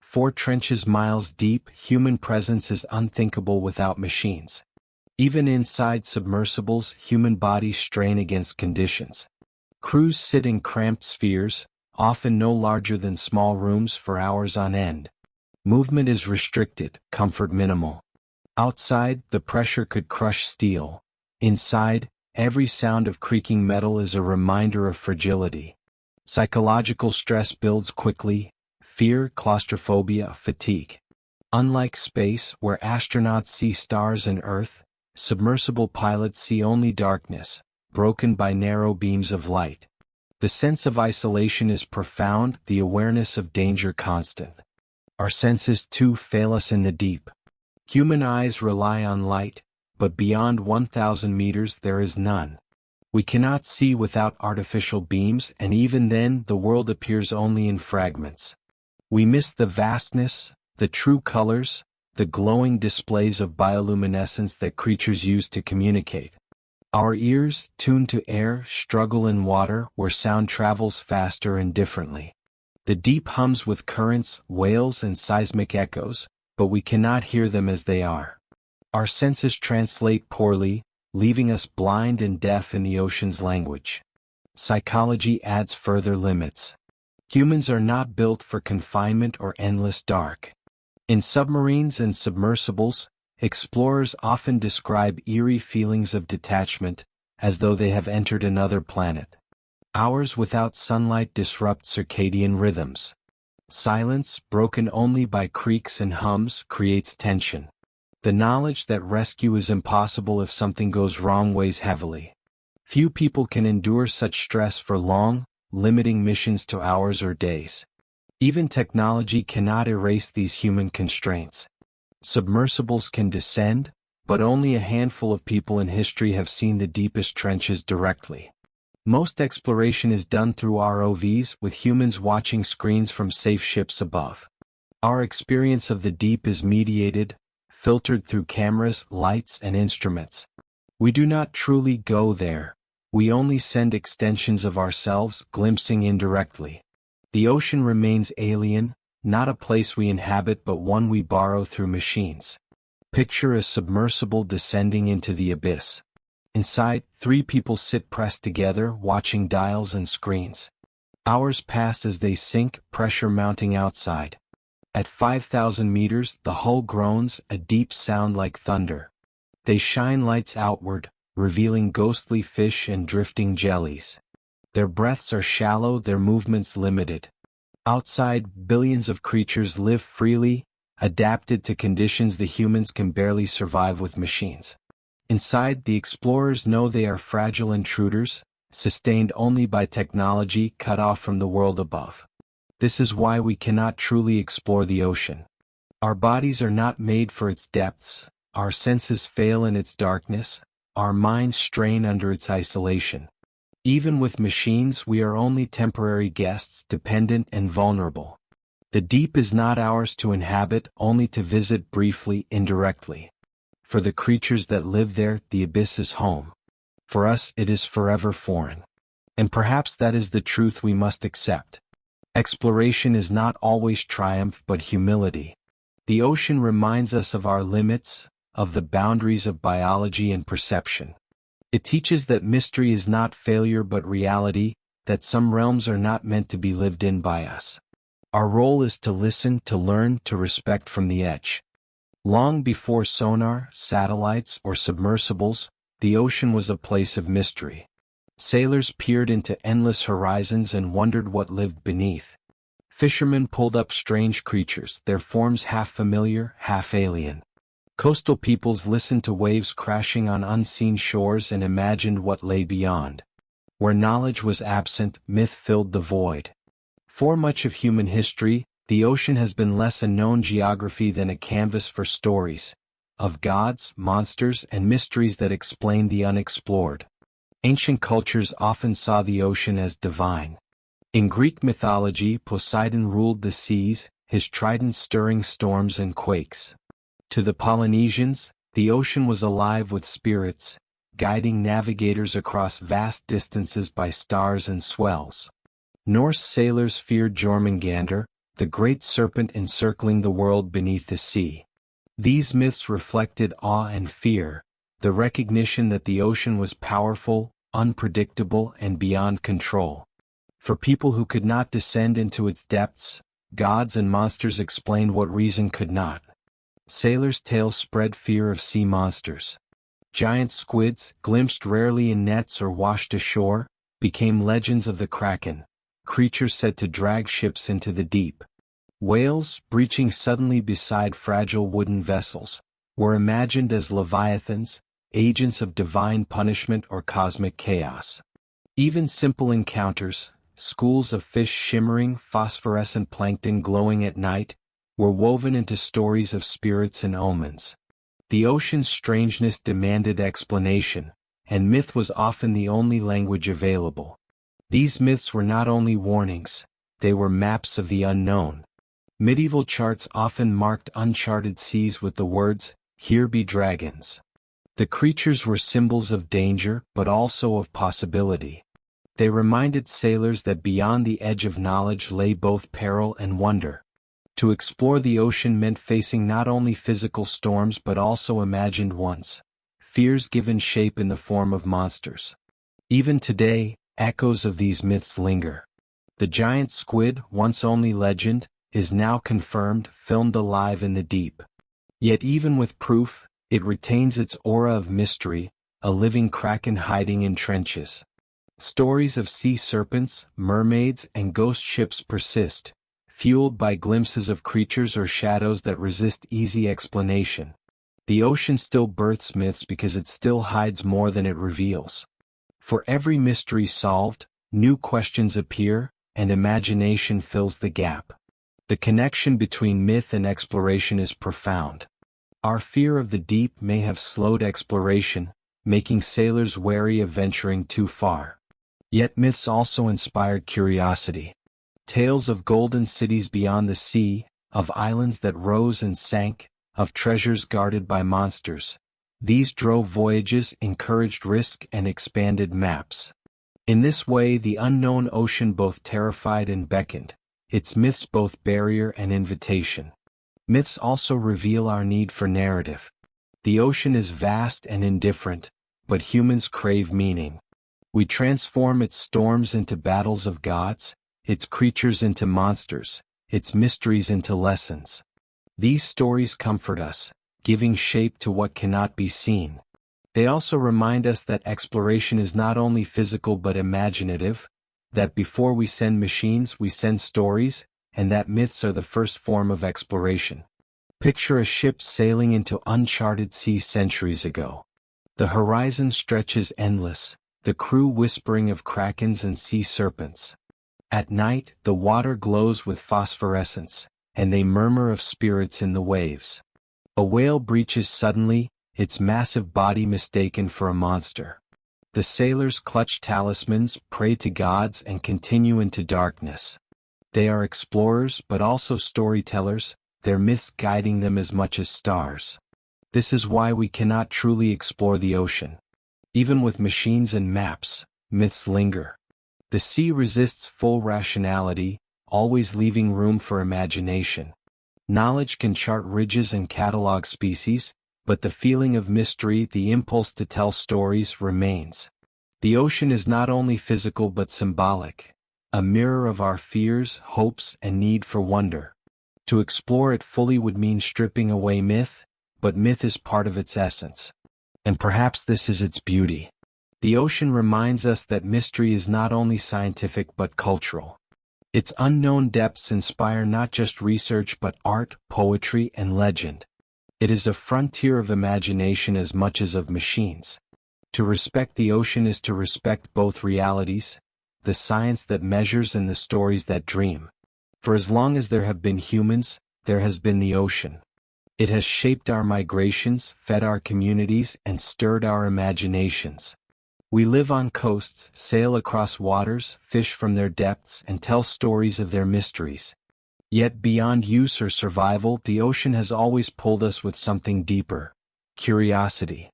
4 trenches miles deep, human presence is unthinkable without machines. Even inside submersibles, human bodies strain against conditions. Crews sit in cramped spheres, often no larger than small rooms, for hours on end. Movement is restricted, comfort minimal. Outside, the pressure could crush steel. Inside, every sound of creaking metal is a reminder of fragility. Psychological stress builds quickly: fear, claustrophobia, fatigue. Unlike space, where astronauts see stars and Earth, submersible pilots see only darkness, broken by narrow beams of light. The sense of isolation is profound, the awareness of danger constant. Our senses too fail us in the deep. Human eyes rely on light, but beyond 1,000 meters there is none. We cannot see without artificial beams, and even then the world appears only in fragments. We miss the vastness, the true colors, the glowing displays of bioluminescence that creatures use to communicate. Our ears, tuned to air, struggle in water where sound travels faster and differently. The deep hums with currents, wails, and seismic echoes, but we cannot hear them as they are. Our senses translate poorly, leaving us blind and deaf in the ocean's language. Psychology adds further limits. Humans are not built for confinement or endless dark. In submarines and submersibles, explorers often describe eerie feelings of detachment, as though they have entered another planet. Hours without sunlight disrupt circadian rhythms. Silence, broken only by creaks and hums, creates tension. The knowledge that rescue is impossible if something goes wrong weighs heavily. Few people can endure such stress for long, limiting missions to hours or days. Even technology cannot erase these human constraints. Submersibles can descend, but only a handful of people in history have seen the deepest trenches directly. Most exploration is done through ROVs, with humans watching screens from safe ships above. Our experience of the deep is mediated, filtered through cameras, lights, and instruments. We do not truly go there, We only send extensions of ourselves, glimpsing indirectly. The ocean remains alien, not a place we inhabit but one we borrow through machines. Picture a submersible descending into the abyss. Inside, 3 people sit pressed together, watching dials and screens. Hours pass as they sink, pressure mounting outside. At 5,000 meters, the hull groans, a deep sound like thunder. They shine lights outward, revealing ghostly fish and drifting jellies. Their breaths are shallow, their movements limited. Outside, billions of creatures live freely, adapted to conditions the humans can barely survive with machines. Inside, the explorers know they are fragile intruders, sustained only by technology cut off from the world above. This is why we cannot truly explore the ocean. Our bodies are not made for its depths, our senses fail in its darkness, our minds strain under its isolation. Even with machines, we are only temporary guests, dependent and vulnerable. The deep is not ours to inhabit, only to visit briefly, indirectly. For the creatures that live there, the abyss is home. For us, it is forever foreign. And perhaps that is the truth we must accept. Exploration is not always triumph but humility. The ocean reminds us of our limits, of the boundaries of biology and perception. It teaches that mystery is not failure but reality, that some realms are not meant to be lived in by us. Our role is to listen, to learn, to respect from the edge. Long before sonar, satellites, or submersibles, the ocean was a place of mystery. Sailors peered into endless horizons and wondered what lived beneath. Fishermen pulled up strange creatures, their forms half familiar, half alien. Coastal peoples listened to waves crashing on unseen shores and imagined what lay beyond. Where knowledge was absent, myth filled the void. For much of human history, the ocean has been less a known geography than a canvas for stories of gods, monsters, and mysteries that explain the unexplored. Ancient cultures often saw the ocean as divine. In Greek mythology, Poseidon ruled the seas, his trident stirring storms and quakes. To the Polynesians, the ocean was alive with spirits, guiding navigators across vast distances by stars and swells. Norse sailors feared Jormungandr, the great serpent encircling the world beneath the sea. These myths reflected awe and fear, the recognition that the ocean was powerful, unpredictable, and beyond control. For people who could not descend into its depths, gods and monsters explained what reason could not. Sailors' tales spread fear of sea monsters. Giant squids, glimpsed rarely in nets or washed ashore, became legends of the kraken, creatures said to drag ships into the deep. Whales, breaching suddenly beside fragile wooden vessels, were imagined as leviathans, agents of divine punishment or cosmic chaos. Even simple encounters, schools of fish shimmering, phosphorescent plankton glowing at night, were woven into stories of spirits and omens. The ocean's strangeness demanded explanation, and myth was often the only language available. These myths were not only warnings, they were maps of the unknown. Medieval charts often marked uncharted seas with the words, "Here be dragons." The creatures were symbols of danger, but also of possibility. They reminded sailors that beyond the edge of knowledge lay both peril and wonder. To explore the ocean meant facing not only physical storms but also imagined ones, fears given shape in the form of monsters. Even today, echoes of these myths linger. The giant squid, once only legend, is now confirmed, filmed alive in the deep. Yet even with proof, it retains its aura of mystery, a living kraken hiding in trenches. Stories of sea serpents, mermaids, and ghost ships persist, fueled by glimpses of creatures or shadows that resist easy explanation. The ocean still births myths because it still hides more than it reveals. For every mystery solved, new questions appear, and imagination fills the gap. The connection between myth and exploration is profound. Our fear of the deep may have slowed exploration, making sailors wary of venturing too far. Yet myths also inspired curiosity. Tales of golden cities beyond the sea, of islands that rose and sank, of treasures guarded by monsters, These drove voyages, encouraged risk, and expanded maps. In this way, the unknown ocean both terrified and beckoned, its myths both barrier and invitation. Myths also reveal our need for narrative. The ocean is vast and indifferent, but humans crave meaning. We transform its storms into battles of gods, its creatures into monsters, its mysteries into lessons. These stories comfort us, giving shape to what cannot be seen. They also remind us that exploration is not only physical but imaginative, that before we send machines we send stories, and that myths are the first form of exploration. Picture a ship sailing into uncharted seas centuries ago. The horizon stretches endless, the crew whispering of krakens and sea serpents. At night, the water glows with phosphorescence, and they murmur of spirits in the waves. A whale breaches suddenly, its massive body mistaken for a monster. The sailors clutch talismans, pray to gods, and continue into darkness. They are explorers but also storytellers, their myths guiding them as much as stars. This is why we cannot truly explore the ocean. Even with machines and maps, myths linger. The sea resists full rationality, always leaving room for imagination. Knowledge can chart ridges and catalog species, but the feeling of mystery, the impulse to tell stories, remains. The ocean is not only physical but symbolic, a mirror of our fears, hopes, and need for wonder. To explore it fully would mean stripping away myth, but myth is part of its essence. And perhaps this is its beauty. The ocean reminds us that mystery is not only scientific but cultural. Its unknown depths inspire not just research but art, poetry, and legend. It is a frontier of imagination as much as of machines. To respect the ocean is to respect both realities, the science that measures and the stories that dream. For as long as there have been humans, there has been the ocean. It has shaped our migrations, fed our communities, and stirred our imaginations. We live on coasts, sail across waters, fish from their depths, and tell stories of their mysteries. Yet beyond use or survival, the ocean has always pulled us with something deeper: curiosity.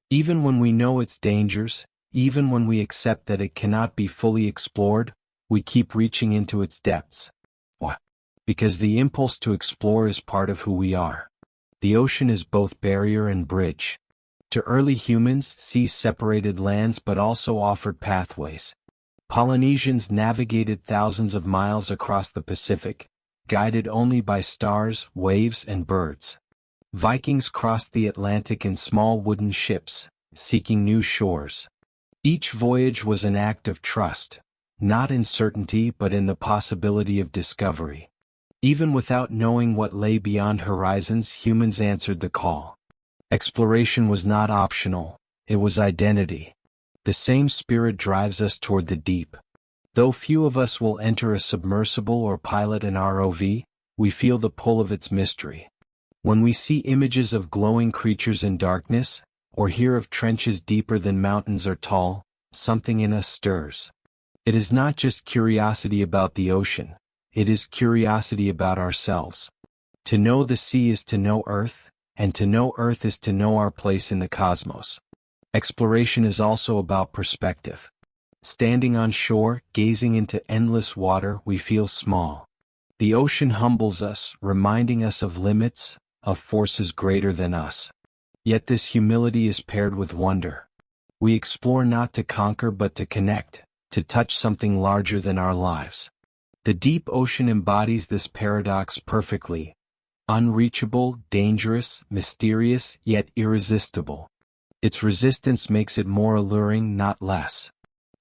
Even when we know its dangers, even when we accept that it cannot be fully explored, we keep reaching into its depths. Why? Because the impulse to explore is part of who we are. The ocean is both barrier and bridge. To early humans, seas separated lands but also offered pathways. Polynesians navigated thousands of miles across the Pacific, guided only by stars, waves, and birds. Vikings crossed the Atlantic in small wooden ships, seeking new shores. Each voyage was an act of trust, not in certainty but in the possibility of discovery. Even without knowing what lay beyond horizons, humans answered the call. Exploration was not optional, it was identity. The same spirit drives us toward the deep. Though few of us will enter a submersible or pilot an ROV, we feel the pull of its mystery. When we see images of glowing creatures in darkness, or hear of trenches deeper than mountains are tall, something in us stirs. It is not just curiosity about the ocean, it is curiosity about ourselves. To know the sea is to know Earth, and to know Earth is to know our place in the cosmos. Exploration is also about perspective. Standing on shore, gazing into endless water, we feel small. The ocean humbles us, reminding us of limits, of forces greater than us. Yet this humility is paired with wonder. We explore not to conquer but to connect, to touch something larger than our lives. The deep ocean embodies this paradox perfectly. Unreachable, dangerous, mysterious, yet irresistible. Its resistance makes it more alluring, not less.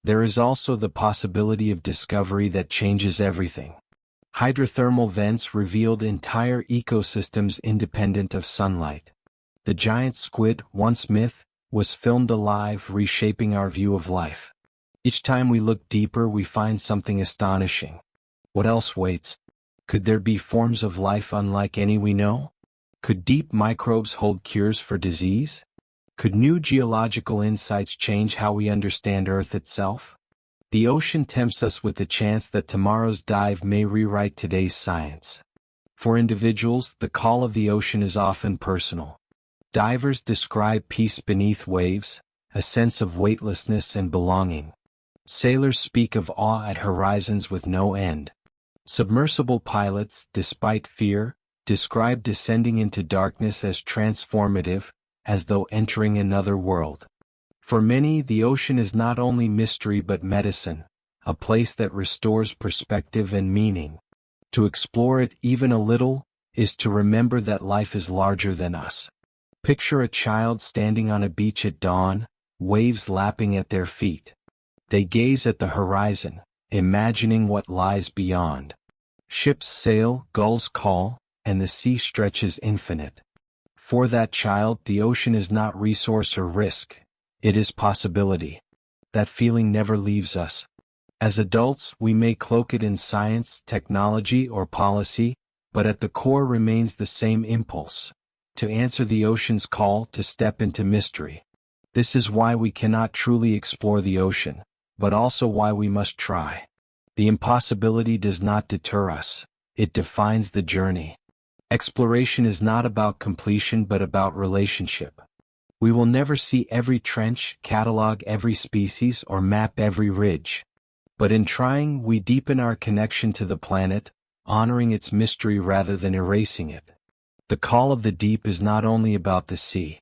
There is also the possibility of discovery that changes everything. Hydrothermal vents revealed entire ecosystems independent of sunlight. The giant squid, once myth, was filmed alive, reshaping our view of life. Each time we look deeper, we find something astonishing. What else waits? Could there be forms of life unlike any we know? Could deep microbes hold cures for disease? Could new geological insights change how we understand Earth itself? The ocean tempts us with the chance that tomorrow's dive may rewrite today's science. For individuals, the call of the ocean is often personal. Divers describe peace beneath waves, a sense of weightlessness and belonging. Sailors speak of awe at horizons with no end. Submersible pilots, despite fear, describe descending into darkness as transformative, as though entering another world. For many, the ocean is not only mystery but medicine, a place that restores perspective and meaning. To explore it even a little is to remember that life is larger than us. Picture a child standing on a beach at dawn, waves lapping at their feet. They gaze at the horizon, imagining what lies beyond. Ships sail, gulls call, and the sea stretches infinite. For that child, the ocean is not resource or risk. It is possibility. That feeling never leaves us. As adults, we may cloak it in science, technology, or policy, but at the core remains the same impulse: to answer the ocean's call, to step into mystery. This is why we cannot truly explore the ocean, but also why we must try. The impossibility does not deter us. It defines the journey. Exploration is not about completion but about relationship. We will never see every trench, catalog every species, or map every ridge. But in trying, we deepen our connection to the planet, honoring its mystery rather than erasing it. The call of the deep is not only about the sea.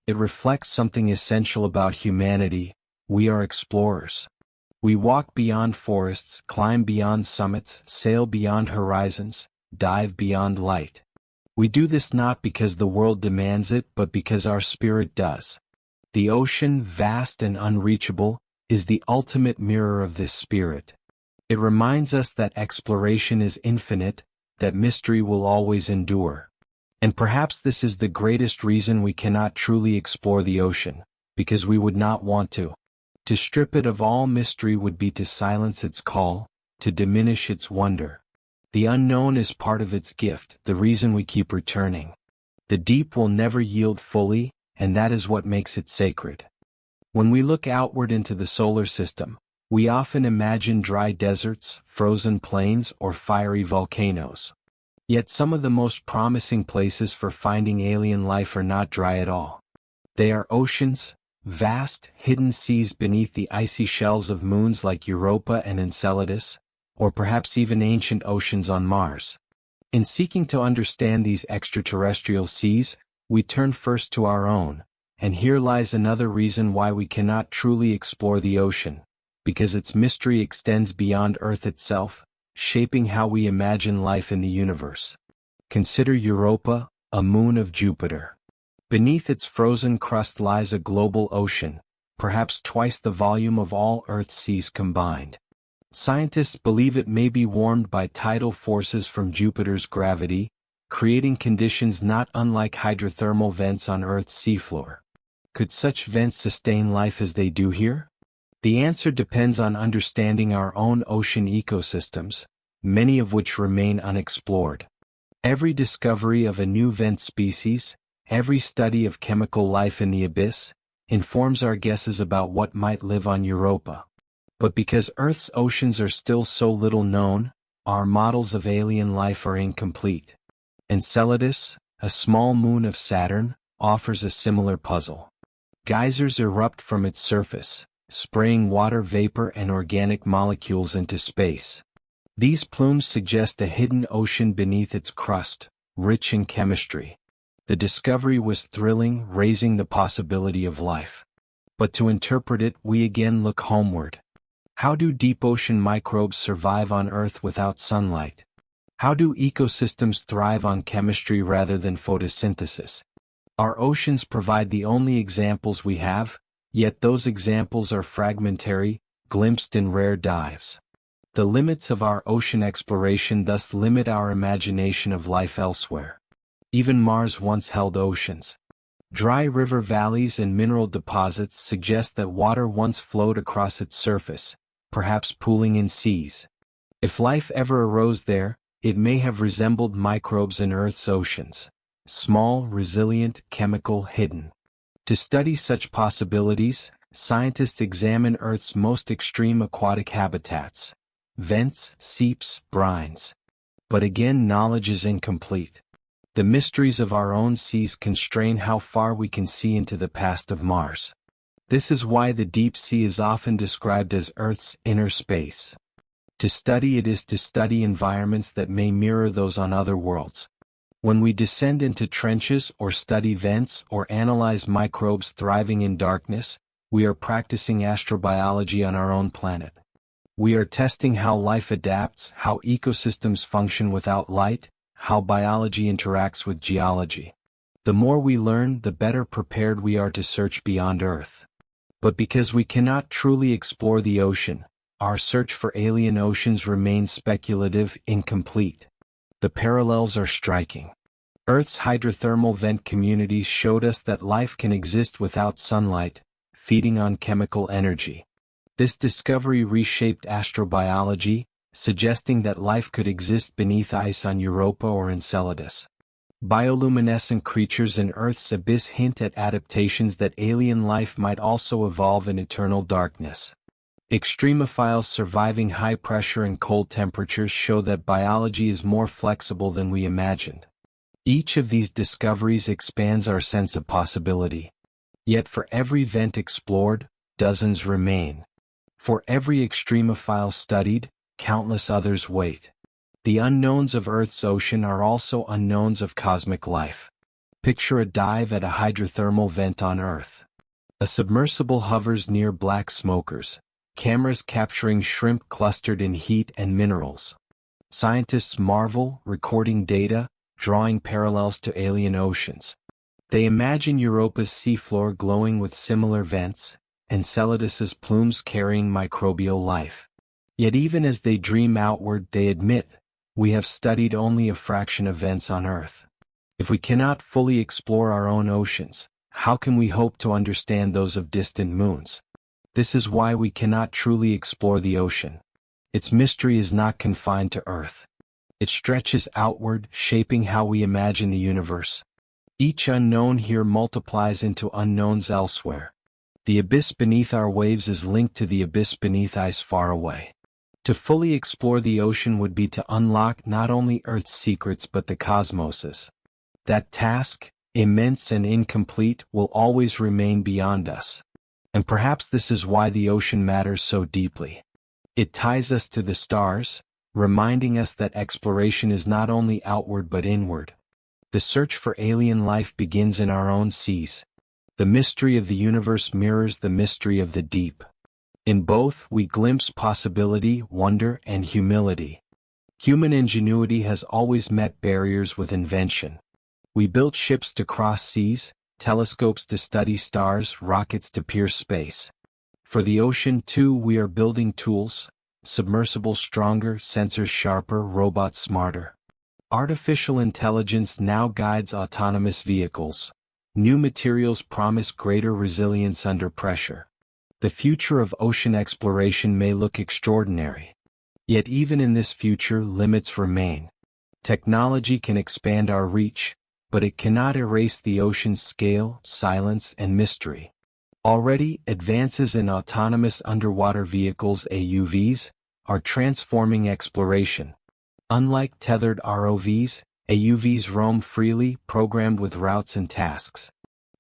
It reflects something essential about humanity. We are explorers. We walk beyond forests, climb beyond summits, sail beyond horizons, dive beyond light. We do this not because the world demands it, but because our spirit does. The ocean, vast and unreachable, is the ultimate mirror of this spirit. It reminds us that exploration is infinite, that mystery will always endure. And perhaps this is the greatest reason we cannot truly explore the ocean, because we would not want to. To strip it of all mystery would be to silence its call, to diminish its wonder. The unknown is part of its gift, the reason we keep returning. The deep will never yield fully, and that is what makes it sacred. When we look outward into the solar system, we often imagine dry deserts, frozen plains, or fiery volcanoes. Yet some of the most promising places for finding alien life are not dry at all. They are oceans, vast, hidden seas beneath the icy shells of moons like Europa and Enceladus, or perhaps even ancient oceans on Mars. In seeking to understand these extraterrestrial seas, we turn first to our own, and here lies another reason why we cannot truly explore the ocean, because its mystery extends beyond Earth itself, shaping how we imagine life in the universe. Consider Europa, a moon of Jupiter. Beneath its frozen crust lies a global ocean, perhaps twice the volume of all Earth's seas combined. Scientists believe it may be warmed by tidal forces from Jupiter's gravity, creating conditions not unlike hydrothermal vents on Earth's seafloor. Could such vents sustain life as they do here? The answer depends on understanding our own ocean ecosystems, many of which remain unexplored. Every discovery of a new vent species, every study of chemical life in the abyss, informs our guesses about what might live on Europa. But because Earth's oceans are still so little known, our models of alien life are incomplete. Enceladus, a small moon of Saturn, offers a similar puzzle. Geysers erupt from its surface, spraying water vapor and organic molecules into space. These plumes suggest a hidden ocean beneath its crust, rich in chemistry. The discovery was thrilling, raising the possibility of life. But to interpret it, we again look homeward. How do deep ocean microbes survive on Earth without sunlight? How do ecosystems thrive on chemistry rather than photosynthesis? Our oceans provide the only examples we have, yet those examples are fragmentary, glimpsed in rare dives. The limits of our ocean exploration thus limit our imagination of life elsewhere. Even Mars once held oceans. Dry river valleys and mineral deposits suggest that water once flowed across its surface, perhaps pooling in seas. If life ever arose there, it may have resembled microbes in Earth's oceans. Small, resilient, chemical, hidden. To study such possibilities, scientists examine Earth's most extreme aquatic habitats: vents, seeps, brines. But again, knowledge is incomplete. The mysteries of our own seas constrain how far we can see into the past of Mars. This is why the deep sea is often described as Earth's inner space. To study it is to study environments that may mirror those on other worlds. When we descend into trenches or study vents or analyze microbes thriving in darkness, we are practicing astrobiology on our own planet. We are testing how life adapts, how ecosystems function without light, how biology interacts with geology. The more we learn, the better prepared we are to search beyond Earth. But because we cannot truly explore the ocean, our search for alien oceans remains speculative, incomplete. The parallels are striking. Earth's hydrothermal vent communities showed us that life can exist without sunlight, feeding on chemical energy. This discovery reshaped astrobiology, suggesting that life could exist beneath ice on Europa or Enceladus. Bioluminescent creatures in Earth's abyss hint at adaptations that alien life might also evolve in eternal darkness. Extremophiles surviving high pressure and cold temperatures show that biology is more flexible than we imagined. Each of these discoveries expands our sense of possibility. Yet for every vent explored, dozens remain. For every extremophile studied, countless others wait. The unknowns of Earth's ocean are also unknowns of cosmic life. Picture a dive at a hydrothermal vent on Earth. A submersible hovers near black smokers, cameras capturing shrimp clustered in heat and minerals. Scientists marvel, recording data, drawing parallels to alien oceans. They imagine Europa's seafloor glowing with similar vents, Enceladus's plumes carrying microbial life. Yet even as they dream outward, they admit, we have studied only a fraction of vents on Earth. If we cannot fully explore our own oceans, how can we hope to understand those of distant moons? This is why we cannot truly explore the ocean. Its mystery is not confined to Earth. It stretches outward, shaping how we imagine the universe. Each unknown here multiplies into unknowns elsewhere. The abyss beneath our waves is linked to the abyss beneath ice far away. To fully explore the ocean would be to unlock not only Earth's secrets but the cosmos's. That task, immense and incomplete, will always remain beyond us. And perhaps this is why the ocean matters so deeply. It ties us to the stars, reminding us that exploration is not only outward but inward. The search for alien life begins in our own seas. The mystery of the universe mirrors the mystery of the deep. In both, we glimpse possibility, wonder, and humility. Human ingenuity has always met barriers with invention. We built ships to cross seas, telescopes to study stars, rockets to pierce space. For the ocean, too, we are building tools, submersibles stronger, sensors sharper, robots smarter. Artificial intelligence now guides autonomous vehicles. New materials promise greater resilience under pressure. The future of ocean exploration may look extraordinary. Yet even in this future, limits remain. Technology can expand our reach, but it cannot erase the ocean's scale, silence, and mystery. Already, advances in autonomous underwater vehicles (AUVs) are transforming exploration. Unlike tethered ROVs, AUVs roam freely, programmed with routes and tasks.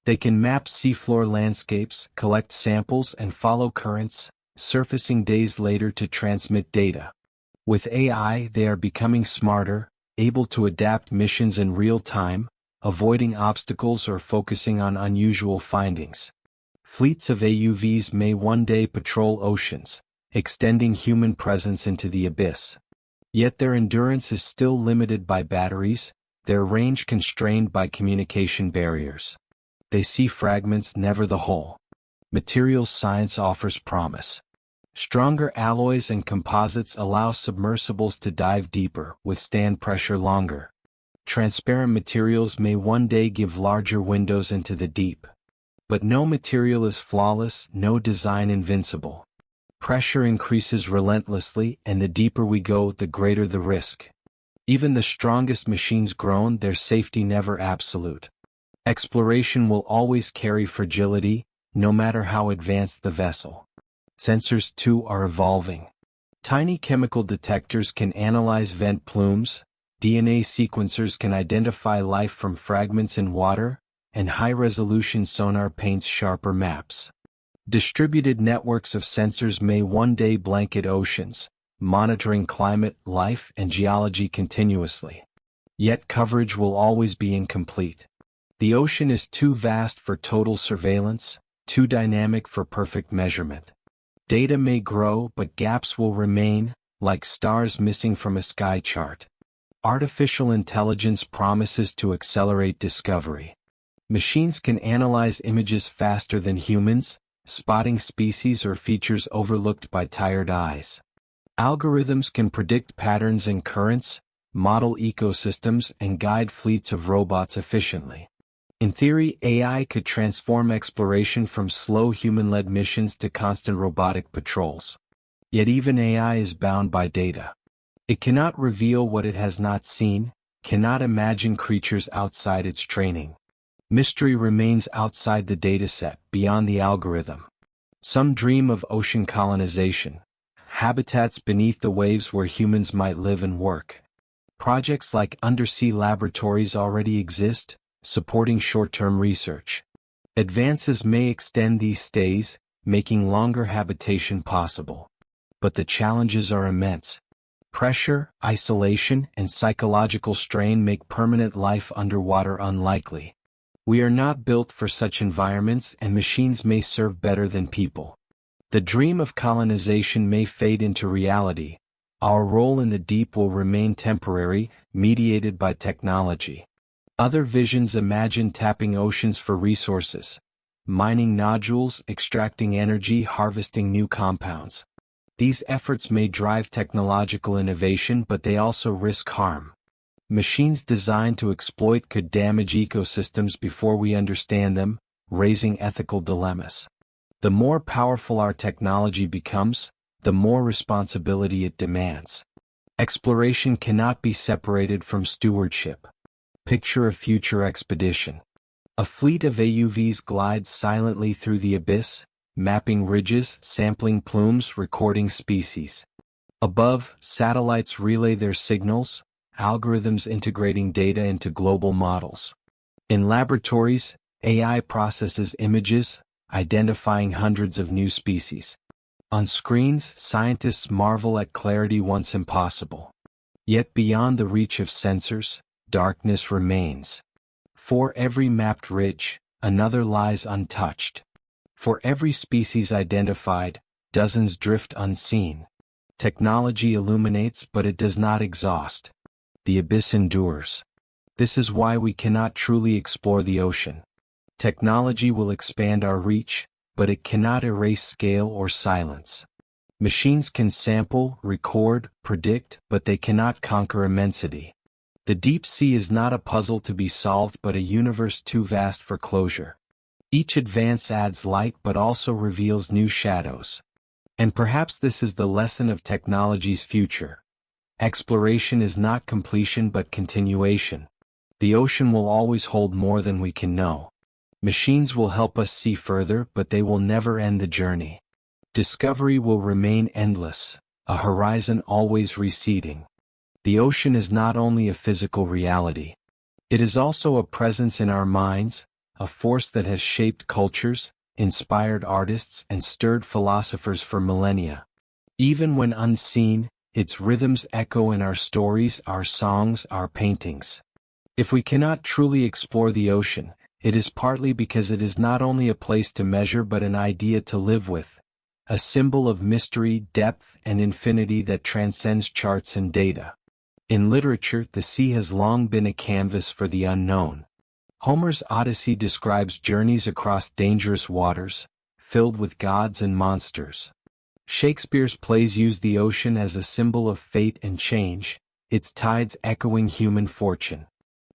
They can map seafloor landscapes, collect samples, and follow currents, surfacing days later to transmit data. With AI, they are becoming smarter, able to adapt missions in real time, avoiding obstacles or focusing on unusual findings. Fleets of AUVs may one day patrol oceans, extending human presence into the abyss. Yet their endurance is still limited by batteries, their range constrained by communication barriers. They see fragments, never the whole. Materials science offers promise. Stronger alloys and composites allow submersibles to dive deeper, withstand pressure longer. Transparent materials may one day give larger windows into the deep. But no material is flawless, no design invincible. Pressure increases relentlessly, and the deeper we go, the greater the risk. Even the strongest machines groan, their safety never absolute. Exploration will always carry fragility, no matter how advanced the vessel. Sensors, too, are evolving. Tiny chemical detectors can analyze vent plumes, DNA sequencers can identify life from fragments in water, and high-resolution sonar paints sharper maps. Distributed networks of sensors may one day blanket oceans, monitoring climate, life, and geology continuously. Yet coverage will always be incomplete. The ocean is too vast for total surveillance, too dynamic for perfect measurement. Data may grow, but gaps will remain, like stars missing from a sky chart. Artificial intelligence promises to accelerate discovery. Machines can analyze images faster than humans, spotting species or features overlooked by tired eyes. Algorithms can predict patterns in currents, model ecosystems, and guide fleets of robots efficiently. In theory, AI could transform exploration from slow human-led missions to constant robotic patrols. Yet even AI is bound by data. It cannot reveal what it has not seen, cannot imagine creatures outside its training. Mystery remains outside the dataset, beyond the algorithm. Some dream of ocean colonization, habitats beneath the waves where humans might live and work. Projects like undersea laboratories already exist, supporting short-term research. Advances may extend these stays, making longer habitation possible. But the challenges are immense. Pressure, isolation, and psychological strain make permanent life underwater unlikely. We are not built for such environments, and machines may serve better than people. The dream of colonization may fade into reality. Our role in the deep will remain temporary, mediated by technology. Other visions imagine tapping oceans for resources, mining nodules, extracting energy, harvesting new compounds. These efforts may drive technological innovation, but they also risk harm. Machines designed to exploit could damage ecosystems before we understand them, raising ethical dilemmas. The more powerful our technology becomes, the more responsibility it demands. Exploration cannot be separated from stewardship. Picture a future expedition. A fleet of AUVs glides silently through the abyss, mapping ridges, sampling plumes, recording species. Above, satellites relay their signals, algorithms integrating data into global models. In laboratories, AI processes images, identifying hundreds of new species. On screens, scientists marvel at clarity once impossible. Yet beyond the reach of sensors, darkness remains. For every mapped ridge, another lies untouched. For every species identified, dozens drift unseen. Technology illuminates, but it does not exhaust. The abyss endures. This is why we cannot truly explore the ocean. Technology will expand our reach, but it cannot erase scale or silence. Machines can sample, record, predict, but they cannot conquer immensity. The deep sea is not a puzzle to be solved but a universe too vast for closure. Each advance adds light but also reveals new shadows. And perhaps this is the lesson of technology's future. Exploration is not completion but continuation. The ocean will always hold more than we can know. Machines will help us see further, but they will never end the journey. Discovery will remain endless, a horizon always receding. The ocean is not only a physical reality. It is also a presence in our minds, a force that has shaped cultures, inspired artists, and stirred philosophers for millennia. Even when unseen, its rhythms echo in our stories, our songs, our paintings. If we cannot truly explore the ocean, it is partly because it is not only a place to measure but an idea to live with, a symbol of mystery, depth, and infinity that transcends charts and data. In literature, the sea has long been a canvas for the unknown. Homer's Odyssey describes journeys across dangerous waters, filled with gods and monsters. Shakespeare's plays use the ocean as a symbol of fate and change, its tides echoing human fortune.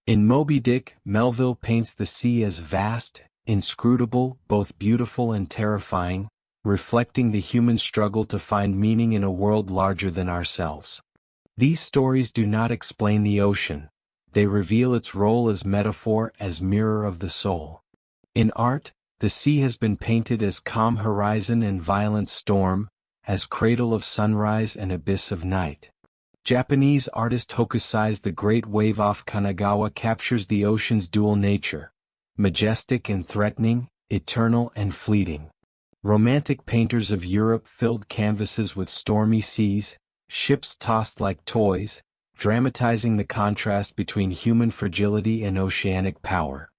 In Moby Dick, Melville paints the sea as vast, inscrutable, both beautiful and terrifying, reflecting the human struggle to find meaning in a world larger than ourselves. These stories do not explain the ocean. They reveal its role as metaphor, as mirror of the soul. In art, the sea has been painted as calm horizon and violent storm, as cradle of sunrise and abyss of night. Japanese artist Hokusai's The Great Wave off Kanagawa captures the ocean's dual nature, majestic and threatening, eternal and fleeting. Romantic painters of Europe filled canvases with stormy seas, ships tossed like toys, dramatizing the contrast between human fragility and oceanic power.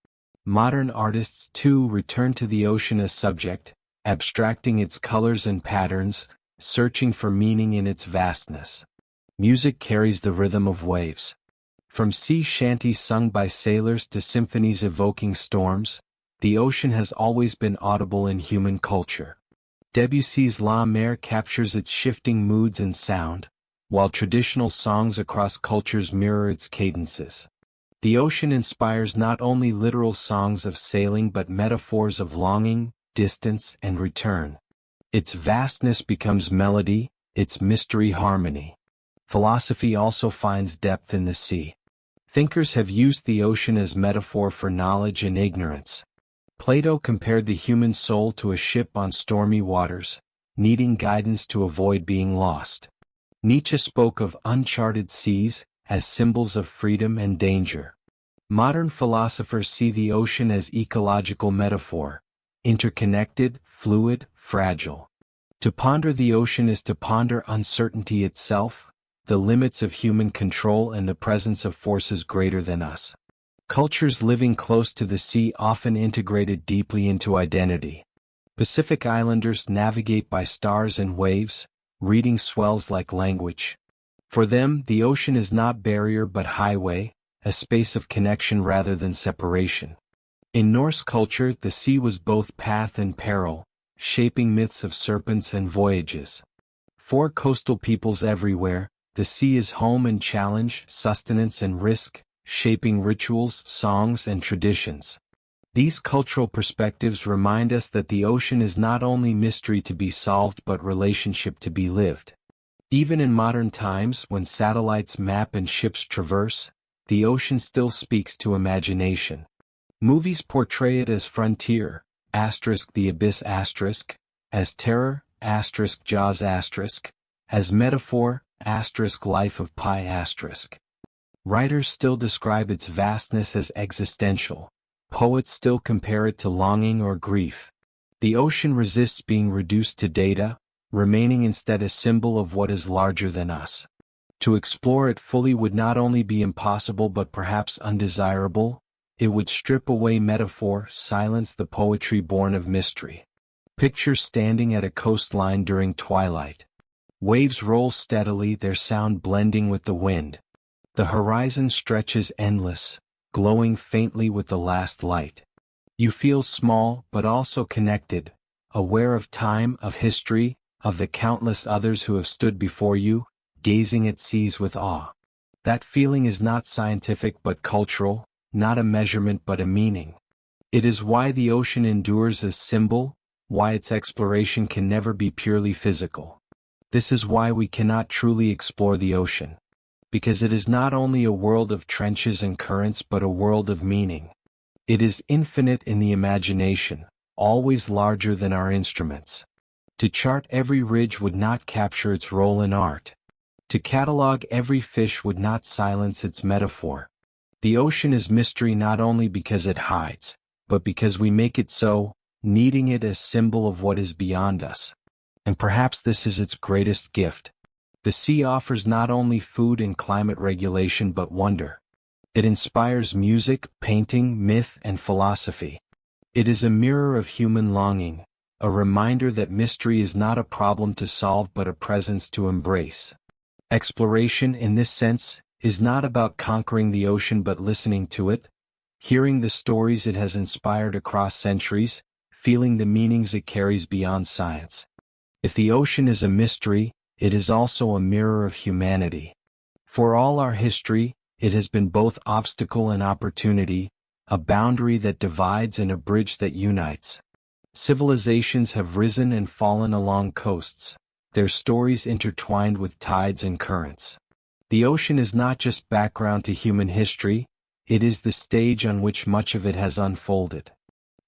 Modern artists too return to the ocean as subject, abstracting its colors and patterns, searching for meaning in its vastness. Music carries the rhythm of waves. From sea shanties sung by sailors to symphonies evoking storms, the ocean has always been audible in human culture. Debussy's La Mer captures its shifting moods and sound, while traditional songs across cultures mirror its cadences. The ocean inspires not only literal songs of sailing but metaphors of longing, distance, and return. Its vastness becomes melody, its mystery harmony. Philosophy also finds depth in the sea. Thinkers have used the ocean as metaphor for knowledge and ignorance. Plato compared the human soul to a ship on stormy waters, needing guidance to avoid being lost. Nietzsche spoke of uncharted seas as symbols of freedom and danger. Modern philosophers see the ocean as ecological metaphor, interconnected, fluid, fragile. To ponder the ocean is to ponder uncertainty itself, the limits of human control and the presence of forces greater than us. Cultures living close to the sea often integrated deeply into identity. Pacific Islanders navigate by stars and waves, reading swells like language. For them, the ocean is not barrier but highway, a space of connection rather than separation. In Norse culture, the sea was both path and peril, shaping myths of serpents and voyages. For coastal peoples everywhere, the sea is home and challenge, sustenance and risk, shaping rituals, songs, and traditions. These cultural perspectives remind us that the ocean is not only mystery to be solved but relationship to be lived. Even in modern times, when satellites map and ships traverse, the ocean still speaks to imagination. Movies portray it as frontier, the abyss as terror, Jaws as metaphor, life of Pi Writers still describe its vastness as existential. Poets still compare it to longing or grief. The ocean resists being reduced to data, remaining instead a symbol of what is larger than us. To explore it fully would not only be impossible but perhaps undesirable. It would strip away metaphor, silence the poetry born of mystery. Picture standing at a coastline during twilight. Waves roll steadily, their sound blending with the wind. The horizon stretches endless, glowing faintly with the last light. You feel small but also connected, aware of time, of history, of the countless others who have stood before you, gazing at seas with awe. That feeling is not scientific but cultural, not a measurement but a meaning. It is why the ocean endures as symbol, why its exploration can never be purely physical. This is why we cannot truly explore the ocean. Because it is not only a world of trenches and currents but a world of meaning. It is infinite in the imagination, always larger than our instruments. To chart every ridge would not capture its role in art. To catalog every fish would not silence its metaphor. The ocean is mystery not only because it hides, but because we make it so, needing it as symbol of what is beyond us. And perhaps this is its greatest gift. The sea offers not only food and climate regulation but wonder. It inspires music, painting, myth, and philosophy. It is a mirror of human longing, a reminder that mystery is not a problem to solve but a presence to embrace. Exploration, in this sense, is not about conquering the ocean but listening to it, hearing the stories it has inspired across centuries, feeling the meanings it carries beyond science. If the ocean is a mystery, it is also a mirror of humanity. For all our history, it has been both obstacle and opportunity, a boundary that divides and a bridge that unites. Civilizations have risen and fallen along coasts, their stories intertwined with tides and currents. The ocean is not just background to human history, it is the stage on which much of it has unfolded.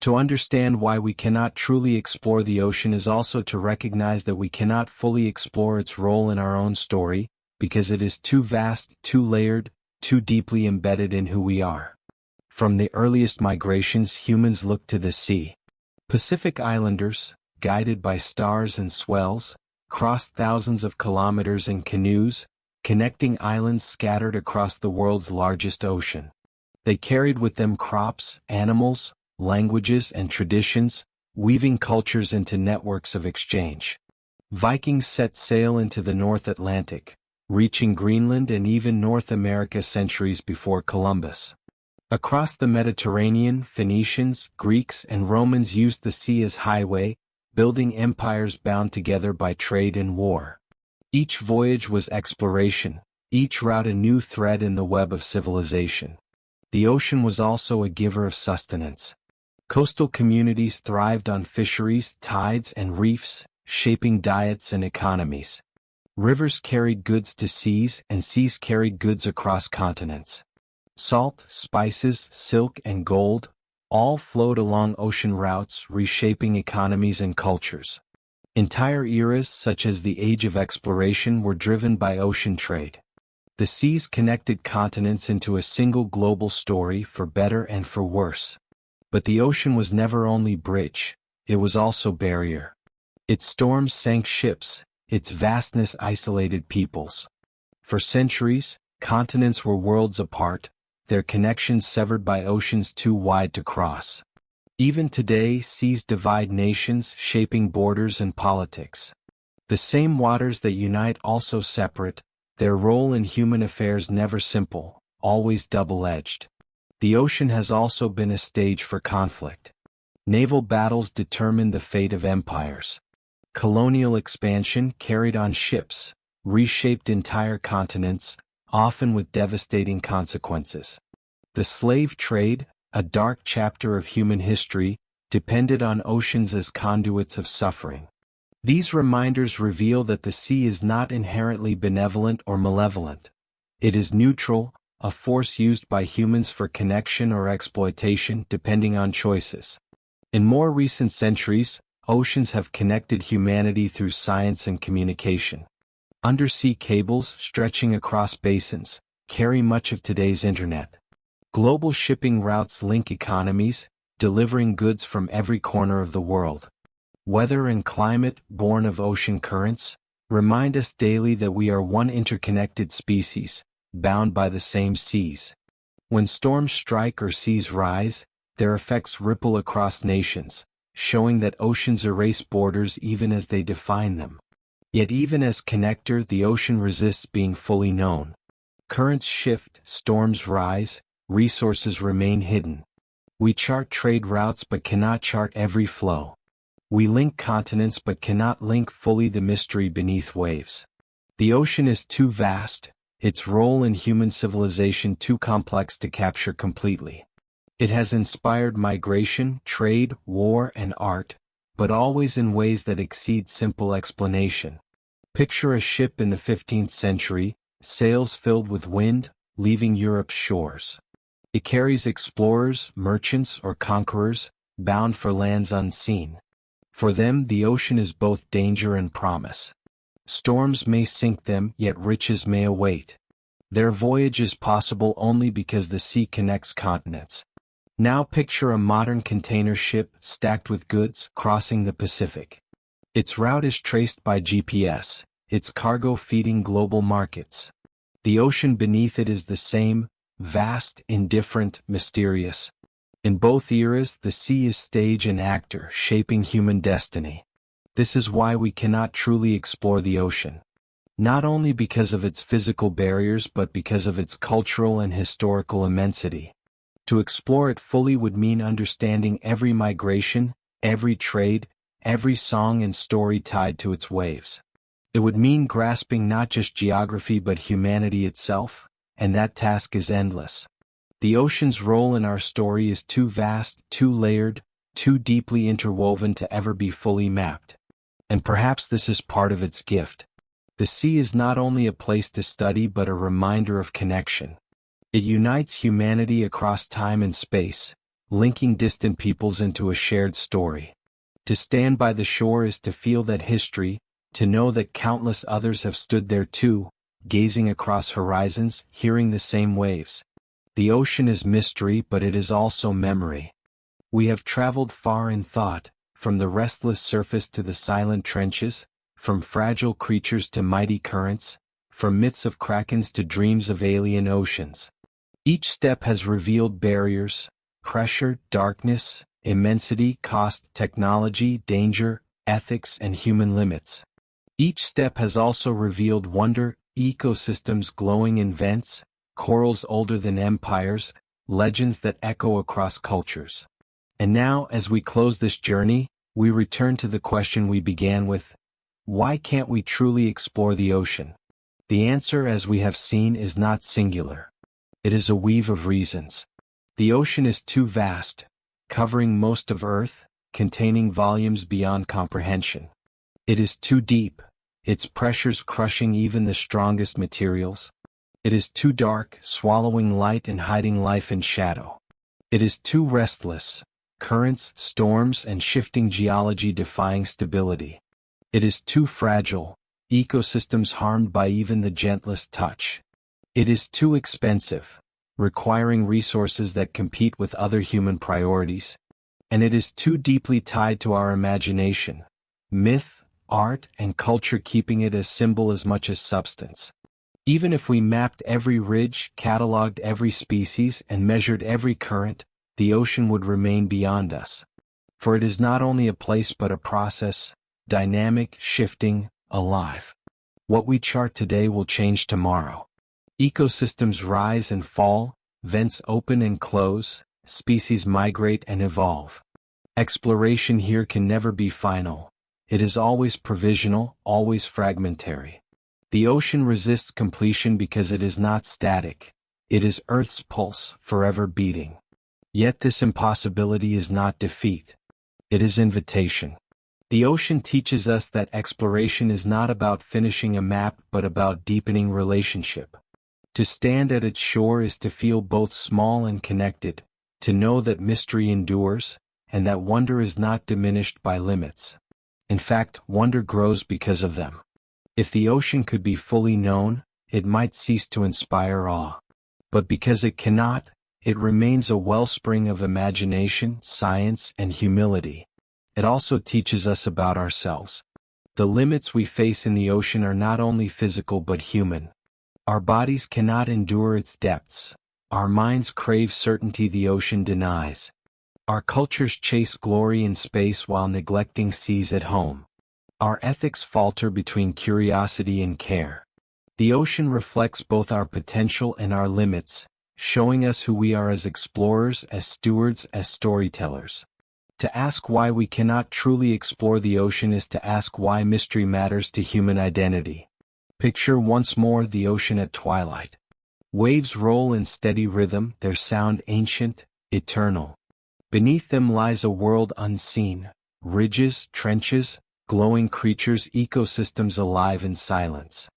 To understand why we cannot truly explore the ocean is also to recognize that we cannot fully explore its role in our own story, because it is too vast, too layered, too deeply embedded in who we are. From the earliest migrations, humans looked to the sea. Pacific Islanders, guided by stars and swells, crossed thousands of kilometers in canoes, connecting islands scattered across the world's largest ocean. They carried with them crops, animals, languages, and traditions, weaving cultures into networks of exchange. Vikings set sail into the North Atlantic, reaching Greenland and even North America centuries before Columbus. Across the Mediterranean, Phoenicians, Greeks, and Romans used the sea as highway, building empires bound together by trade and war. Each voyage was exploration, each route a new thread in the web of civilization. The ocean was also a giver of sustenance. Coastal communities thrived on fisheries, tides, and reefs, shaping diets and economies. Rivers carried goods to seas, and seas carried goods across continents. Salt, spices, silk, and gold, all flowed along ocean routes, reshaping economies and cultures. Entire eras, such as the Age of Exploration, were driven by ocean trade. The seas connected continents into a single global story, for better and for worse. But the ocean was never only bridge, it was also barrier. Its storms sank ships, its vastness isolated peoples. For centuries, continents were worlds apart, their connections severed by oceans too wide to cross. Even today, seas divide nations, shaping borders and politics. The same waters that unite also separate, their role in human affairs never simple, always double-edged. The ocean has also been a stage for conflict. Naval battles determined the fate of empires. Colonial expansion, carried on ships, reshaped entire continents, often with devastating consequences. The slave trade, a dark chapter of human history, depended on oceans as conduits of suffering. These reminders reveal that the sea is not inherently benevolent or malevolent. It is neutral, a force used by humans for connection or exploitation depending on choices. In more recent centuries, oceans have connected humanity through science and communication. Undersea cables, stretching across basins, carry much of today's internet. Global shipping routes link economies, delivering goods from every corner of the world. Weather and climate, born of ocean currents, remind us daily that we are one interconnected species, bound by the same seas. When storms strike or seas rise, their effects ripple across nations, showing that oceans erase borders even as they define them. Yet even as connector, the ocean resists being fully known. Currents shift, storms rise, resources remain hidden. We chart trade routes but cannot chart every flow. We link continents but cannot link fully the mystery beneath waves. The ocean is too vast, its role in human civilization too complex to capture completely. It has inspired migration, trade, war, and art, but always in ways that exceed simple explanation. Picture a ship in the 15th century, sails filled with wind, leaving Europe's shores. It carries explorers, merchants, or conquerors, bound for lands unseen. For them, the ocean is both danger and promise. Storms may sink them, yet riches may await. Their voyage is possible only because the sea connects continents. Now picture a modern container ship, stacked with goods, crossing the Pacific. Its route is traced by GPS, its cargo feeding global markets. The ocean beneath it is the same, vast, indifferent, mysterious. In both eras, the sea is stage and actor, shaping human destiny. This is why we cannot truly explore the ocean. Not only because of its physical barriers but because of its cultural and historical immensity. To explore it fully would mean understanding every migration, every trade, every song and story tied to its waves. It would mean grasping not just geography but humanity itself, and that task is endless. The ocean's role in our story is too vast, too layered, too deeply interwoven to ever be fully mapped. And perhaps this is part of its gift. The sea is not only a place to study but a reminder of connection. It unites humanity across time and space, linking distant peoples into a shared story. To stand by the shore is to feel that history, to know that countless others have stood there too, gazing across horizons, hearing the same waves. The ocean is mystery, but it is also memory. We have traveled far in thought, from the restless surface to the silent trenches, from fragile creatures to mighty currents, from myths of krakens to dreams of alien oceans. Each step has revealed barriers, pressure, darkness, immensity, cost, technology, danger, ethics, and human limits. Each step has also revealed wonder, ecosystems glowing in vents, corals older than empires, legends that echo across cultures. And now, as we close this journey, we return to the question we began with: why can't we truly explore the ocean? The answer, as we have seen, is not singular. It is a weave of reasons. The ocean is too vast, covering most of Earth, containing volumes beyond comprehension. It is too deep, its pressures crushing even the strongest materials. It is too dark, swallowing light and hiding life in shadow. It is too restless, currents, storms, and shifting geology defying stability. It is too fragile, ecosystems harmed by even the gentlest touch. It is too expensive, requiring resources that compete with other human priorities. And it is too deeply tied to our imagination, myth, art, and culture, keeping it as symbol as much as substance. Even if we mapped every ridge, cataloged every species, and measured every current, the ocean would remain beyond us. For it is not only a place but a process, dynamic, shifting, alive. What we chart today will change tomorrow. Ecosystems rise and fall, vents open and close, species migrate and evolve. Exploration here can never be final. It is always provisional, always fragmentary. The ocean resists completion because it is not static. It is Earth's pulse, forever beating. Yet this impossibility is not defeat. It is invitation. The ocean teaches us that exploration is not about finishing a map but about deepening relationship. To stand at its shore is to feel both small and connected, to know that mystery endures, and that wonder is not diminished by limits. In fact, wonder grows because of them. If the ocean could be fully known, it might cease to inspire awe. But because it cannot, it remains a wellspring of imagination, science, and humility. It also teaches us about ourselves. The limits we face in the ocean are not only physical but human. Our bodies cannot endure its depths. Our minds crave certainty the ocean denies. Our cultures chase glory in space while neglecting seas at home. Our ethics falter between curiosity and care. The ocean reflects both our potential and our limits, showing us who we are as explorers, as stewards, as storytellers. To ask why we cannot truly explore the ocean is to ask why mystery matters to human identity. Picture once more the ocean at twilight. Waves roll in steady rhythm, their sound ancient, eternal. Beneath them lies a world unseen, ridges, trenches, glowing creatures, ecosystems alive in silence.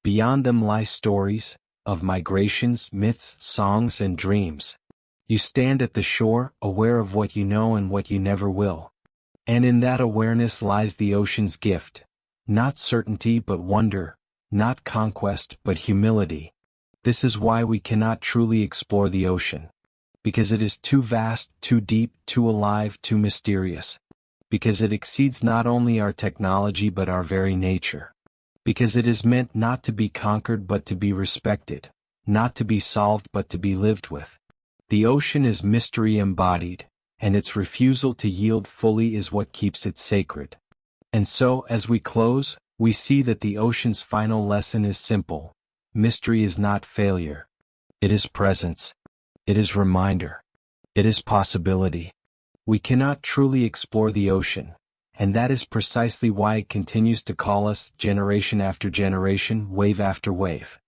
Beyond them lie stories, of migrations, myths, songs, and dreams. You stand at the shore, aware of what you know and what you never will. And in that awareness lies the ocean's gift. Not certainty but wonder, not conquest but humility. This is why we cannot truly explore the ocean. Because it is too vast, too deep, too alive, too mysterious. Because it exceeds not only our technology but our very nature. Because it is meant not to be conquered but to be respected, not to be solved but to be lived with. The ocean is mystery embodied, and its refusal to yield fully is what keeps it sacred. And so, as we close, we see that the ocean's final lesson is simple. Mystery is not failure. It is presence. It is reminder. It is possibility. We cannot truly explore the ocean, and that is precisely why it continues to call us, generation after generation, wave after wave.